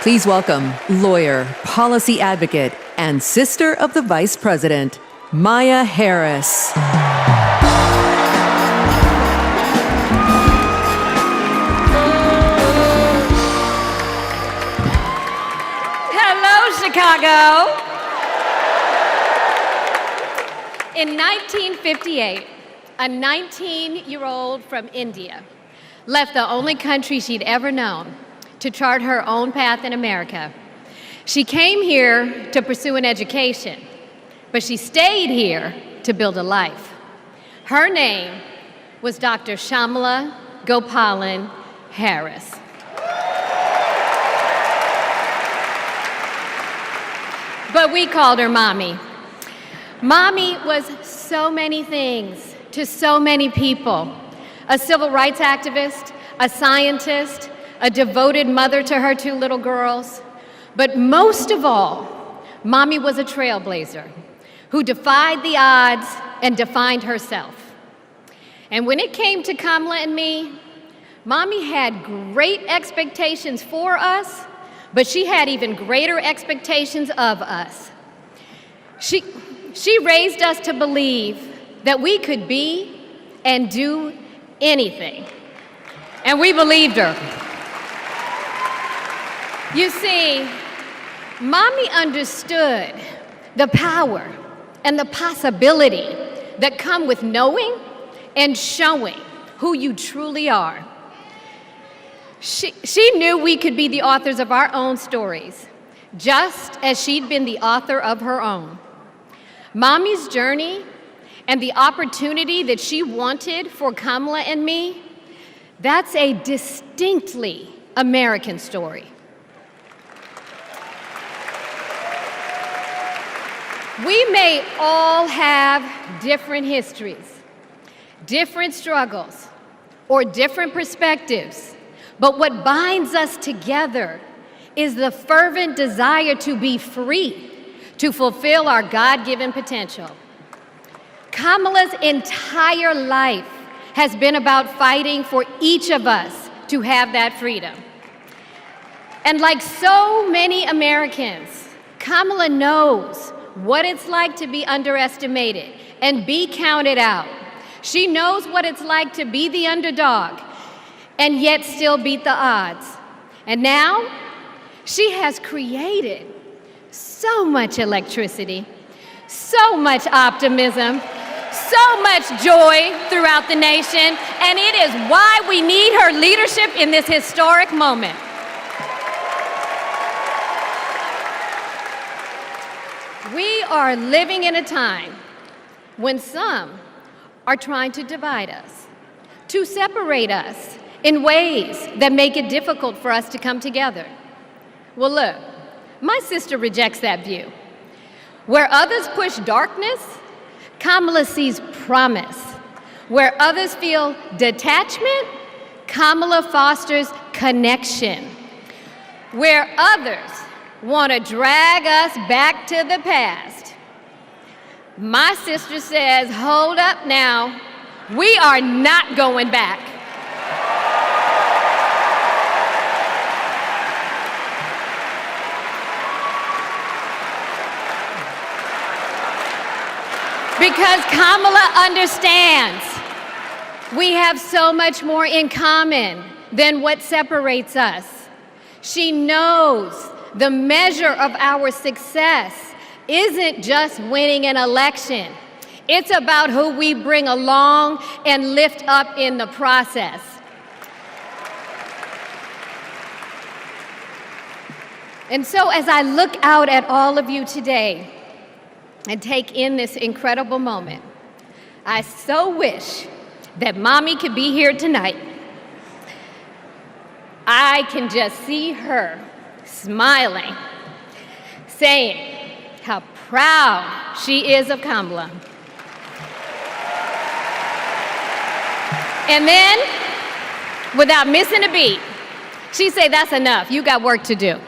Please welcome lawyer, policy advocate, and sister of the Vice President, Maya Harris. Hello, Chicago. In 1958, a 19-year-old from India left the only country she'd ever known to chart her own path in America. She came here to pursue an education, but she stayed here to build a life. Her name was Dr. Kamala Gopalan Harris. But we called her Mommy. Mommy was so many things to so many people. A civil rights activist, a scientist, a devoted mother to her 2 little girls. But most of all, Mommy was a trailblazer who defied the odds and defined herself. And when it came to Kamala and me, Mommy had great expectations for us, but she had even greater expectations of us. She raised us to believe that we could be and do anything. And we believed her. You see, Mommy understood the power and the possibility that come with knowing and showing who you truly are. She knew we could be the authors of our own stories, just as she'd been the author of her own. Mommy's journey and the opportunity that she wanted for Kamala and me, that's a distinctly American story. We may all have different histories, different struggles, or different perspectives, but what binds us together is the fervent desire to be free, to fulfill our God-given potential. Kamala's entire life has been about fighting for each of us to have that freedom. And like so many Americans, Kamala knows what it's like to be underestimated and be counted out. She knows what it's like to be the underdog and yet still beat the odds. And now, she has created so much electricity, so much optimism, so much joy throughout the nation, and it is why we need her leadership in this historic moment. We are living in a time when some are trying to divide us, to separate us in ways that make it difficult for us to come together. Well, look, my sister rejects that view. Where others push darkness, Kamala sees promise. Where others feel detachment, Kamala fosters connection. Where others want to drag us back to the past, my sister says, hold up now, we are not going back. Because Kamala understands We have so much more in common than what separates us. She knows the measure of our success isn't just winning an election. It's about who we bring along and lift up in the process. And so as I look out at all of you today and take in this incredible moment, I so wish that Mommy could be here tonight. I can just see her smiling, saying how proud she is of Kamala. And then, without missing a beat, she'd say, "That's enough, you got work to do."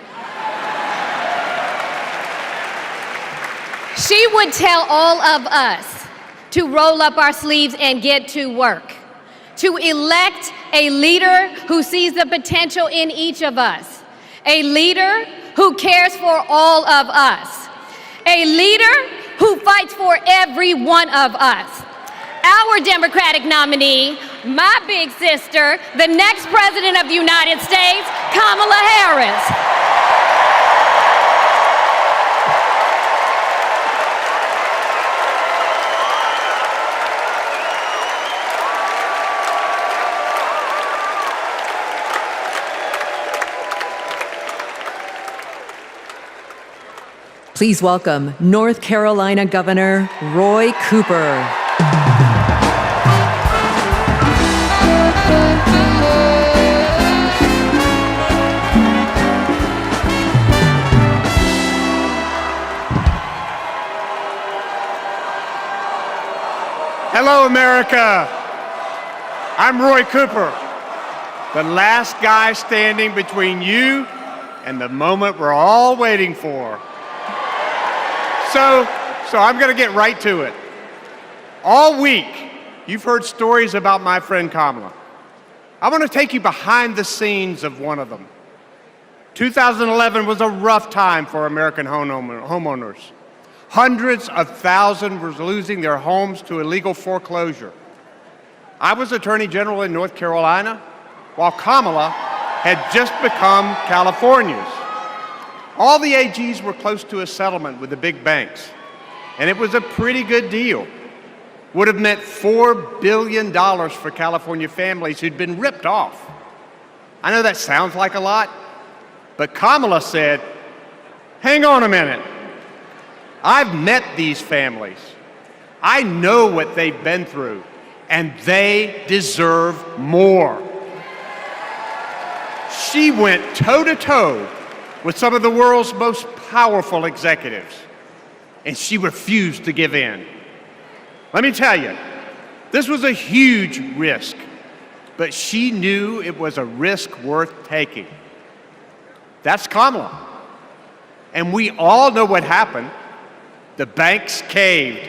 She would tell all of us to roll up our sleeves and get to work, to elect a leader who sees the potential in each of us, a leader who cares for all of us, a leader who fights for every one of us. Our Democratic nominee, my big sister, the next President of the United States, Kamala Harris. Please welcome North Carolina Governor Roy Cooper. Hello, America. I'm Roy Cooper, the last guy standing between you and the moment we're all waiting for. So I'm going to get right to it. All week, you've heard stories about my friend Kamala. I want to take you behind the scenes of one of them. 2011 was a rough time for American homeowners. Hundreds of thousands were losing their homes to illegal foreclosure. I was Attorney General in North Carolina, while Kamala had just become California's. All the AGs were close to a settlement with the big banks, and it was a pretty good deal. Would have meant $4 billion for California families who'd been ripped off. I know that sounds like a lot, but Kamala said, "Hang on a minute. I've met these families. I know what they've been through, and they deserve more." She went toe-to-toe with some of the world's most powerful executives, and she refused to give in. Let me tell you, this was a huge risk, but she knew it was a risk worth taking. That's Kamala. And we all know what happened. The banks caved.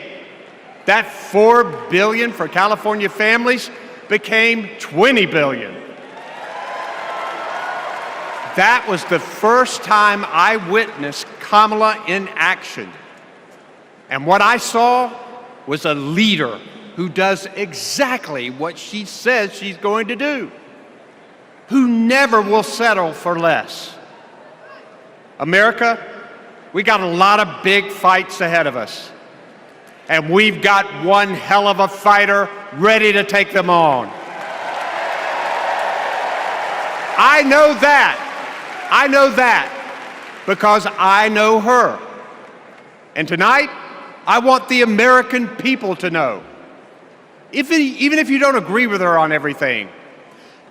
That $4 billion for California families became $20 billion. That was the first time I witnessed Kamala in action. And what I saw was a leader who does exactly what she says she's going to do, who never will settle for less. America, we got a lot of big fights ahead of us, and we've got one hell of a fighter ready to take them on. I know that because I know her. And tonight, I want the American people to know, even if you don't agree with her on everything,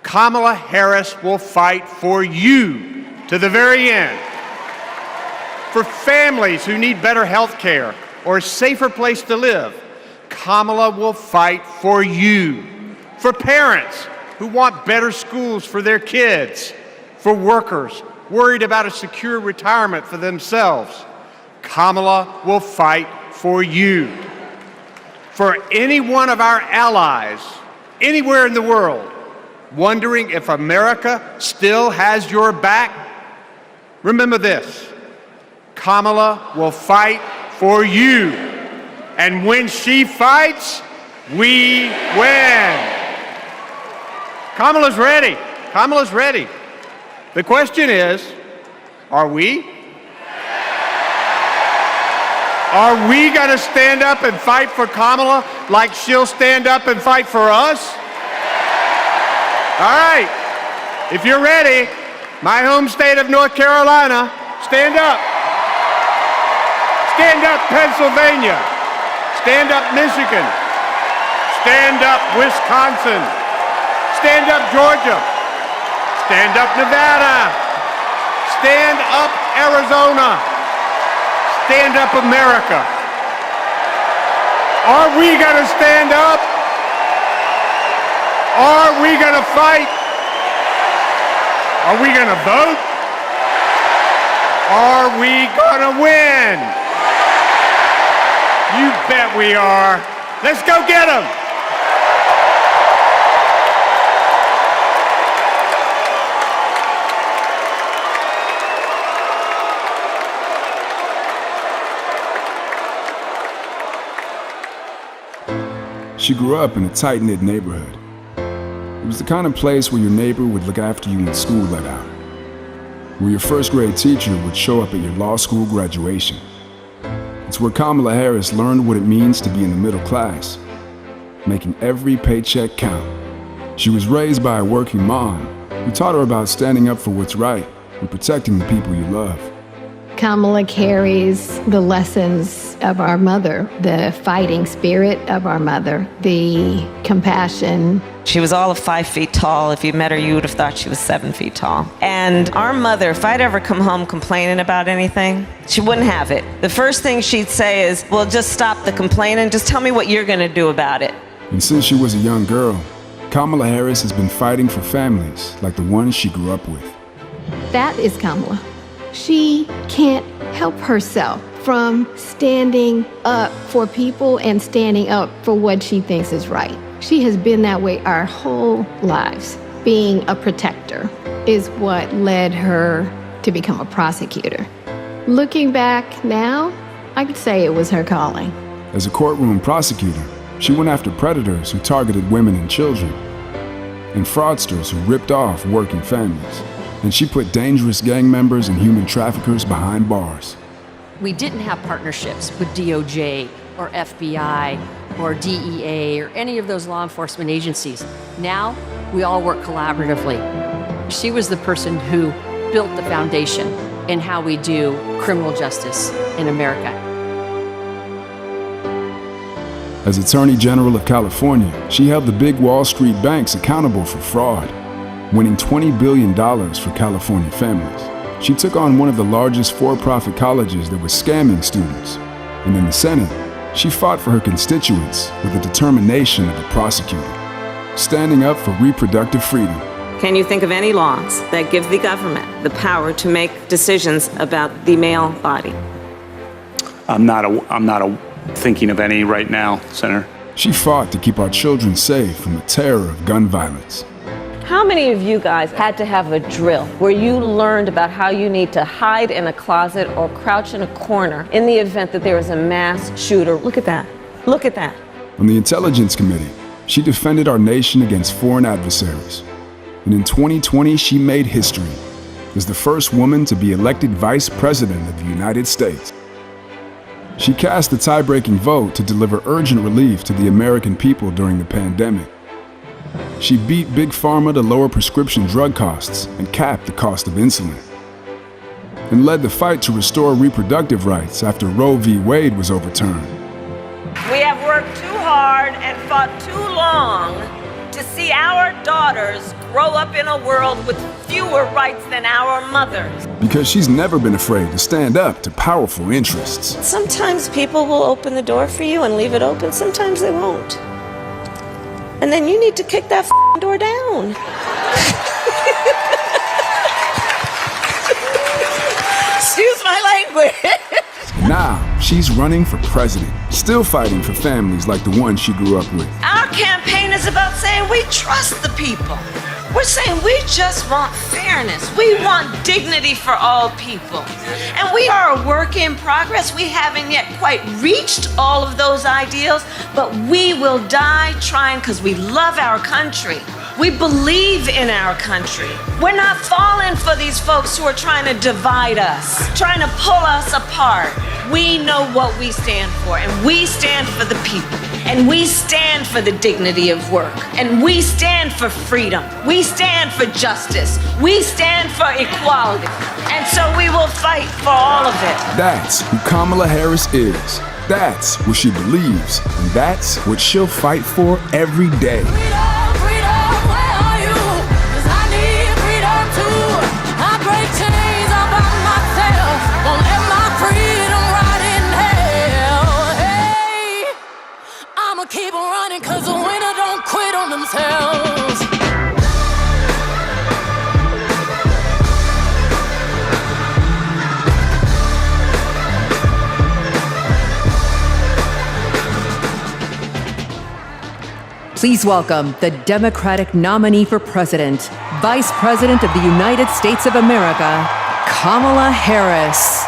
Kamala Harris will fight for you to the very end. For families who need better health care or a safer place to live, Kamala will fight for you. For parents who want better schools for their kids, for workers worried about a secure retirement for themselves, Kamala will fight for you. For any one of our allies, anywhere in the world, wondering if America still has your back, remember this: Kamala will fight for you. And when she fights, we win. Kamala's ready. Kamala's ready. The question is, are we? Are we going to stand up and fight for Kamala like she'll stand up and fight for us? All right. If you're ready, my home state of North Carolina, stand up. Stand up, Pennsylvania. Stand up, Michigan. Stand up, Wisconsin. Stand up, Georgia. Stand up, Nevada. Stand up, Arizona. Stand up, America. Are we going to stand up? Are we going to fight? Are we going to vote? Are we going to win? You bet we are. Let's go get them. She grew up in a tight-knit neighborhood. It was the kind of place where your neighbor would look after you when school let out, where your first grade teacher would show up at your law school graduation. It's where Kamala Harris learned what it means to be in the middle class, making every paycheck count. She was raised by a working mom who taught her about standing up for what's right and protecting the people you love. Kamala carries the lessons of our mother, the fighting spirit of our mother, the compassion. She was all of 5 feet tall. If you met her, you would have thought she was 7 feet tall. And our mother, if I'd ever come home complaining about anything, she wouldn't have it. The first thing she'd say is, well, just stop the complaining. Just tell me what you're going to do about it. And since she was a young girl, Kamala Harris has been fighting for families like the ones she grew up with. That is Kamala. She can't help herself from standing up for people and standing up for what she thinks is right. She has been that way our whole lives. Being a protector is what led her to become a prosecutor. Looking back now, I could say it was her calling. As a courtroom prosecutor, she went after predators who targeted women and children, and fraudsters who ripped off working families. And she put dangerous gang members and human traffickers behind bars. We didn't have partnerships with DOJ or FBI or DEA or any of those law enforcement agencies. Now, we all work collaboratively. She was the person who built the foundation in how we do criminal justice in America. As Attorney General of California, she held the big Wall Street banks accountable for fraud, winning $20 billion for California families. She took on one of the largest for-profit colleges that was scamming students. And in the Senate, she fought for her constituents with the determination of a prosecutor, standing up for reproductive freedom. Can you think of any laws that give the government the power to make decisions about the male body? I'm not thinking of any right now, Senator. She fought to keep our children safe from the terror of gun violence. How many of you guys had to have a drill where you learned about how you need to hide in a closet or crouch in a corner in the event that there is a mass shooter? Look at that. Look at that. On the Intelligence Committee, she defended our nation against foreign adversaries. And in 2020, she made history as the first woman to be elected Vice President of the United States. She cast the tie-breaking vote to deliver urgent relief to the American people during the pandemic. She beat Big Pharma to lower prescription drug costs and cap the cost of insulin, and led the fight to restore reproductive rights after Roe v. Wade was overturned. We have worked too hard and fought too long to see our daughters grow up in a world with fewer rights than our mothers. Because she's never been afraid to stand up to powerful interests. Sometimes people will open the door for you and leave it open, sometimes they won't. And then you need to kick that door down. Excuse my language. Now, she's running for president, still fighting for families like the one she grew up with. Our campaign is about saying we trust the people. We're saying we just want fairness. We want dignity for all people. And we are a work in progress. We haven't yet quite reached all of those ideals, but we will die trying because we love our country. We believe in our country. We're not falling for these folks who are trying to divide us, trying to pull us apart. We know what we stand for, and we stand for the people. And we stand for the dignity of work. And we stand for freedom. We stand for justice. We stand for equality. And so we will fight for all of it. That's who Kamala Harris is. That's what she believes. And that's what she'll fight for every day. Keep on running, cause the winner don't quit on themselves. Please welcome the Democratic nominee for president, Vice President of the United States of America, Kamala Harris.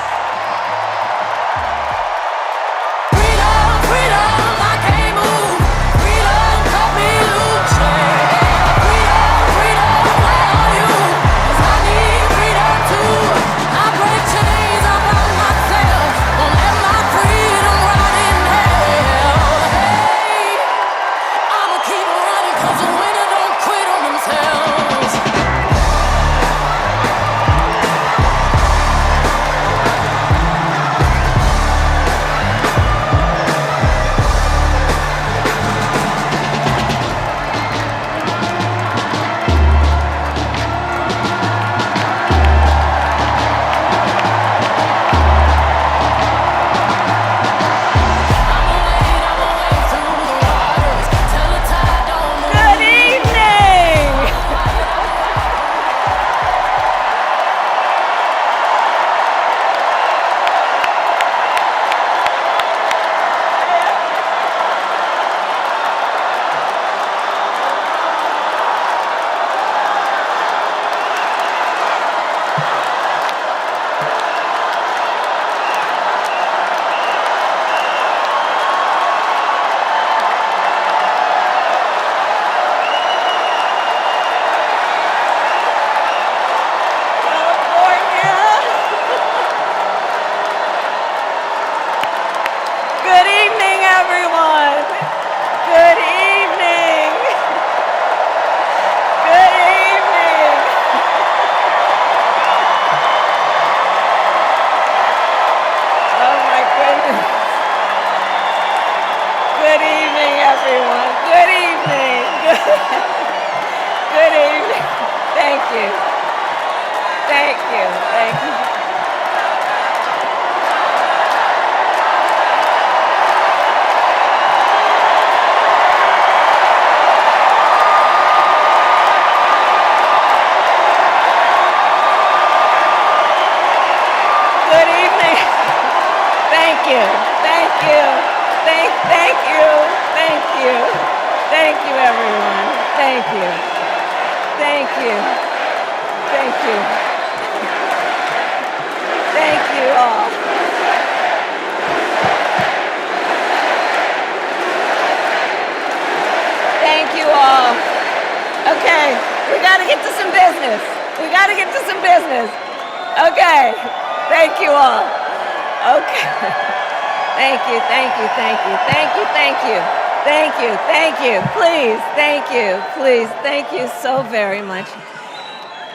So very much.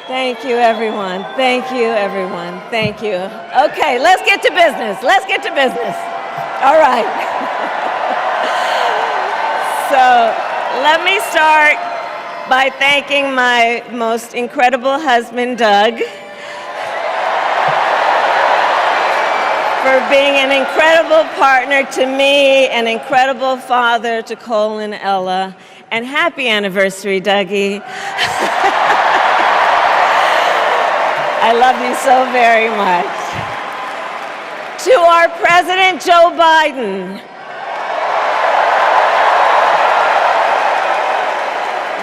Thank you, everyone. Thank you, everyone. Thank you. Okay, let's get to business. Let's get to business. All right. So let me start by thanking my most incredible husband, Doug, for being an incredible partner to me, an incredible father to Cole and Ella. And happy anniversary, Dougie. I love you so very much. To our President, Joe Biden.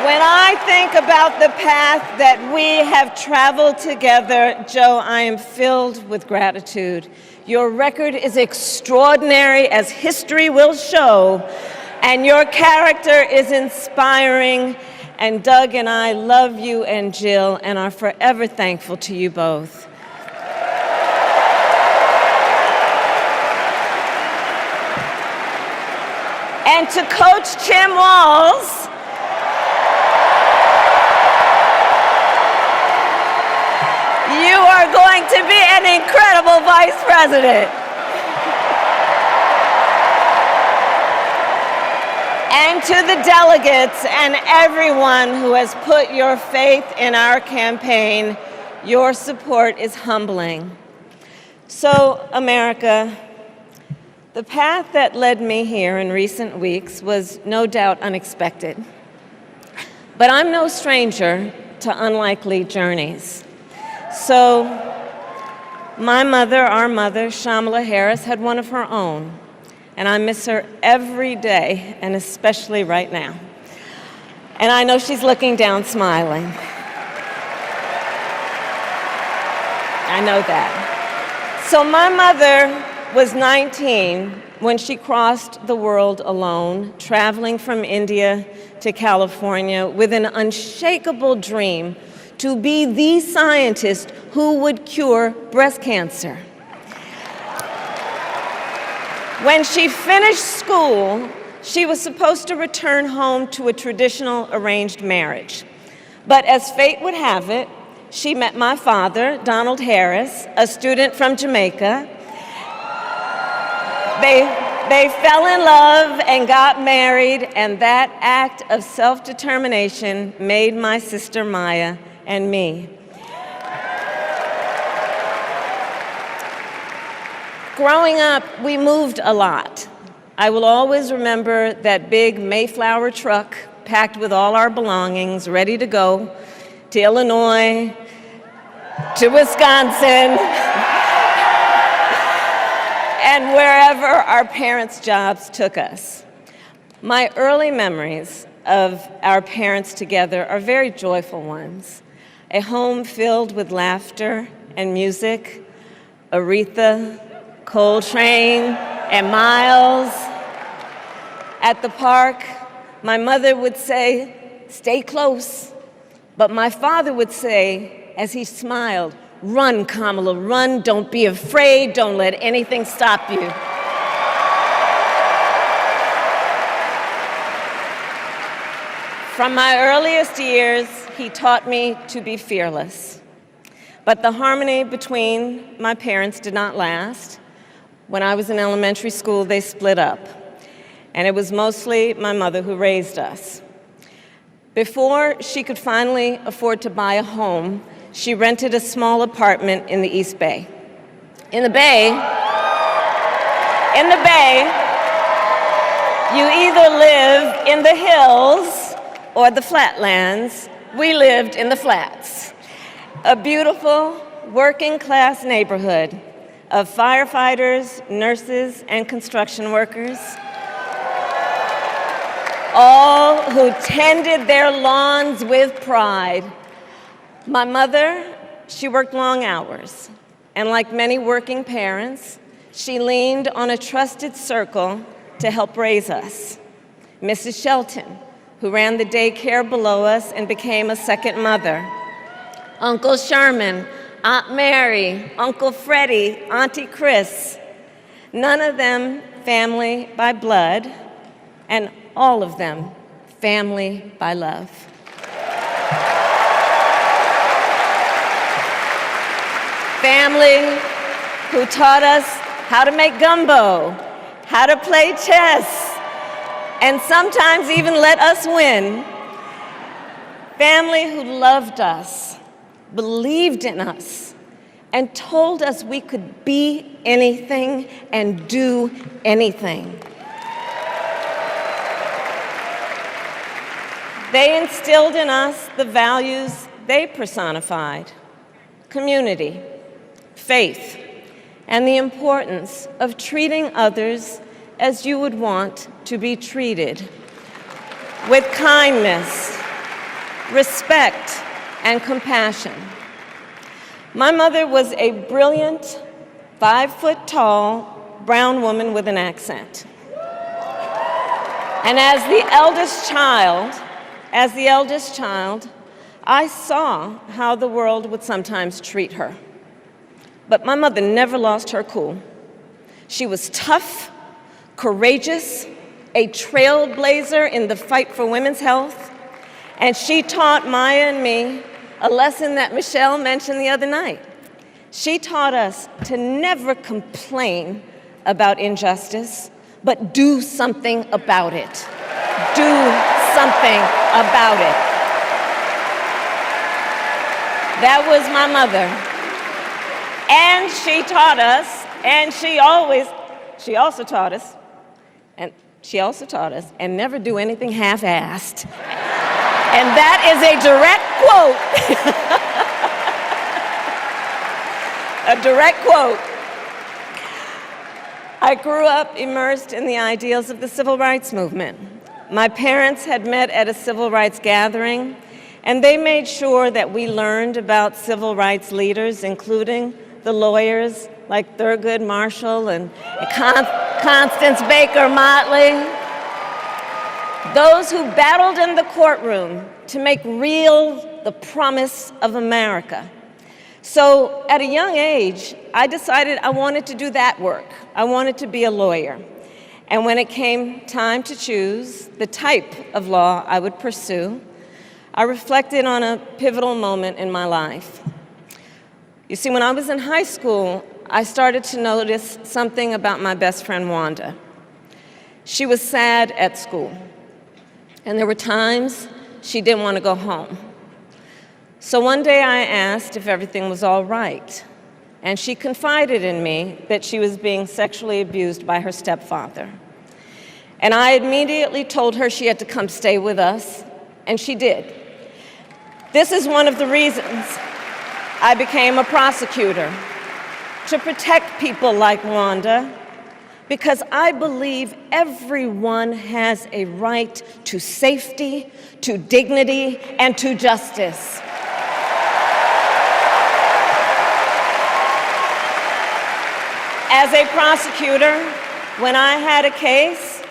When I think about the path that we have traveled together, Joe, I am filled with gratitude. Your record is extraordinary, as history will show, and your character is inspiring. And Doug and I love you and Jill and are forever thankful to you both. And to Coach Tim Walz, you are going to be an incredible vice president. And to the delegates and everyone who has put your faith in our campaign, your support is humbling. So, America, the path that led me here in recent weeks was no doubt unexpected. But I'm no stranger to unlikely journeys. So, my mother, our mother, Kamala Harris, had one of her own. And I miss her every day, and especially right now. And I know she's looking down smiling. I know that. So my mother was 19 when she crossed the world alone, traveling from India to California with an unshakable dream to be the scientist who would cure breast cancer. When she finished school, she was supposed to return home to a traditional arranged marriage. But as fate would have it, she met my father, Donald Harris, a student from Jamaica. They fell in love and got married, and that act of self-determination made my sister Maya and me. Growing up, we moved a lot. I will always remember that big Mayflower truck packed with all our belongings, ready to go to Illinois, to Wisconsin, and wherever our parents' jobs took us. My early memories of our parents together are very joyful ones. A home filled with laughter and music, Aretha, Coltrane, and Miles. At the park, my mother would say, "Stay close." But my father would say, as he smiled, "Run, Kamala, run. Don't be afraid. Don't let anything stop you." From my earliest years, he taught me to be fearless. But the harmony between my parents did not last. When I was in elementary school, they split up, and it was mostly my mother who raised us. Before she could finally afford to buy a home, she rented a small apartment in the East Bay. In the Bay, you either live in the hills or the flatlands. We lived in the flats. A beautiful working-class neighborhood of firefighters, nurses, and construction workers, all who tended their lawns with pride. My mother, she worked long hours, and like many working parents, she leaned on a trusted circle to help raise us. Mrs. Shelton, who ran the daycare below us and became a second mother. Uncle Sherman, Aunt Mary, Uncle Freddie, Auntie Chris. None of them family by blood, and all of them family by love. Family who taught us how to make gumbo, how to play chess, and sometimes even let us win. Family who loved us, believed in us, and told us we could be anything and do anything. They instilled in us the values they personified: community, faith, and the importance of treating others as you would want to be treated, with kindness, respect, and compassion. My mother was a brilliant, 5-foot-tall, brown woman with an accent. And as the eldest child, I saw how the world would sometimes treat her. But my mother never lost her cool. She was tough, courageous, a trailblazer in the fight for women's health, and she taught Maya and me a lesson that Michelle mentioned the other night. She taught us to never complain about injustice, but do something about it. Do something about it. That was my mother. And she taught us, and she also taught us, and never do anything half-assed. And that is a direct quote. A direct quote. I grew up immersed in the ideals of the civil rights movement. My parents had met at a civil rights gathering, and they made sure that we learned about civil rights leaders, including the lawyers like Thurgood Marshall and Constance Baker Motley, those who battled in the courtroom to make real the promise of America. So at a young age, I decided I wanted to do that work. I wanted to be a lawyer. And when it came time to choose the type of law I would pursue, I reflected on a pivotal moment in my life. You see, when I was in high school, I started to notice something about my best friend, Wanda. She was sad at school, and there were times she didn't want to go home. So one day I asked if everything was all right, and she confided in me that she was being sexually abused by her stepfather. And I immediately told her she had to come stay with us, and she did. This is one of the reasons I became a prosecutor, to protect people like Wanda, because I believe everyone has a right to safety, to dignity, and to justice. As a prosecutor, when I had a case,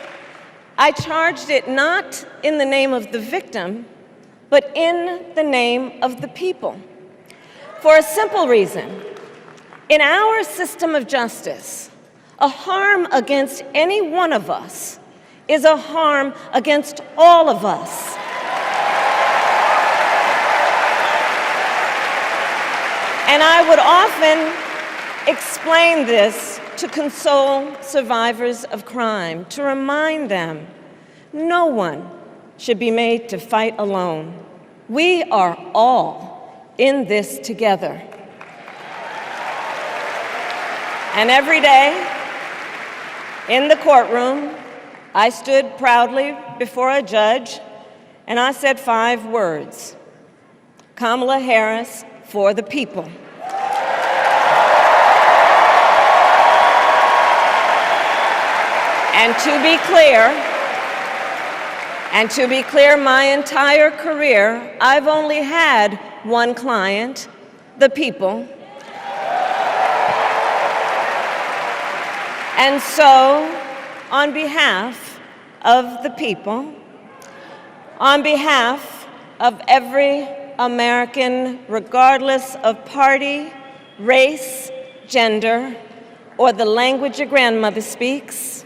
I charged it not in the name of the victim, but in the name of the people. For a simple reason. In our system of justice, a harm against any one of us is a harm against all of us. And I would often explain this to console survivors of crime, to remind them no one should be made to fight alone. We are all in this together. And every day in the courtroom, I stood proudly before a judge and I said 5 words: Kamala Harris for the people. And to be clear, my entire career, I've only had one client, the people. And so, on behalf of the people, on behalf of every American, regardless of party, race, gender, or the language your grandmother speaks,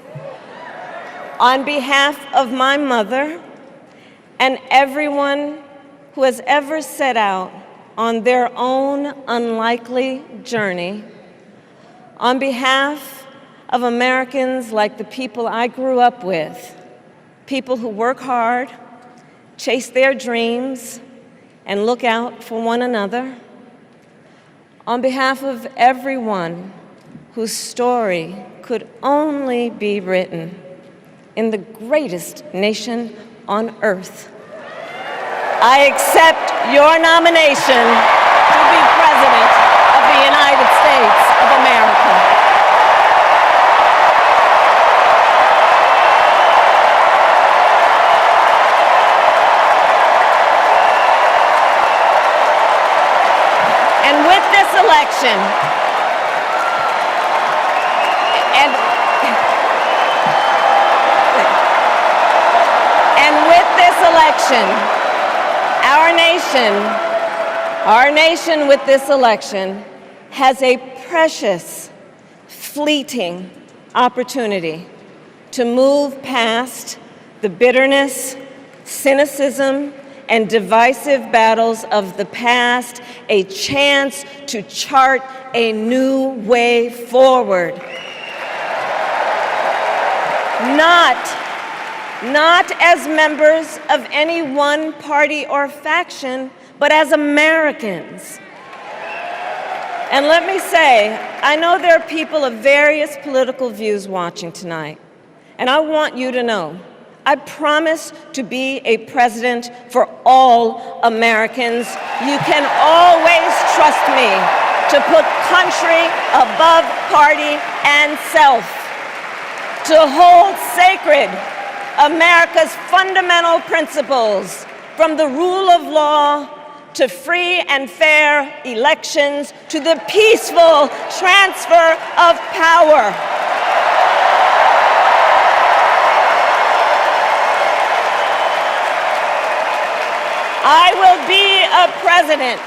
on behalf of my mother and everyone who has ever set out on their own unlikely journey, on behalf of Americans like the people I grew up with, people who work hard, chase their dreams, and look out for one another, on behalf of everyone whose story could only be written in the greatest nation on earth, I accept your nomination to be President of the United States of America. election, and with this election, our nation with this election has a precious, fleeting opportunity to move past the bitterness, cynicism, and divisive battles of the past, a chance to chart a new way forward. Not as members of any one party or faction, but as Americans. And let me say, I know there are people of various political views watching tonight, and I want you to know, I promise to be a president for all Americans. You can always trust me to put country above party and self, to hold sacred America's fundamental principles, from the rule of law to free and fair elections to the peaceful transfer of power. I will be a president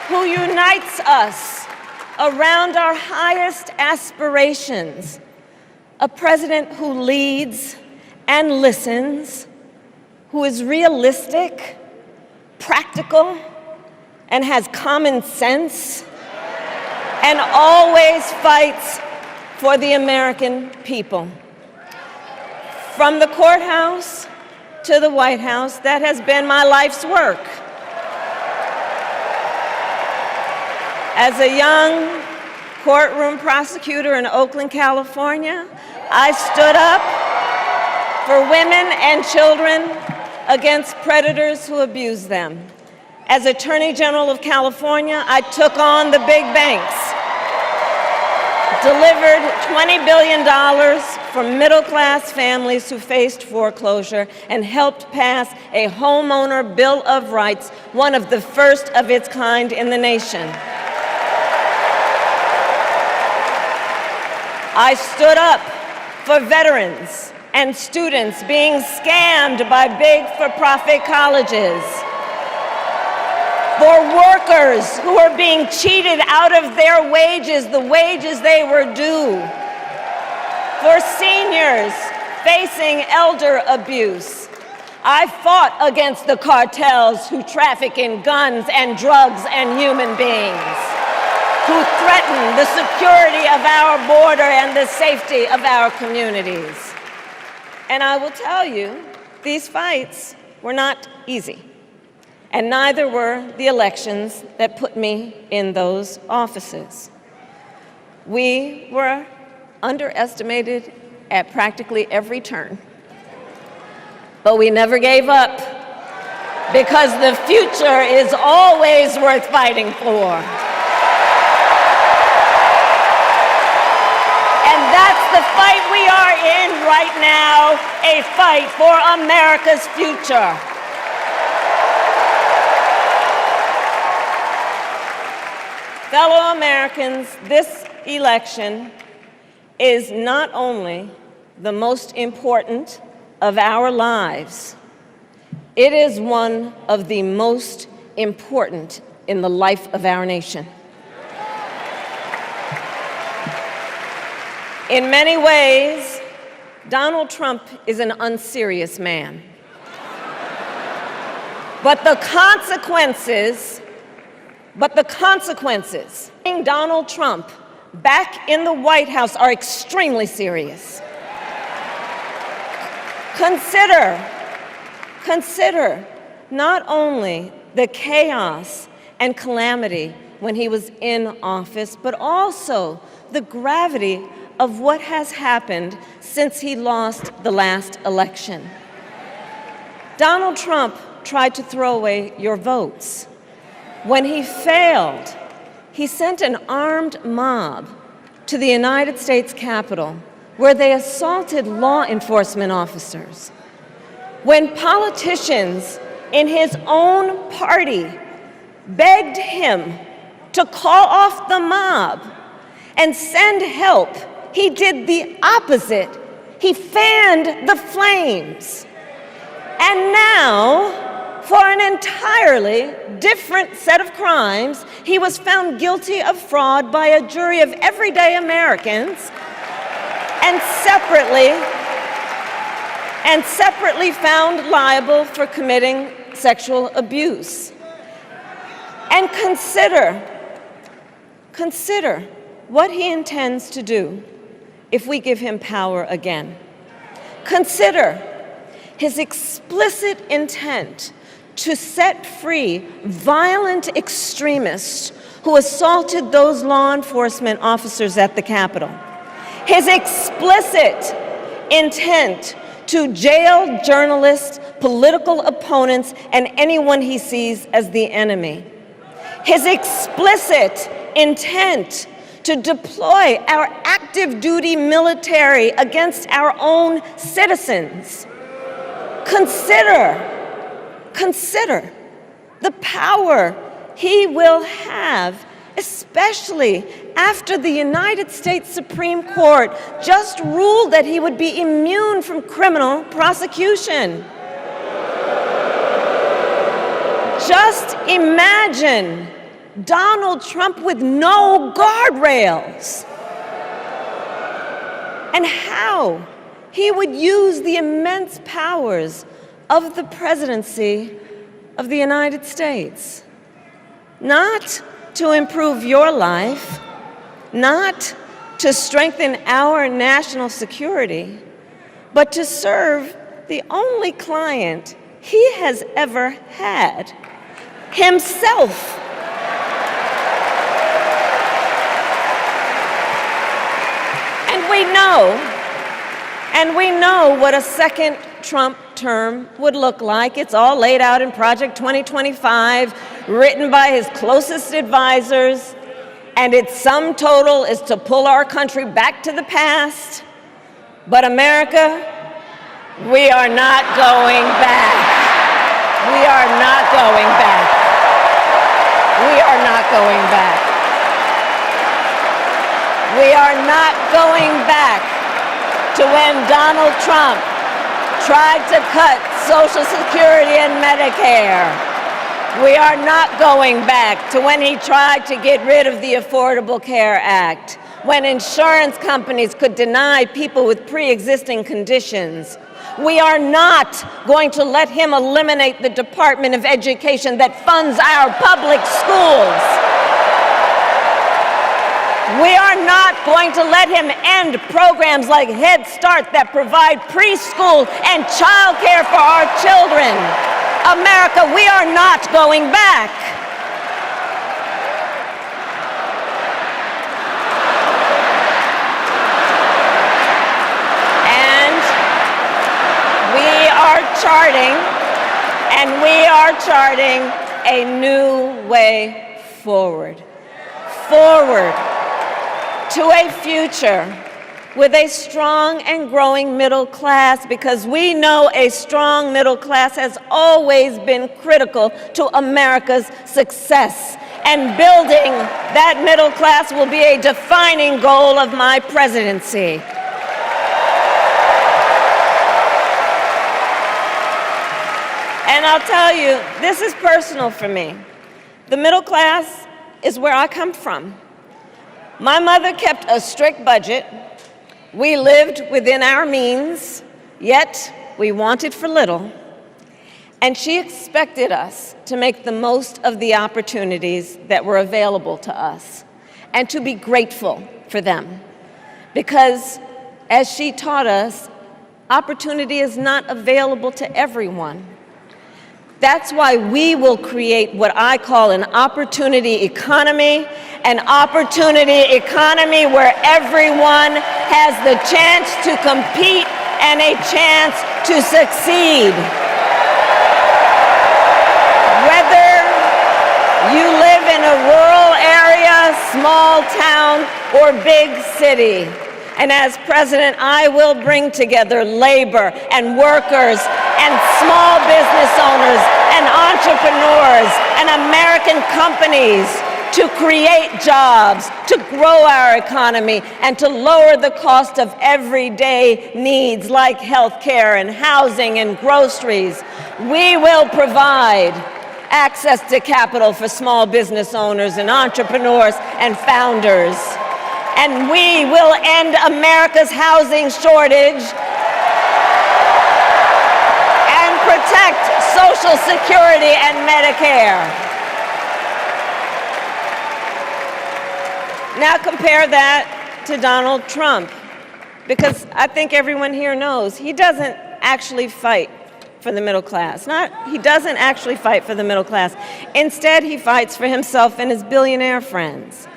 who unites us around our highest aspirations, a president who leads and listens, who is realistic, practical, and has common sense, and always fights for the American people. From the courthouse to the White House, that has been my life's work. As a young courtroom prosecutor in Oakland, California, I stood up for women and children against predators who abuse them. As Attorney General of California, I took on the big banks, delivered $20 billion for middle-class families who faced foreclosure, and helped pass a homeowner Bill of Rights, one of the first of its kind in the nation. I stood up for veterans and students being scammed by big for-profit colleges, for workers who are being cheated out of their wages, the wages they were due, for seniors facing elder abuse. I fought against the cartels who traffic in guns and drugs and human beings, who threaten the security of our border and the safety of our communities. And I will tell you, these fights were not easy, and neither were the elections that put me in those offices. We were underestimated at practically every turn, but we never gave up, because the future is always worth fighting for. That's the fight we are in right now, a fight for America's future. Fellow Americans, this election is not only the most important of our lives, it is one of the most important in the life of our nation. In many ways, Donald Trump is an unserious man. But the consequences, putting Donald Trump back in the White House are extremely serious. Consider not only the chaos and calamity when he was in office, but also the gravity of what has happened since he lost the last election. Donald Trump tried to throw away your votes. When he failed, he sent an armed mob to the United States Capitol, where they assaulted law enforcement officers. When politicians in his own party begged him to call off the mob and send help. He did the opposite. He fanned the flames. And now, for an entirely different set of crimes, he was found guilty of fraud by a jury of everyday Americans and separately found liable for committing sexual abuse. And consider what he intends to do if we give him power again. Consider his explicit intent to set free violent extremists who assaulted those law enforcement officers at the Capitol. His explicit intent to jail journalists, political opponents, and anyone he sees as the enemy. His explicit intent to deploy our active duty military against our own citizens. Consider the power he will have, especially after the United States Supreme Court just ruled that he would be immune from criminal prosecution. Just imagine Donald Trump with no guardrails, and how he would use the immense powers of the presidency of the United States, not to improve your life, not to strengthen our national security, but to serve the only client he has ever had, himself. And we know what a second Trump term would look like. It's all laid out in Project 2025, written by his closest advisors, and its sum total is to pull our country back to the past. But America, we are not going back. We are not going back. We are not going back. We are not going back to when Donald Trump tried to cut Social Security and Medicare. We are not going back to when he tried to get rid of the Affordable Care Act, when insurance companies could deny people with pre-existing conditions. We are not going to let him eliminate the Department of Education that funds our public schools. We are not going to let him end programs like Head Start that provide preschool and childcare for our children. America, we are not going back. And we are charting a new way forward. To a future with a strong and growing middle class, because we know a strong middle class has always been critical to America's success. And building that middle class will be a defining goal of my presidency. And I'll tell you, this is personal for me. The middle class is where I come from. My mother kept a strict budget. We lived within our means, yet we wanted for little. And she expected us to make the most of the opportunities that were available to us and to be grateful for them. Because, as she taught us, opportunity is not available to everyone. That's why we will create what I call an opportunity economy, an opportunity economy where everyone has the chance to compete and a chance to succeed. Whether you live in a rural area, small town, or big city. And as president, I will bring together labor and workers and small business owners and entrepreneurs and American companies to create jobs, to grow our economy, and to lower the cost of everyday needs like health care and housing and groceries. We will provide access to capital for small business owners and entrepreneurs and founders. And we will end America's housing shortage and protect Social Security and Medicare. Now compare that to Donald Trump, because I think everyone here knows he doesn't actually fight for the middle class. He doesn't actually fight for the middle class. Instead, he fights for himself and his billionaire friends.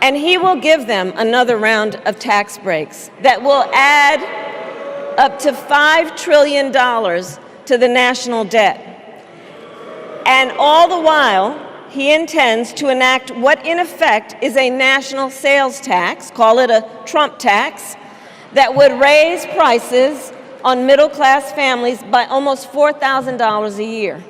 And he will give them another round of tax breaks that will add up to $5 trillion to the national debt. And all the while, he intends to enact what in effect is a national sales tax, call it a Trump tax, that would raise prices on middle-class families by almost $4,000 a year.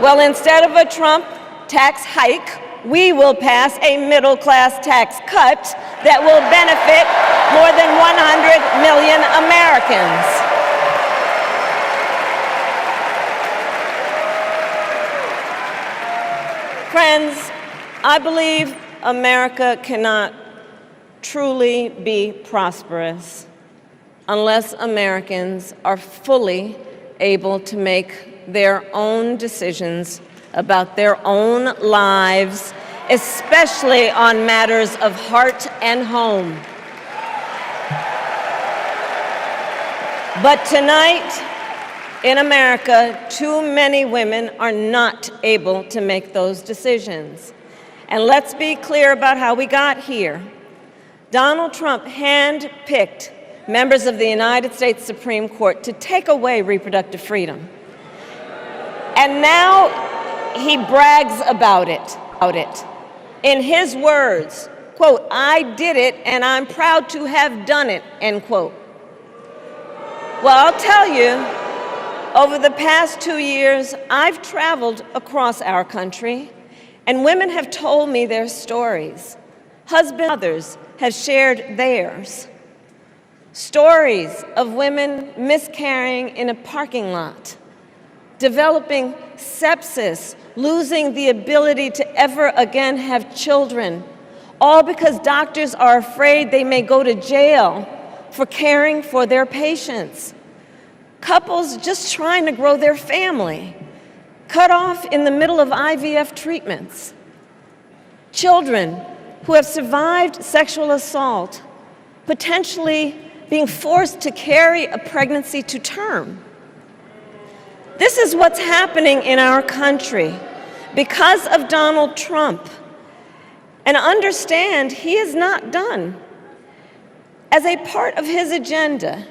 Well, instead of a Trump tax hike, we will pass a middle-class tax cut that will benefit more than 100 million Americans. Friends, I believe America cannot truly be prosperous unless Americans are fully able to make their own decisions about their own lives, especially on matters of heart and home. But tonight, in America, too many women are not able to make those decisions. And let's be clear about how we got here. Donald Trump handpicked members of the United States Supreme Court to take away reproductive freedom. And now he brags about it. In his words, quote, "I did it and I'm proud to have done it," end quote. Well, I'll tell you, over the past 2 years, I've traveled across our country, and women have told me their stories. Husbands and others have shared theirs. Stories of women miscarrying in a parking lot, developing sepsis, losing the ability to ever again have children, all because doctors are afraid they may go to jail for caring for their patients. Couples just trying to grow their family, cut off in the middle of IVF treatments. Children who have survived sexual assault, potentially being forced to carry a pregnancy to term. This is what's happening in our country because of Donald Trump. And understand, he is not done. As a part of his agenda,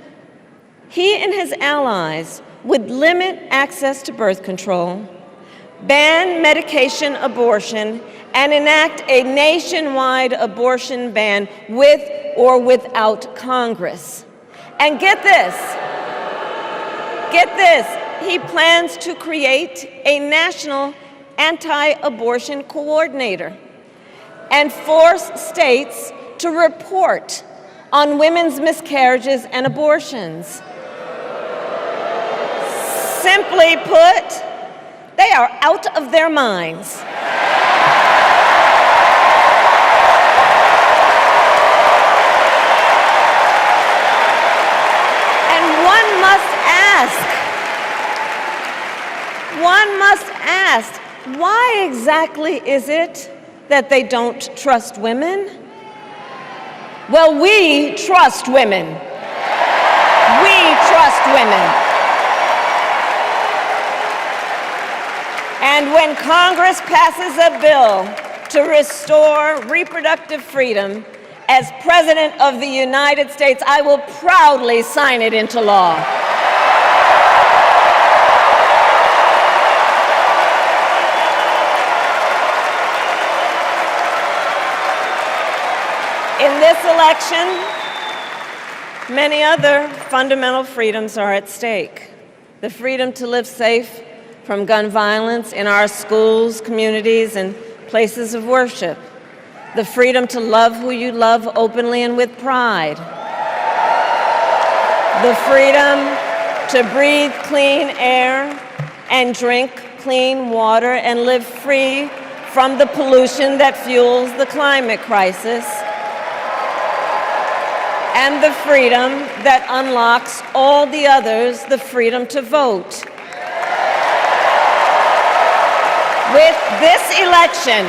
he and his allies would limit access to birth control, ban medication abortion, and enact a nationwide abortion ban with or without Congress. And get this, he plans to create a national anti-abortion coordinator and force states to report on women's miscarriages and abortions. Simply put, they are out of their minds. And one must ask, why exactly is it that they don't trust women? Well, we trust women. We trust women. And when Congress passes a bill to restore reproductive freedom, as President of the United States, I will proudly sign it into law. In this election, many other fundamental freedoms are at stake. The freedom to live safe from gun violence in our schools, communities, and places of worship. The freedom to love who you love openly and with pride. The freedom to breathe clean air and drink clean water and live free from the pollution that fuels the climate crisis. And the freedom that unlocks all the others, the freedom to vote. With this election,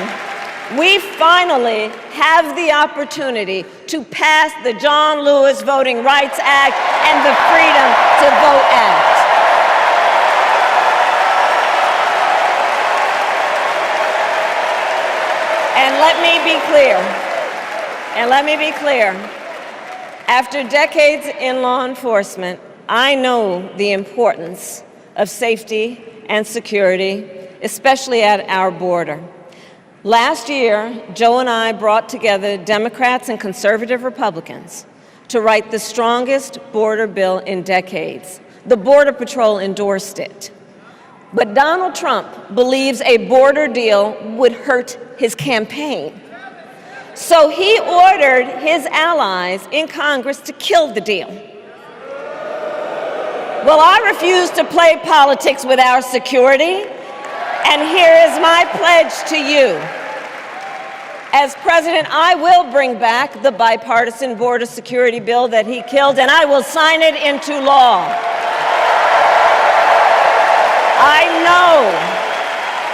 we finally have the opportunity to pass the John Lewis Voting Rights Act and the Freedom to Vote Act. And let me be clear, after decades in law enforcement, I know the importance of safety and security, especially at our border. Last year, Joe and I brought together Democrats and conservative Republicans to write the strongest border bill in decades. The Border Patrol endorsed it. But Donald Trump believes a border deal would hurt his campaign. So he ordered his allies in Congress to kill the deal. Well, I refuse to play politics with our security. And here is my pledge to you. As president, I will bring back the bipartisan border security bill that he killed, and I will sign it into law.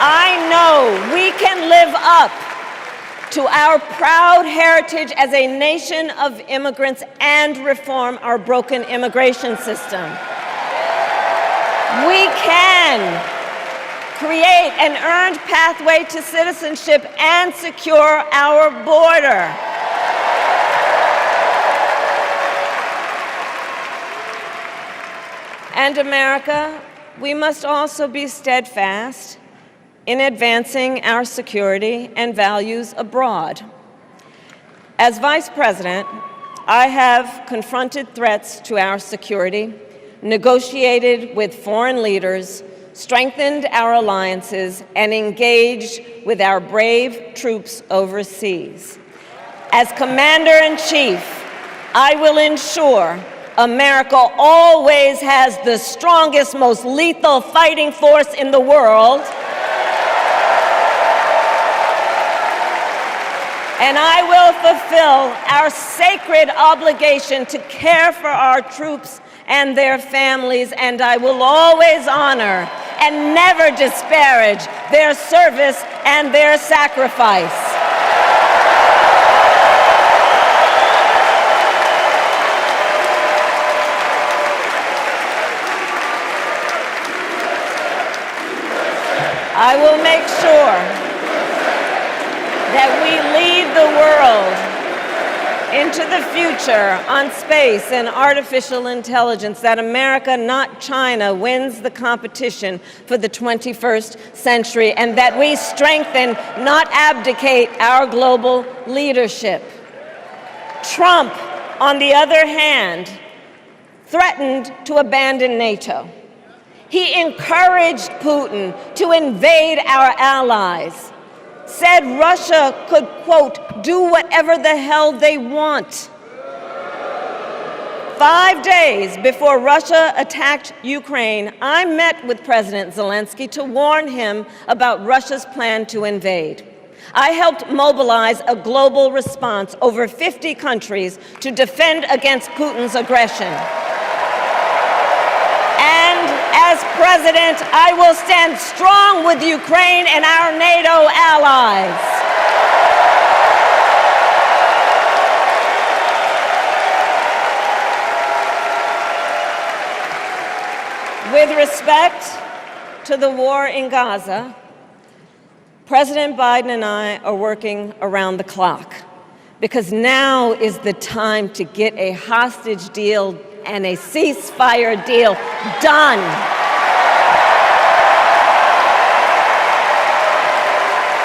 I know we can live up to our proud heritage as a nation of immigrants and reform our broken immigration system. We can create an earned pathway to citizenship and secure our border. And America, we must also be steadfast in advancing our security and values abroad. As Vice President, I have confronted threats to our security, negotiated with foreign leaders, strengthened our alliances, and engaged with our brave troops overseas. As Commander-in-Chief, I will ensure America always has the strongest, most lethal fighting force in the world. And I will fulfill our sacred obligation to care for our troops and their families, and I will always honor and never disparage their service and their sacrifice. I will make sure that we lead the world into the future on space and artificial intelligence, that America, not China, wins the competition for the 21st century, and that we strengthen, not abdicate, our global leadership. Trump, on the other hand, threatened to abandon NATO. He encouraged Putin to invade our allies, said Russia could, quote, do whatever the hell they want. 5 days before Russia attacked Ukraine, I met with President Zelensky to warn him about Russia's plan to invade. I helped mobilize a global response, over 50 countries, to defend against Putin's aggression. And as president, I will stand strong with Ukraine and our NATO allies. With respect to the war in Gaza, President Biden and I are working around the clock, because now is the time to get a hostage deal and a ceasefire deal done.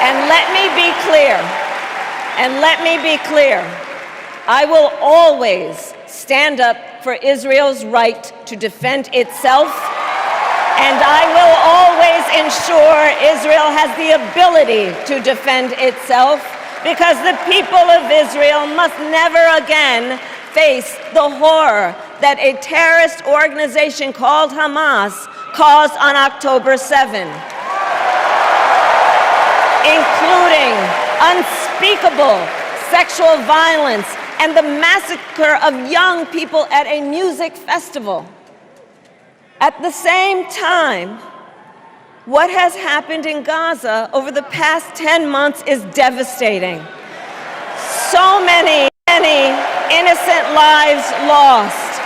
And let me be clear, I will always stand up for Israel's right to defend itself And I will always ensure Israel has the ability to defend itself, because the people of Israel must never again face the horror that a terrorist organization called Hamas caused on October 7, including unspeakable sexual violence and the massacre of young people at a music festival. At the same time, what has happened in Gaza over the past 10 months is devastating. So many innocent lives lost.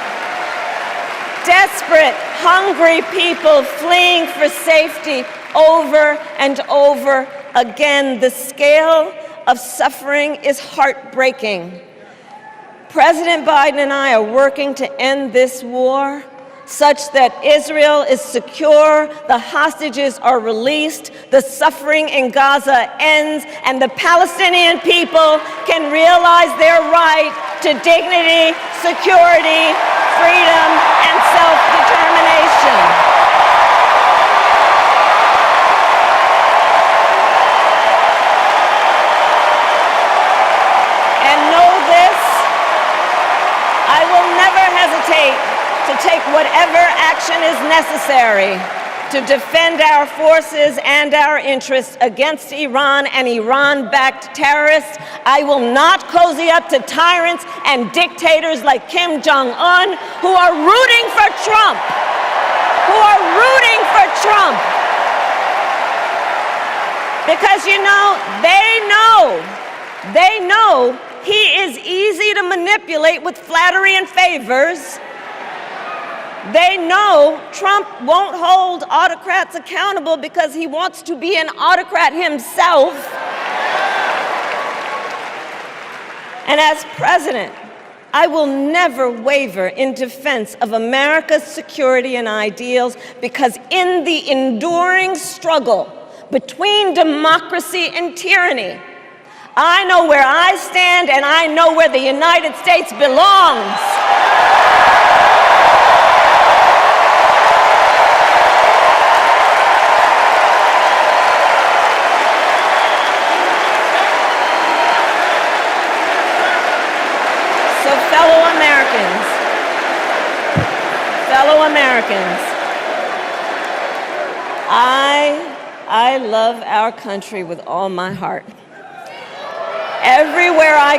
Desperate, hungry people fleeing for safety over and over again. The scale of suffering is heartbreaking. President Biden and I are working to end this war such that Israel is secure, the hostages are released, the suffering in Gaza ends, and the Palestinian people can realize their right to dignity, security, freedom, and self-determination. And know this, I will never hesitate to take whatever action is necessary to defend our forces and our interests against Iran and Iran-backed terrorists. I will not cozy up to tyrants and dictators like Kim Jong-un who are rooting for Trump. Because, you know, they know he is easy to manipulate with flattery and favors. They know Trump won't hold autocrats accountable because he wants to be an autocrat himself. And as president, I will never waver in defense of America's security and ideals, because in the enduring struggle between democracy and tyranny, I know where I stand and I know where the United States belongs. Fellow Americans, I love our country with all my heart. Everywhere I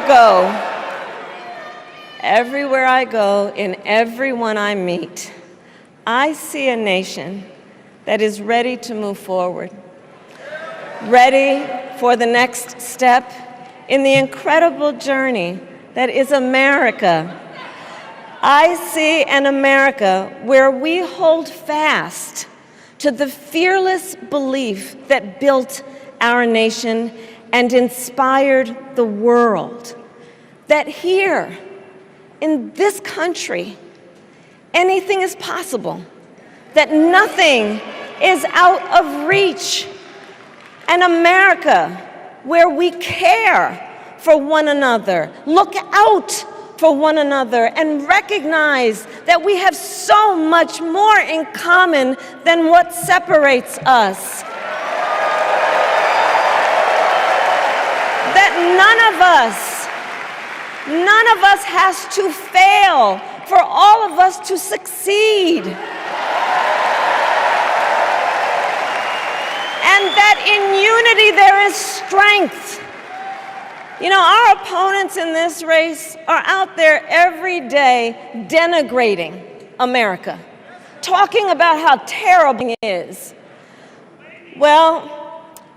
go, in everyone I meet, I see a nation that is ready to move forward, ready for the next step in the incredible journey that is America. I see an America where we hold fast to the fearless belief that built our nation and inspired the world, that here in this country, anything is possible, that nothing is out of reach. An America where we care for one another, look out for one another, and recognize that we have so much more in common than what separates us. That none of us has to fail for all of us to succeed. And that in unity there is strength. You know, our opponents in this race are out there every day denigrating America, talking about how terrible it is. Well,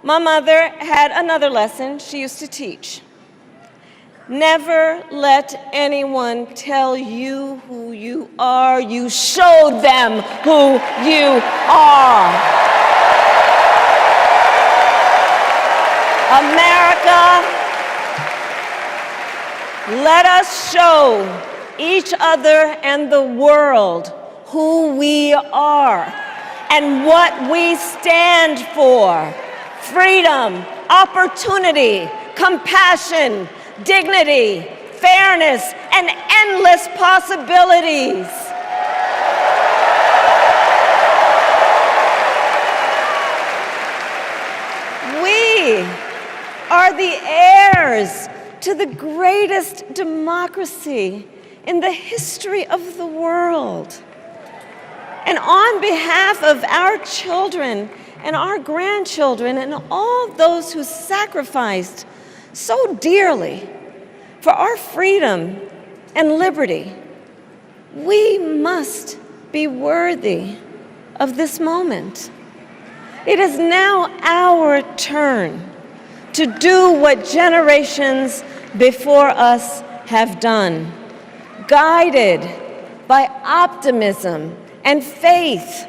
my mother had another lesson she used to teach. Never let anyone tell you who you are. You show them who you are. America, let us show each other and the world who we are and what we stand for. Freedom, opportunity, compassion, dignity, fairness, and endless possibilities. We are the heirs to the greatest democracy in the history of the world. And on behalf of our children and our grandchildren and all those who sacrificed so dearly for our freedom and liberty, we must be worthy of this moment. It is now our turn to do what generations before us have done, guided by optimism and faith,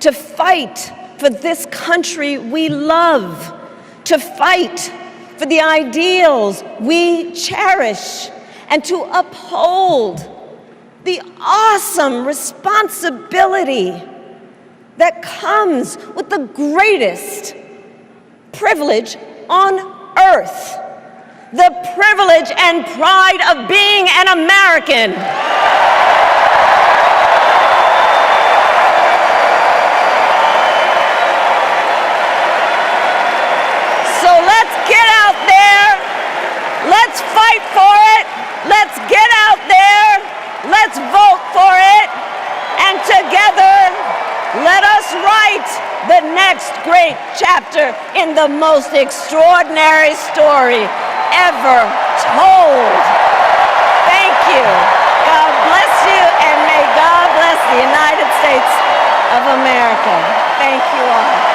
to fight for this country we love, to fight for the ideals we cherish, and to uphold the awesome responsibility that comes with the greatest privilege on earth, the privilege and pride of being an American. So let's get out there, let's fight for it, let's get out there, let's vote for it, and together, let us write the next great chapter in the most extraordinary story ever told. Thank you. God bless you, and may God bless the United States of America. Thank you all.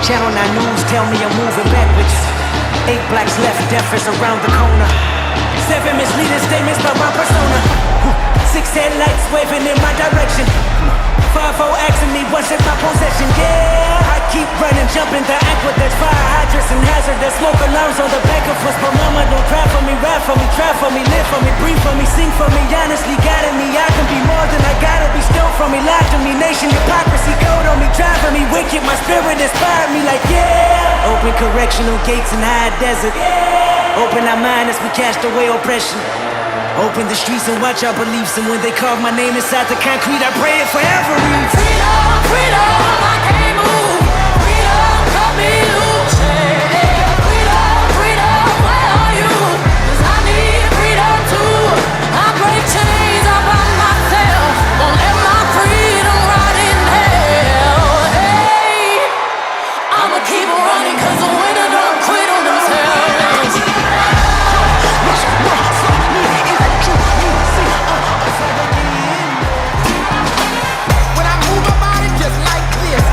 Channel 9 News tell me I'm moving backwards. 8 blacks left, death is around the corner. 7 misleading statements about my persona. 6 headlights waving in my direction. 5-0 asking me what's in my possession. Yeah, I keep running, jump up in the aqueducts, fire hydrants and hazardous smoke alarms on the back of us. But mama, don't cry for me, rap for me, try for me, live for me, breathe for me, sing for me, honestly guiding me. I can be more than I gotta be, still from me, lied to me, nation, hypocrisy, code on me, driving me wicked. My spirit inspired me like, yeah. Open correctional gates in high desert. Open our mind as we cast away oppression. Open the streets and watch our beliefs. And when they carve my name inside the concrete, I pray it forever. Freedom, freedom, I can't move. Freedom, cut me loose. Freedom, freedom, where are you? 'Cause I need freedom too. I break chains all by myself. Won't let my freedom rot in hell. Hey, I'ma keep on running 'cause the winner don't quit on themselves. When I move my body just like this,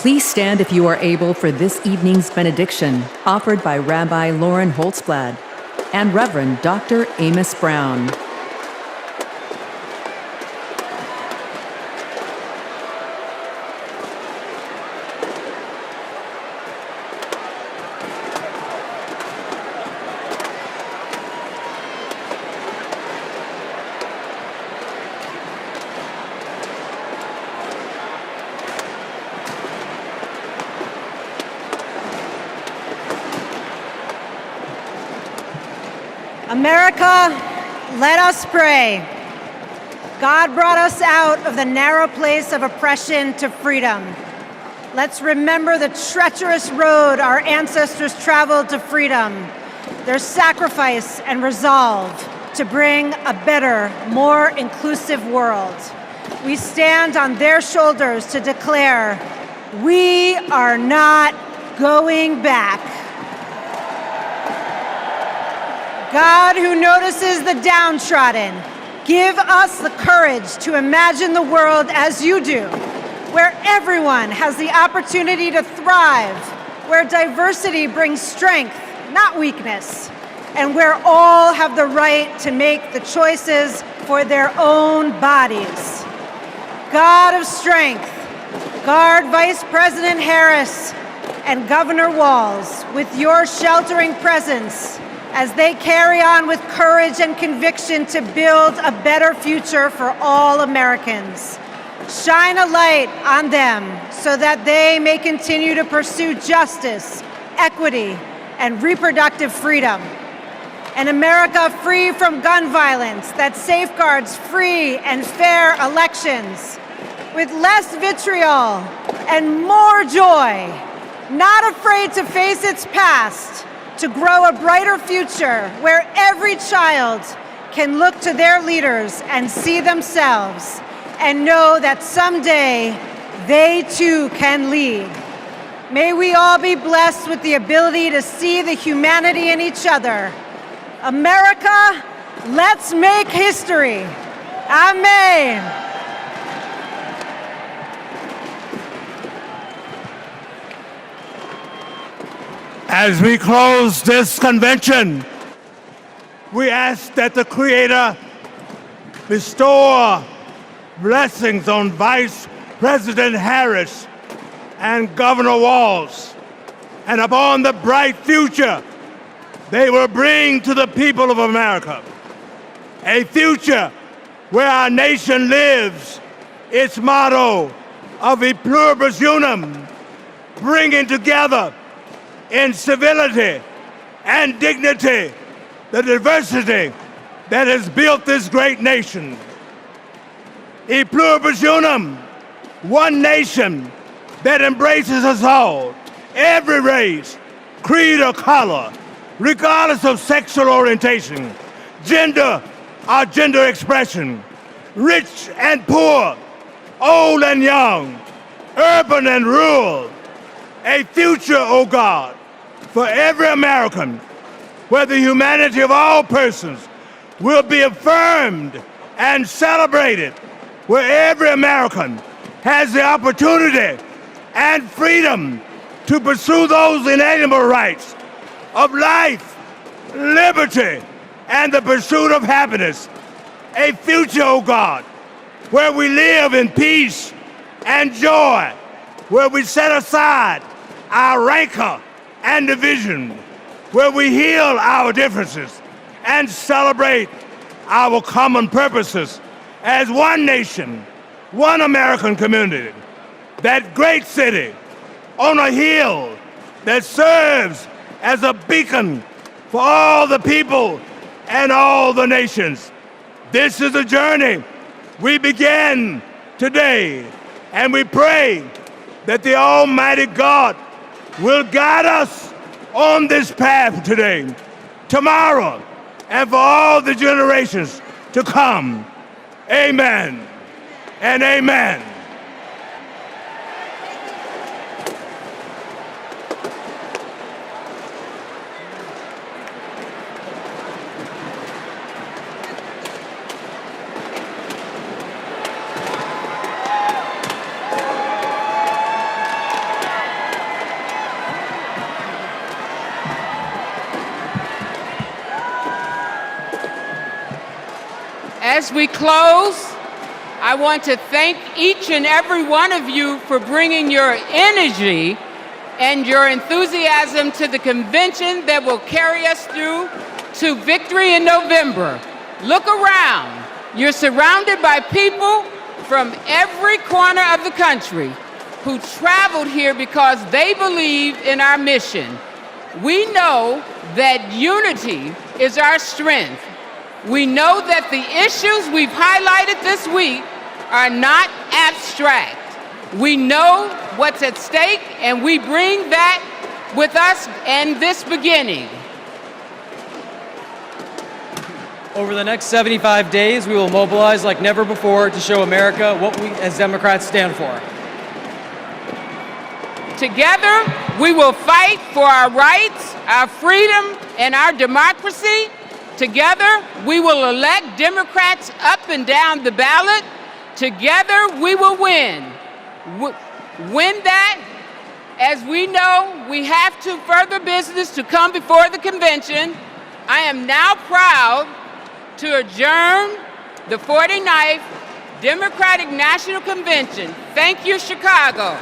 Please stand if you are able for this evening's benediction, offered by Rabbi Lauren Holtzblad and Reverend Dr. Amos Brown. America, let us pray. God brought us out of the narrow place of oppression to freedom. Let's remember the treacherous road our ancestors traveled to freedom, their sacrifice and resolve to bring a better, more inclusive world. We stand on their shoulders to declare, we are not going back. God, who notices the downtrodden, give us the courage to imagine the world as you do, where everyone has the opportunity to thrive, where diversity brings strength, not weakness, and where all have the right to make the choices for their own bodies. God of strength, guard Vice President Harris and Governor Walz with your sheltering presence as they carry on with courage and conviction to build a better future for all Americans. Shine a light on them so that they may continue to pursue justice, equity, and reproductive freedom. An America free from gun violence that safeguards free and fair elections, with less vitriol and more joy, not afraid to face its past, to grow a brighter future where every child can look to their leaders and see themselves and know that someday they too can lead. May we all be blessed with the ability to see the humanity in each other. America, let's make history. Amen. As we close this convention, we ask that the Creator bestow blessings on Vice President Harris and Governor Walz, and upon the bright future they will bring to the people of America. A future where our nation lives its motto of e pluribus unum, bringing together in civility and dignity the diversity that has built this great nation. E pluribus unum, one nation that embraces us all, every race, creed, or color, regardless of sexual orientation, gender or gender expression, rich and poor, old and young, urban and rural. A future, O God, for every American, where the humanity of all persons will be affirmed and celebrated, where every American has the opportunity and freedom to pursue those inalienable rights of life, liberty, and the pursuit of happiness. A future, O God, where we live in peace and joy, where we set aside our rancor and division, where we heal our differences and celebrate our common purposes as one nation, one American community, that great city on a hill that serves as a beacon for all the people and all the nations. This is a journey we begin today, and we pray that the Almighty God will guide us on this path today, tomorrow, and for all the generations to come. Amen and amen. As we close, I want to thank each and every one of you for bringing your energy and your enthusiasm to the convention that will carry us through to victory in November. Look around. You're surrounded by people from every corner of the country who traveled here because they believe in our mission. We know that unity is our strength. We know that the issues we've highlighted this week are not abstract. We know what's at stake, and we bring that with us in this beginning. Over the next 75 days, we will mobilize like never before to show America what we as Democrats stand for. Together, we will fight for our rights, our freedom, and our democracy. Together, we will elect Democrats up and down the ballot. Together, we will win. Win that, as we know, we have to further business to come before the convention. I am now proud to adjourn the 49th Democratic National Convention. Thank you, Chicago.